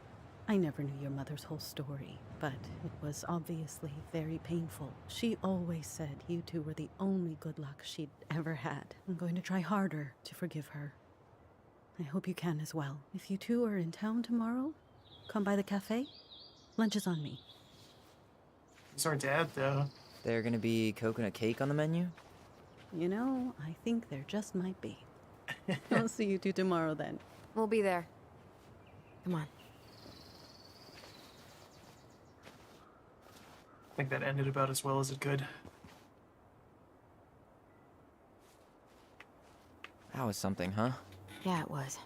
I never knew your mother's whole story, but it was obviously very painful. She always said you two were the only good luck she'd ever had. I'm going to try harder to forgive her. I hope you can as well. If you two are in town tomorrow, come by the cafe. Lunch is on me. He's our dad, though. There gonna be coconut cake on the menu? You know, I think there just might be. I'll see you two tomorrow then. We'll be there. Come on. I think that ended about as well as it could. That was something, huh? Yeah, it was.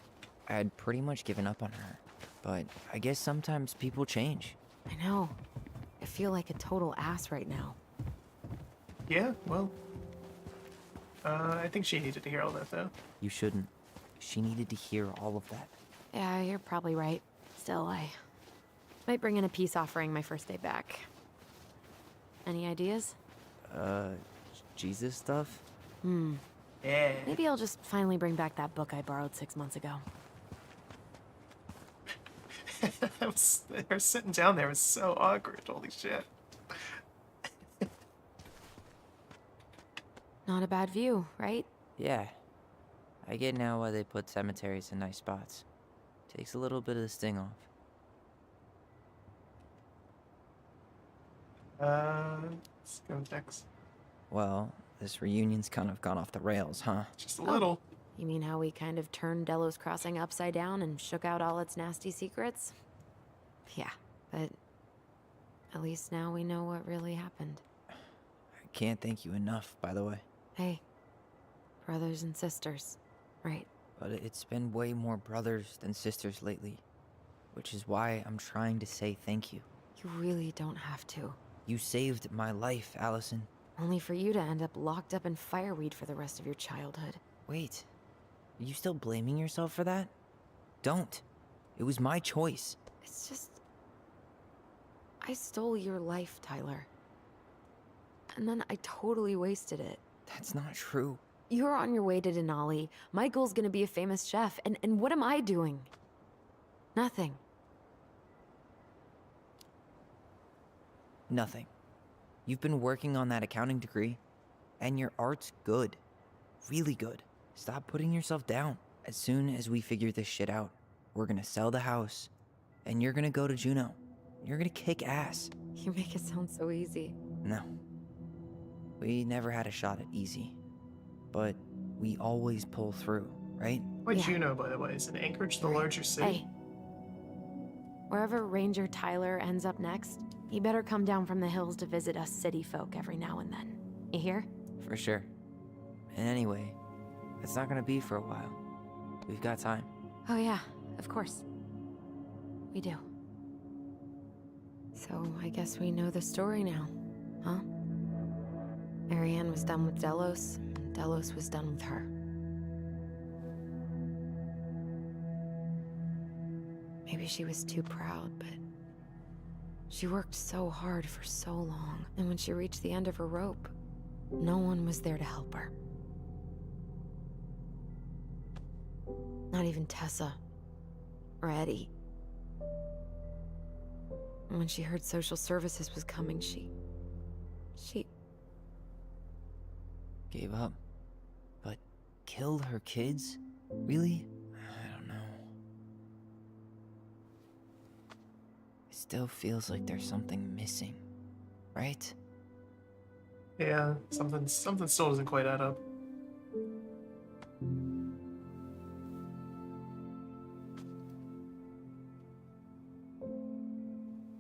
I had pretty much given up on her. But I guess sometimes people change. I know. I feel like a total ass right now. Yeah, well... I think she needed to hear all that, though. You shouldn't. She needed to hear all of that. Yeah, you're probably right. Still, I might bring in a peace offering my first day back. Any ideas? Jesus stuff? Yeah. Maybe I'll just finally bring back that book I borrowed 6 months ago. They were sitting down there. It was so awkward. Holy shit. Not a bad view, right? Yeah. I get now why they put cemeteries in nice spots. Takes a little bit of the sting off. Let's go next. Well, this reunion's kind of gone off the rails, huh? Just a little. You mean how we kind of turned Delos Crossing upside down and shook out all its nasty secrets? Yeah, but at least now we know what really happened. I can't thank you enough, by the way. Hey, brothers and sisters, right? But it's been way more brothers than sisters lately. Which is why I'm trying to say thank you. You really don't have to. You saved my life, Allison. Only for you to end up locked up in fireweed for the rest of your childhood. Wait, are you still blaming yourself for that? Don't. It was my choice. It's just... I stole your life, Tyler. And then I totally wasted it. That's not true. You're on your way to Denali. Michael's gonna be a famous chef, and what am I doing? Nothing. Nothing. You've been working on that accounting degree, and your art's good. Really good. Stop putting yourself down. As soon as we figure this shit out, we're gonna sell the house, and you're gonna go to Juneau. You're gonna kick ass. You make it sound so easy. No. We never had a shot at easy. But we always pull through, right? Why Juneau, by the way? Is it Anchorage the larger city? Hey. Wherever Ranger Tyler ends up next, he better come down from the hills to visit us city folk every now and then. You hear? For sure. And anyway, it's not gonna be for a while. We've got time. Oh yeah, of course. We do. So I guess we know the story now, huh? Marianne was done with Delos, and Delos was done with her. Maybe she was too proud, but she worked so hard for so long, and when she reached the end of her rope, no one was there to help her. Not even Tessa or Eddie. And when she heard social services was coming, she Gave up. But killed her kids? Really? I don't know. It still feels like there's something missing, right? Yeah, something still doesn't quite add up.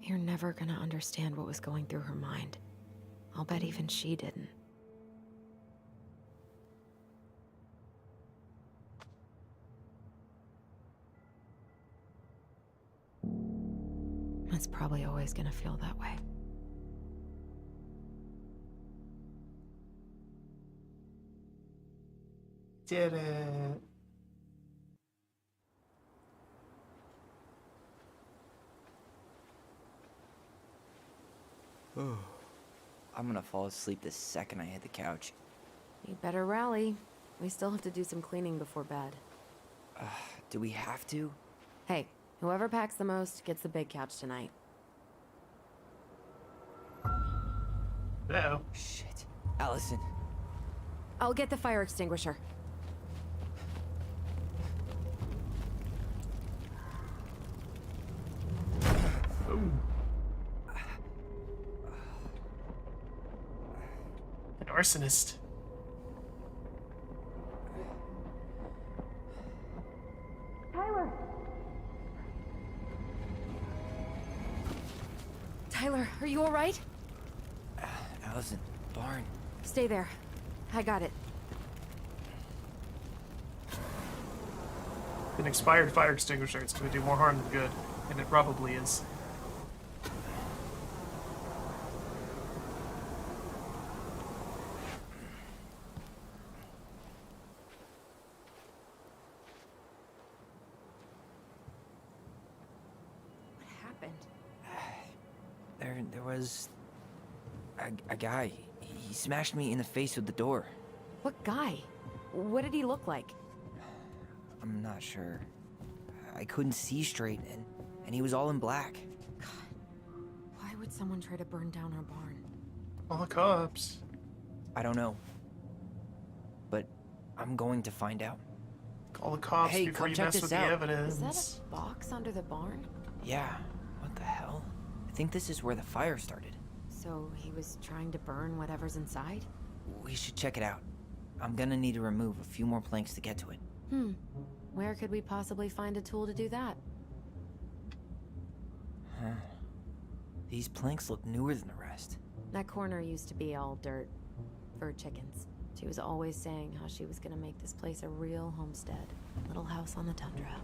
You're never gonna understand what was going through her mind. I'll bet even she didn't. It's probably always gonna feel that way. Did it. I'm gonna fall asleep the second I hit the couch. You better rally. We still have to do some cleaning before bed. Do we have to? Hey, whoever packs the most gets the big couch tonight. Uh-oh. Shit. Allison. I'll get the fire extinguisher. Ooh. An arsonist. Tyler, are you all right? Allison, barn. Stay there. I got it. An expired fire extinguisher. It's going to do more harm than good, and it probably is. What happened? There was a guy. He smashed me in the face with the door. What guy? What did he look like? I'm not sure. I couldn't see straight, and he was all in black. Why would someone try to burn down our barn? All the cops. I don't know. But I'm going to find out. Call the cops Hey, before come you check mess this with out. the evidence. Is that a box under the barn? Yeah, what the hell? I think this is where the fire started. So he was trying to burn whatever's inside? We should check it out. I'm gonna need to remove a few more planks to get to it. Where could we possibly find a tool to do that? Huh. These planks look newer than the rest. That corner used to be all dirt for chickens. She was always saying how she was gonna make this place a real homestead. Little house on the tundra.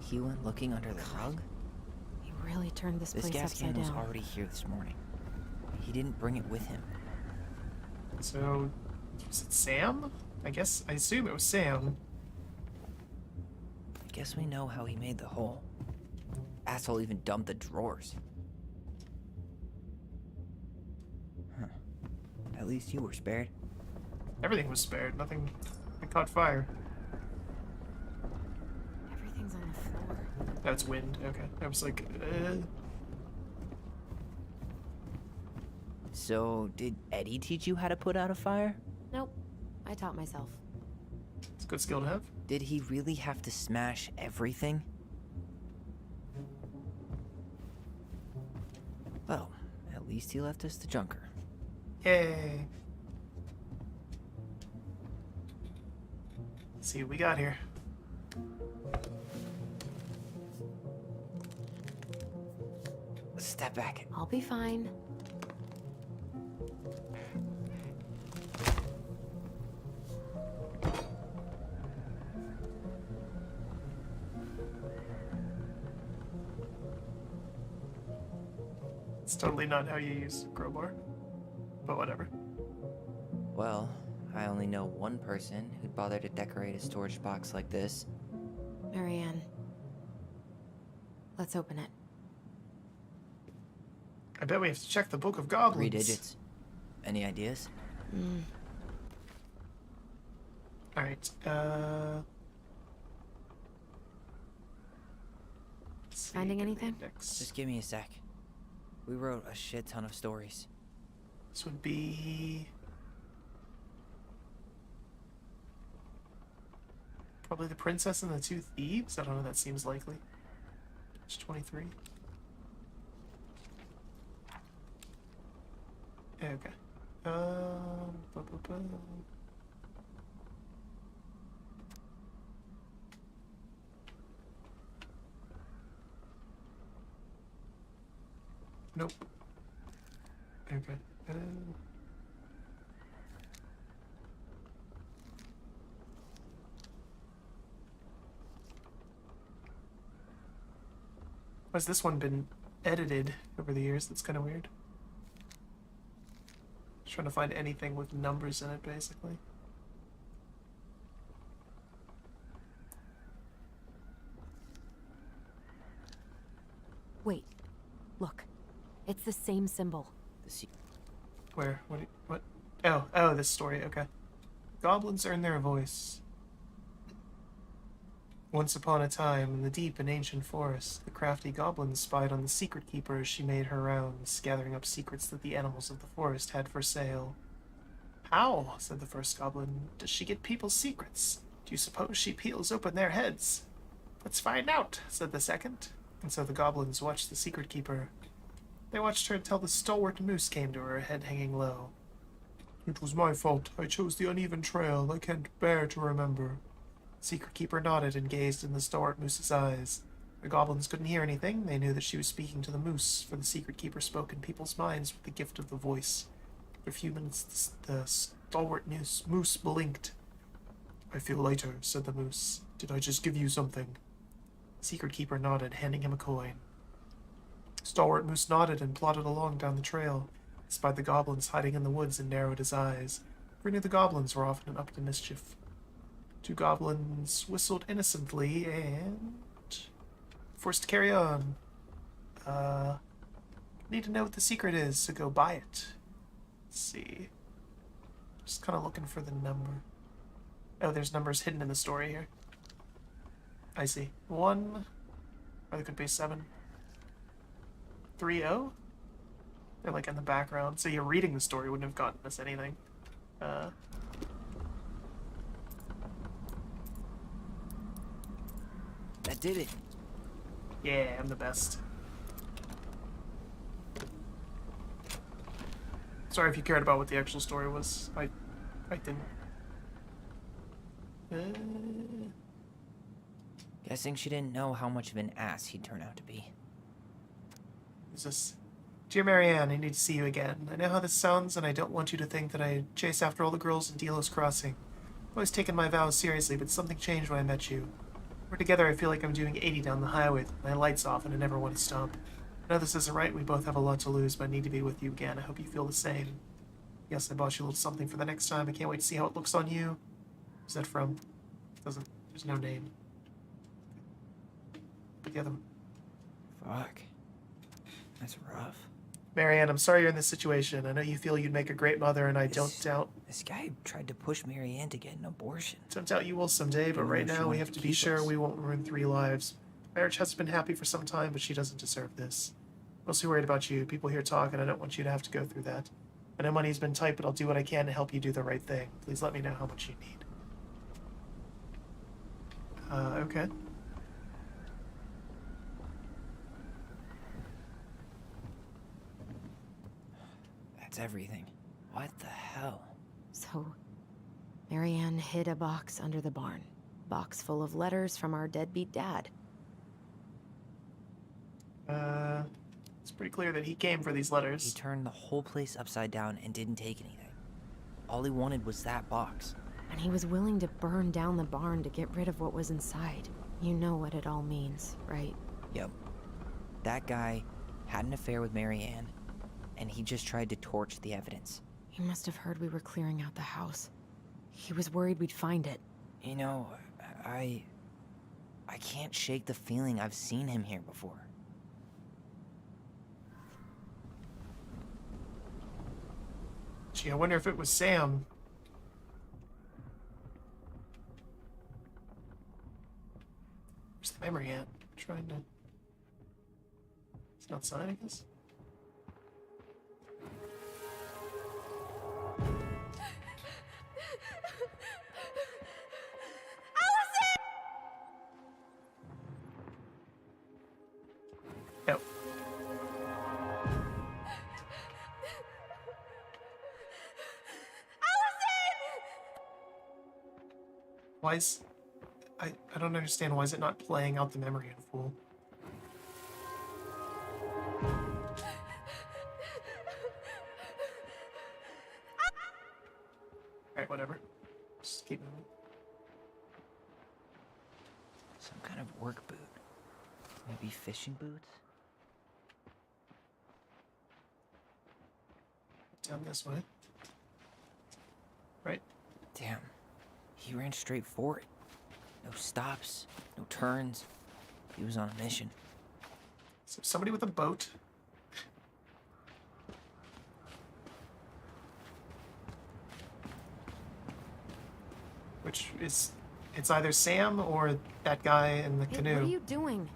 He went looking under the rug? He really turned this place gas upside can was down. already here this morning. He didn't bring it with him. So, was it Sam? I assume it was Sam. I guess we know how he made the hole. Asshole even dumped the drawers. Huh. At least you were spared. Everything was spared. Nothing caught fire. Everything's on the floor. That's wind. Okay. I was like, So, did Eddie teach you how to put out a fire? Nope. I taught myself. It's a good skill to have. Did he really have to smash everything? Well, at least he left us the junker. Yay. Let's see what we got here. Step back. I'll be fine. It's totally not how you use crowbar, but whatever. Well, I only know one person who'd bother to decorate a storage box like this. Marianne. Let's open it. I bet we have to check the Book of Goblins. 3 digits. Any ideas? Alright, Finding anything? Just give me a sec. We wrote a shit ton of stories. This would be... probably The Princess and the Two Thieves? I don't know, that seems likely. It's 23. Okay. Ba, ba, ba. Nope. Okay. Has this one been edited over the years? That's kind of weird. Just trying to find anything with numbers in it, basically. Wait. Look. It's the same symbol. Where? What? Oh, this story, okay. Goblins earn their voice. Once upon a time, in the deep and ancient forest, the crafty goblin spied on the secret keeper as she made her rounds, gathering up secrets that the animals of the forest had for sale. How, said the first goblin, does she get people's secrets? Do you suppose she peels open their heads? Let's find out, said the second. And so the goblins watched the secret keeper. They watched her until the stalwart moose came to her, head hanging low. It was my fault. I chose the uneven trail. I can't bear to remember. Secret Keeper nodded and gazed in the stalwart moose's eyes. The goblins couldn't hear anything. They knew that she was speaking to the moose, for the Secret Keeper spoke in people's minds with the gift of the voice. For a few minutes, the stalwart moose blinked. I feel lighter, said the moose. Did I just give you something? Secret Keeper nodded, handing him a coin. Stalwart Moose nodded and plodded along down the trail, spied the goblins hiding in the woods and narrowed his eyes, for he knew the goblins were often up to mischief. 2 goblins whistled innocently and... forced to carry on. Need to know what the secret is, so go buy it. Let's see. Just kind of looking for the number. Oh, there's numbers hidden in the story here. I see. 1, Or there could be 7. 3-0? They're like in the background. So you're reading the story wouldn't have gotten us anything. That did it. Yeah, I'm the best. Sorry if you cared about what the actual story was. I didn't. Guessing she didn't know how much of an ass he'd turn out to be. Is this... Dear Marianne, I need to see you again. I know how this sounds, and I don't want you to think that I chase after all the girls in Delos Crossing. I've always taken my vows seriously, but something changed when I met you. We're together, I feel like I'm doing 80 down the highway with my lights off, and I never want to stop. I know this isn't right, we both have a lot to lose, but I need to be with you again. I hope you feel the same. Yes, I bought you a little something for the next time. I can't wait to see how it looks on you. Who's that from? There's no name. But the other one. Fuck. That's rough. Marianne, I'm sorry you're in this situation. I know you feel you'd make a great mother, and I don't doubt... This guy tried to push Marianne to get an abortion. Don't doubt you will someday, but right now we have to be sure we won't ruin 3 lives. Marriage has been happy for some time, but she doesn't deserve this. Mostly worried about you. People here talk, and I don't want you to have to go through that. I know money's been tight, but I'll do what I can to help you do the right thing. Please let me know how much you need. Okay. That's everything. What the hell? So, Marianne hid a box under the barn. Box full of letters from our deadbeat dad. It's pretty clear that he came for these letters. He turned the whole place upside down and didn't take anything. All he wanted was that box. And he was willing to burn down the barn to get rid of what was inside. You know what it all means, right? Yep. That guy had an affair with Marianne, and he just tried to torch the evidence. He must have heard we were clearing out the house. He was worried we'd find it. You know, I can't shake the feeling I've seen him here before. Gee, I wonder if it was Sam. Where's the memory at? Trying to... It's not signing this? Yep. Why is... I don't understand. Why is it not playing out the memory in full? Alright, whatever. Just keep moving. Some kind of work boot. Maybe fishing boots? Down this way. Right? Damn. He ran straight for it. No stops, no turns. He was on a mission. So somebody with a boat. Which is... It's either Sam or that guy in the canoe. What are you doing?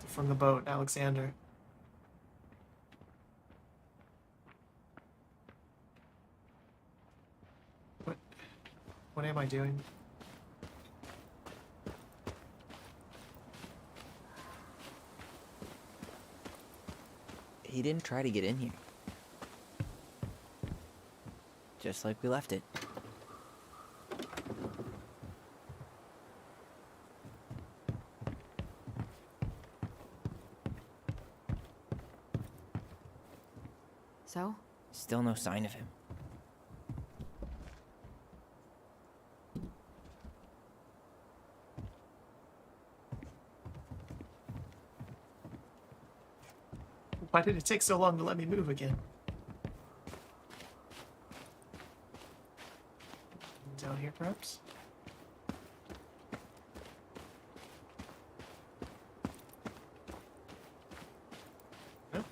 From the boat, Alexander. What am I doing? He didn't try to get in here. Just like we left it. So? Still no sign of him. Why did it take so long to let me move again? Down here, perhaps? No?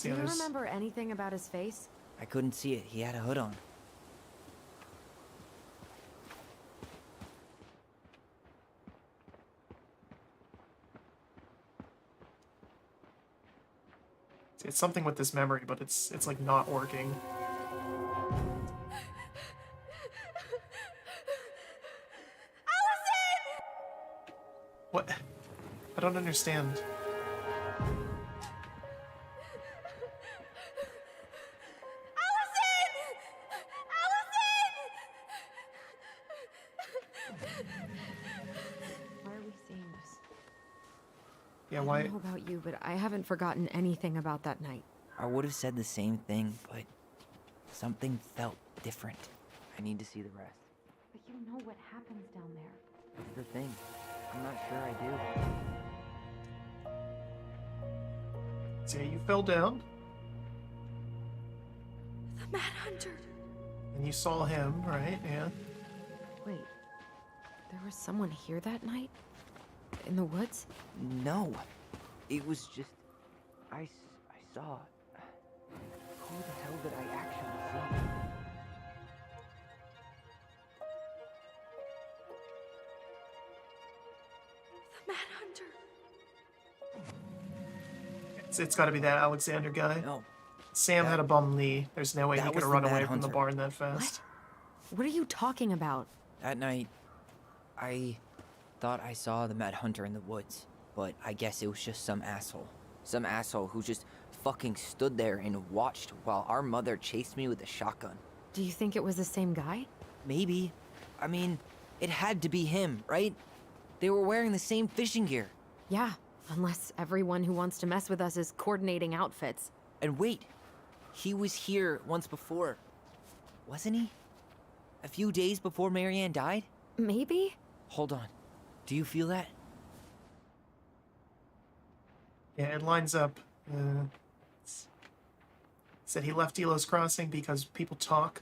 Do you remember anything about his face? I couldn't see it. He had a hood on. It's something with this memory, but it's like not working. Allison! What? I don't understand. Why are we seeing this? Yeah, I why? don't know about you, but I haven't forgotten anything about that night. I would have said the same thing, but something felt different. I need to see the rest. But you know what happens down there. That's the thing. I'm not sure I do. So you fell down, The Mad Hunter. and you saw him, right? Yeah. Wait, there was someone here that night? In the woods? No. It was just... I saw... Who the hell did I actually see? The Mad Hunter. It's got to be that Alexander guy. No. Sam had a bum knee. There's no way he That could was have the run Mad away from the Hunter. barn that fast. What are you talking about? That night, I thought I saw the Mad Hunter in the woods, but I guess it was just some asshole. Some asshole who just fucking stood there and watched while our mother chased me with a shotgun. Do you think it was the same guy? Maybe. I mean, it had to be him, right? They were wearing the same fishing gear. Yeah, unless everyone who wants to mess with us is coordinating outfits. And wait, he was here once before, wasn't he? A few days before Marianne died? Maybe? Hold on. Do you feel that? Yeah, it lines up. Said he left Delos Crossing because people talk.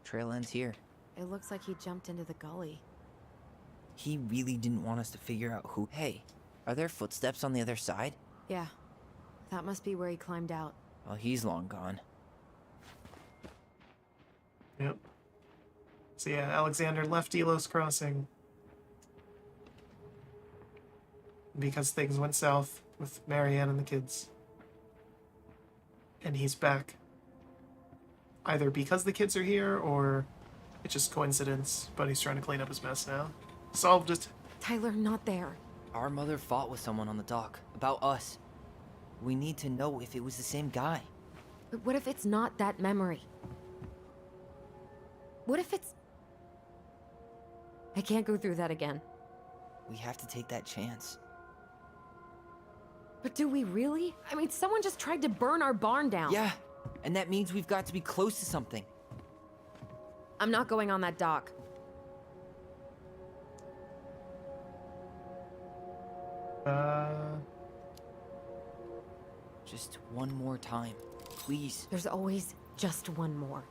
Trail ends here. It looks like he jumped into the gully. He really didn't want us to figure out who... Hey, are there footsteps on the other side? Yeah, that must be where he climbed out. Well, he's long gone. Yep. So yeah, Alexander left Delos Crossing because things went south with Marianne and the kids. And he's back. Either because the kids are here, or it's just coincidence, but he's trying to clean up his mess now. Solved it. Tyler, not there. Our mother fought with someone on the dock. About us. We need to know if it was the same guy. But what if it's not that memory? What if it's... I can't go through that again. We have to take that chance. But do we really? I mean, someone just tried to burn our barn down. Yeah, and that means we've got to be close to something. I'm not going on that dock. Just one more time, please. There's always just one more.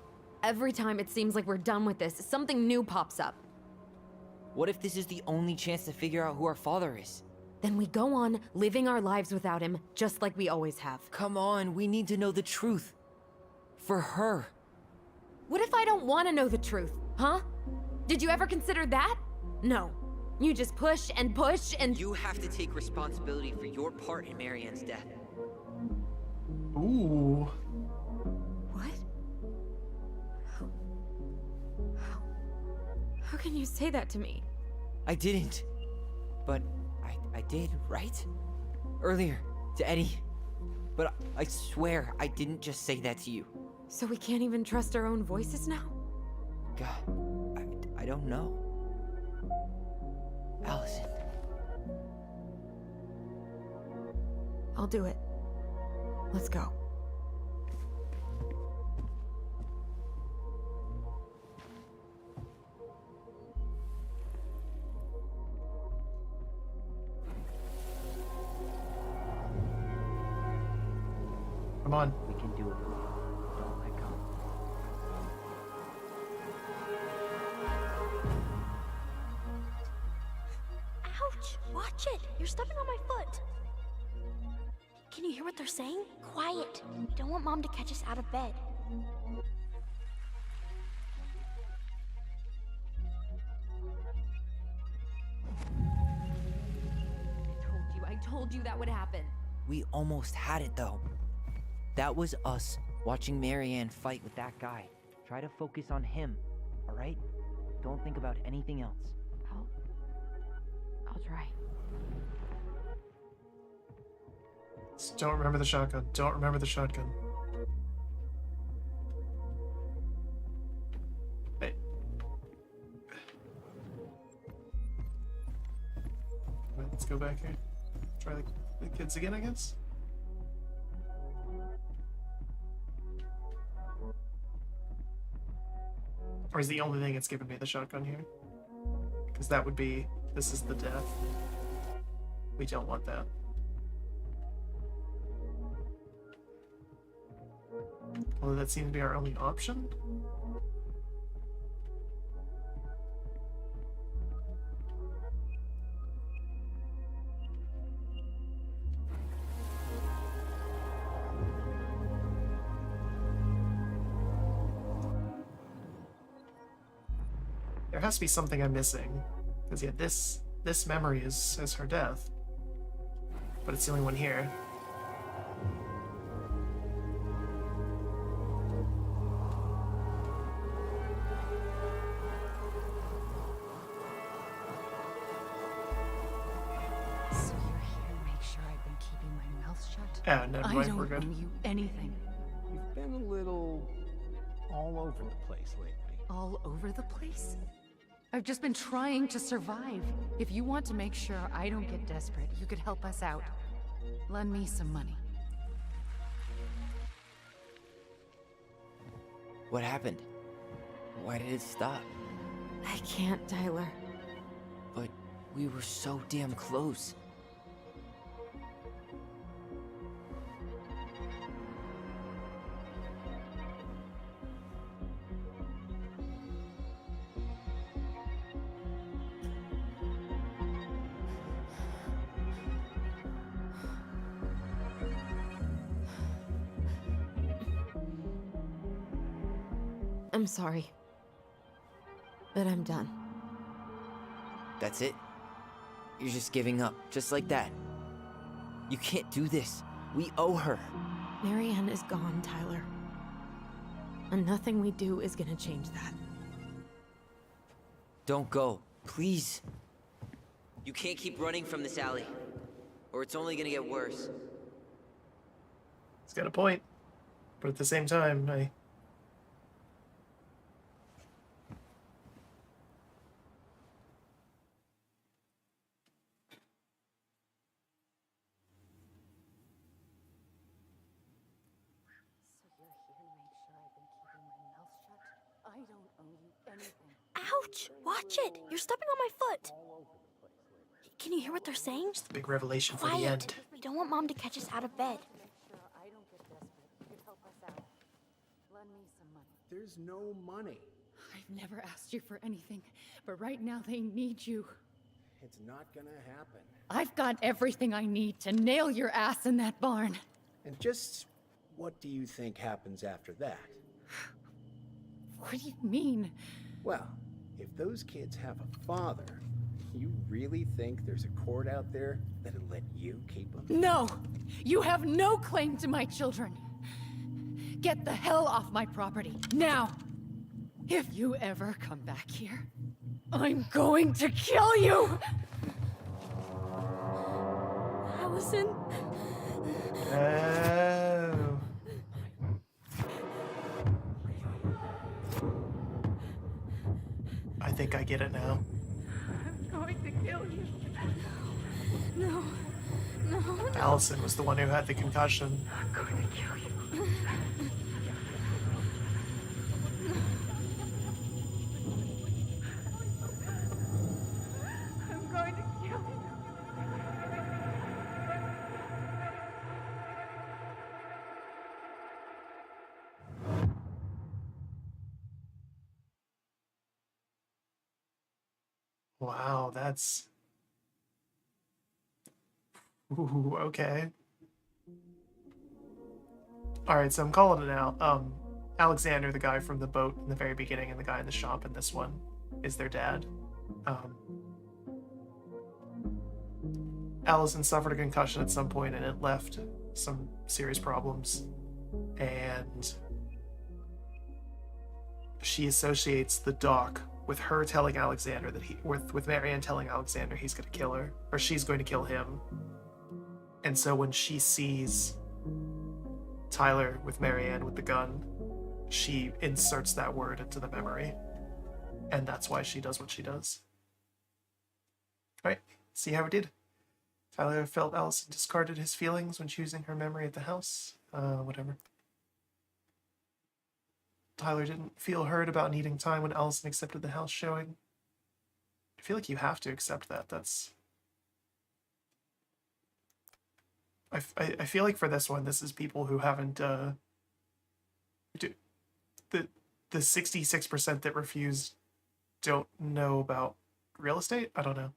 Every time it seems like we're done with this, something new pops up. What if this is the only chance to figure out who our father is? Then we go on living our lives without him, just like we always have. Come on, we need to know the truth. For her. What if I don't want to know the truth, huh? Did you ever consider that? No. You just push and push and... You have to take responsibility for your part in Marianne's death. Ooh. What? How can you say that to me? I didn't. But I did, right? Earlier, to Eddie. But I swear I didn't just say that to you. So we can't even trust our own voices now? God, I don't know. Allison. I'll do it. Let's go. Come on. We can do it. Don't let go. Ouch! Watch it! You're stepping on my foot. Can you hear what they're saying? Quiet. We don't want Mom to catch us out of bed. I told you that would happen. We almost had it though. That was us watching Marianne fight with that guy. Try to focus on him, alright? Don't think about anything else. I'll try. Just don't remember the shotgun. Don't remember the shotgun. Wait. Wait, let's go back here. Try the kids again, I guess? Or is the only thing it's given me the shotgun here? Because that would be... This is the death. We don't want that. Although that seems to be our only option. There has to be something I'm missing. Because yeah, this memory is her death. But it's the only one here. So you're here to make sure I've been keeping my mouth shut? Oh, never I mind, don't we're good. owe you anything. You've been a little all over the place lately. All over the place? I've just been trying to survive. If you want to make sure I don't get desperate, you could help us out. Lend me some money. What happened? Why did it stop? I can't, Tyler. But we were so damn close. I'm sorry. But I'm done. That's it? You're just giving up, just like that. You can't do this. We owe her. Marianne is gone, Tyler. And nothing we do is gonna change that. Don't go, please. You can't keep running from this alley, or it's only gonna get worse. He's got a point. But at the same time, I don't owe you anything. Ouch! Watch it! You're stepping on my foot! Can you hear what they're saying? Just a big revelation for the Quiet. end. We don't want Mom to catch us out of bed. I don't get desperate. You could help us out. Lend me some money. There's no money. I've never asked you for anything, but right now they need you. It's not gonna happen. I've got everything I need to nail your ass in that barn. And just what do you think happens after that? What do you mean? Well, if those kids have a father, you really think there's a court out there that'll let you keep them? No! You have no claim to my children! Get the hell off my property, now! If you ever come back here, I'm going to kill you! Allison? Oh. I think I get it now. I'm going to kill you. No. No. Allison was the one who had the concussion. I'm going to kill you. I'm going to kill you. Wow, that's... Ooh, okay. Alright, so I'm calling it out. Alexander, the guy from the boat in the very beginning, and the guy in the shop in this one, is their dad. Allison suffered a concussion at some point, and it left some serious problems. And she associates the doc with her telling Alexander that with Marianne telling Alexander he's going to kill her, or she's going to kill him. And so when she sees Tyler with Marianne with the gun, she inserts that word into the memory. And that's why she does what she does. Alright, see how it did. Tyler felt Allison discarded his feelings when choosing her memory at the house. Whatever. Tyler didn't feel heard about needing time when Allison accepted the house showing. I feel like you have to accept that. That's... I feel like for this one, this is people who haven't, the 66% that refused don't know about real estate? I don't know.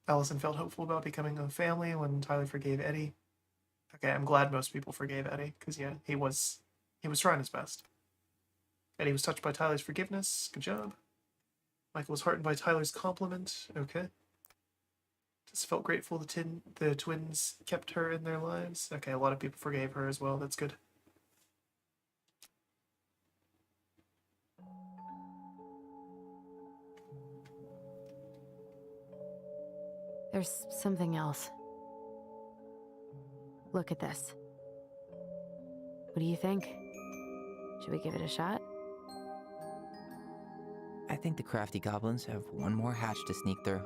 Allison felt hopeful about becoming a family when Tyler forgave Eddie. Okay, I'm glad most people forgave Eddie, because yeah, he was trying his best. Eddie was touched by Tyler's forgiveness. Good job. Michael was heartened by Tyler's compliment. Okay. Just felt grateful the twins kept her in their lives. Okay, a lot of people forgave her as well. That's good. There's something else. Look at this. What do you think? Should we give it a shot? I think the crafty goblins have one more hatch to sneak through.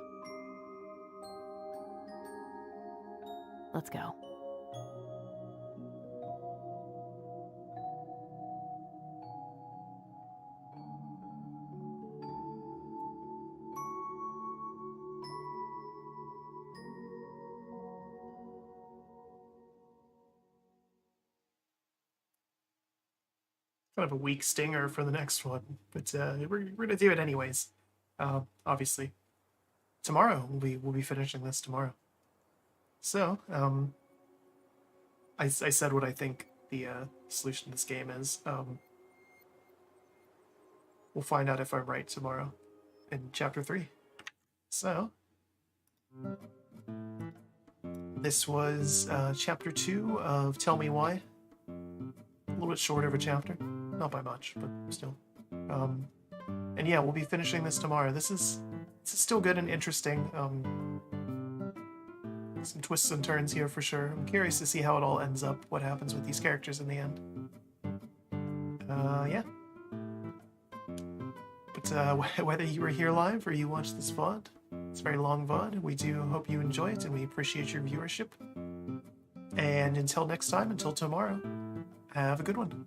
Let's go. Kind of a weak stinger for the next one, but we're gonna do it anyways. Obviously, tomorrow we'll be finishing this tomorrow. So, I said what I think the solution to this game is. We'll find out if I'm right tomorrow in chapter 3. So, this was chapter 2 of Tell Me Why. A little bit short of a chapter. Not by much, but still. And yeah, we'll be finishing this tomorrow. This is still good and interesting. Some twists and turns here for sure. I'm curious to see how it all ends up, what happens with these characters in the end. Yeah. But whether you were here live or you watched this VOD, it's a very long VOD, we do hope you enjoy it and we appreciate your viewership. And until next time, until tomorrow, have a good one.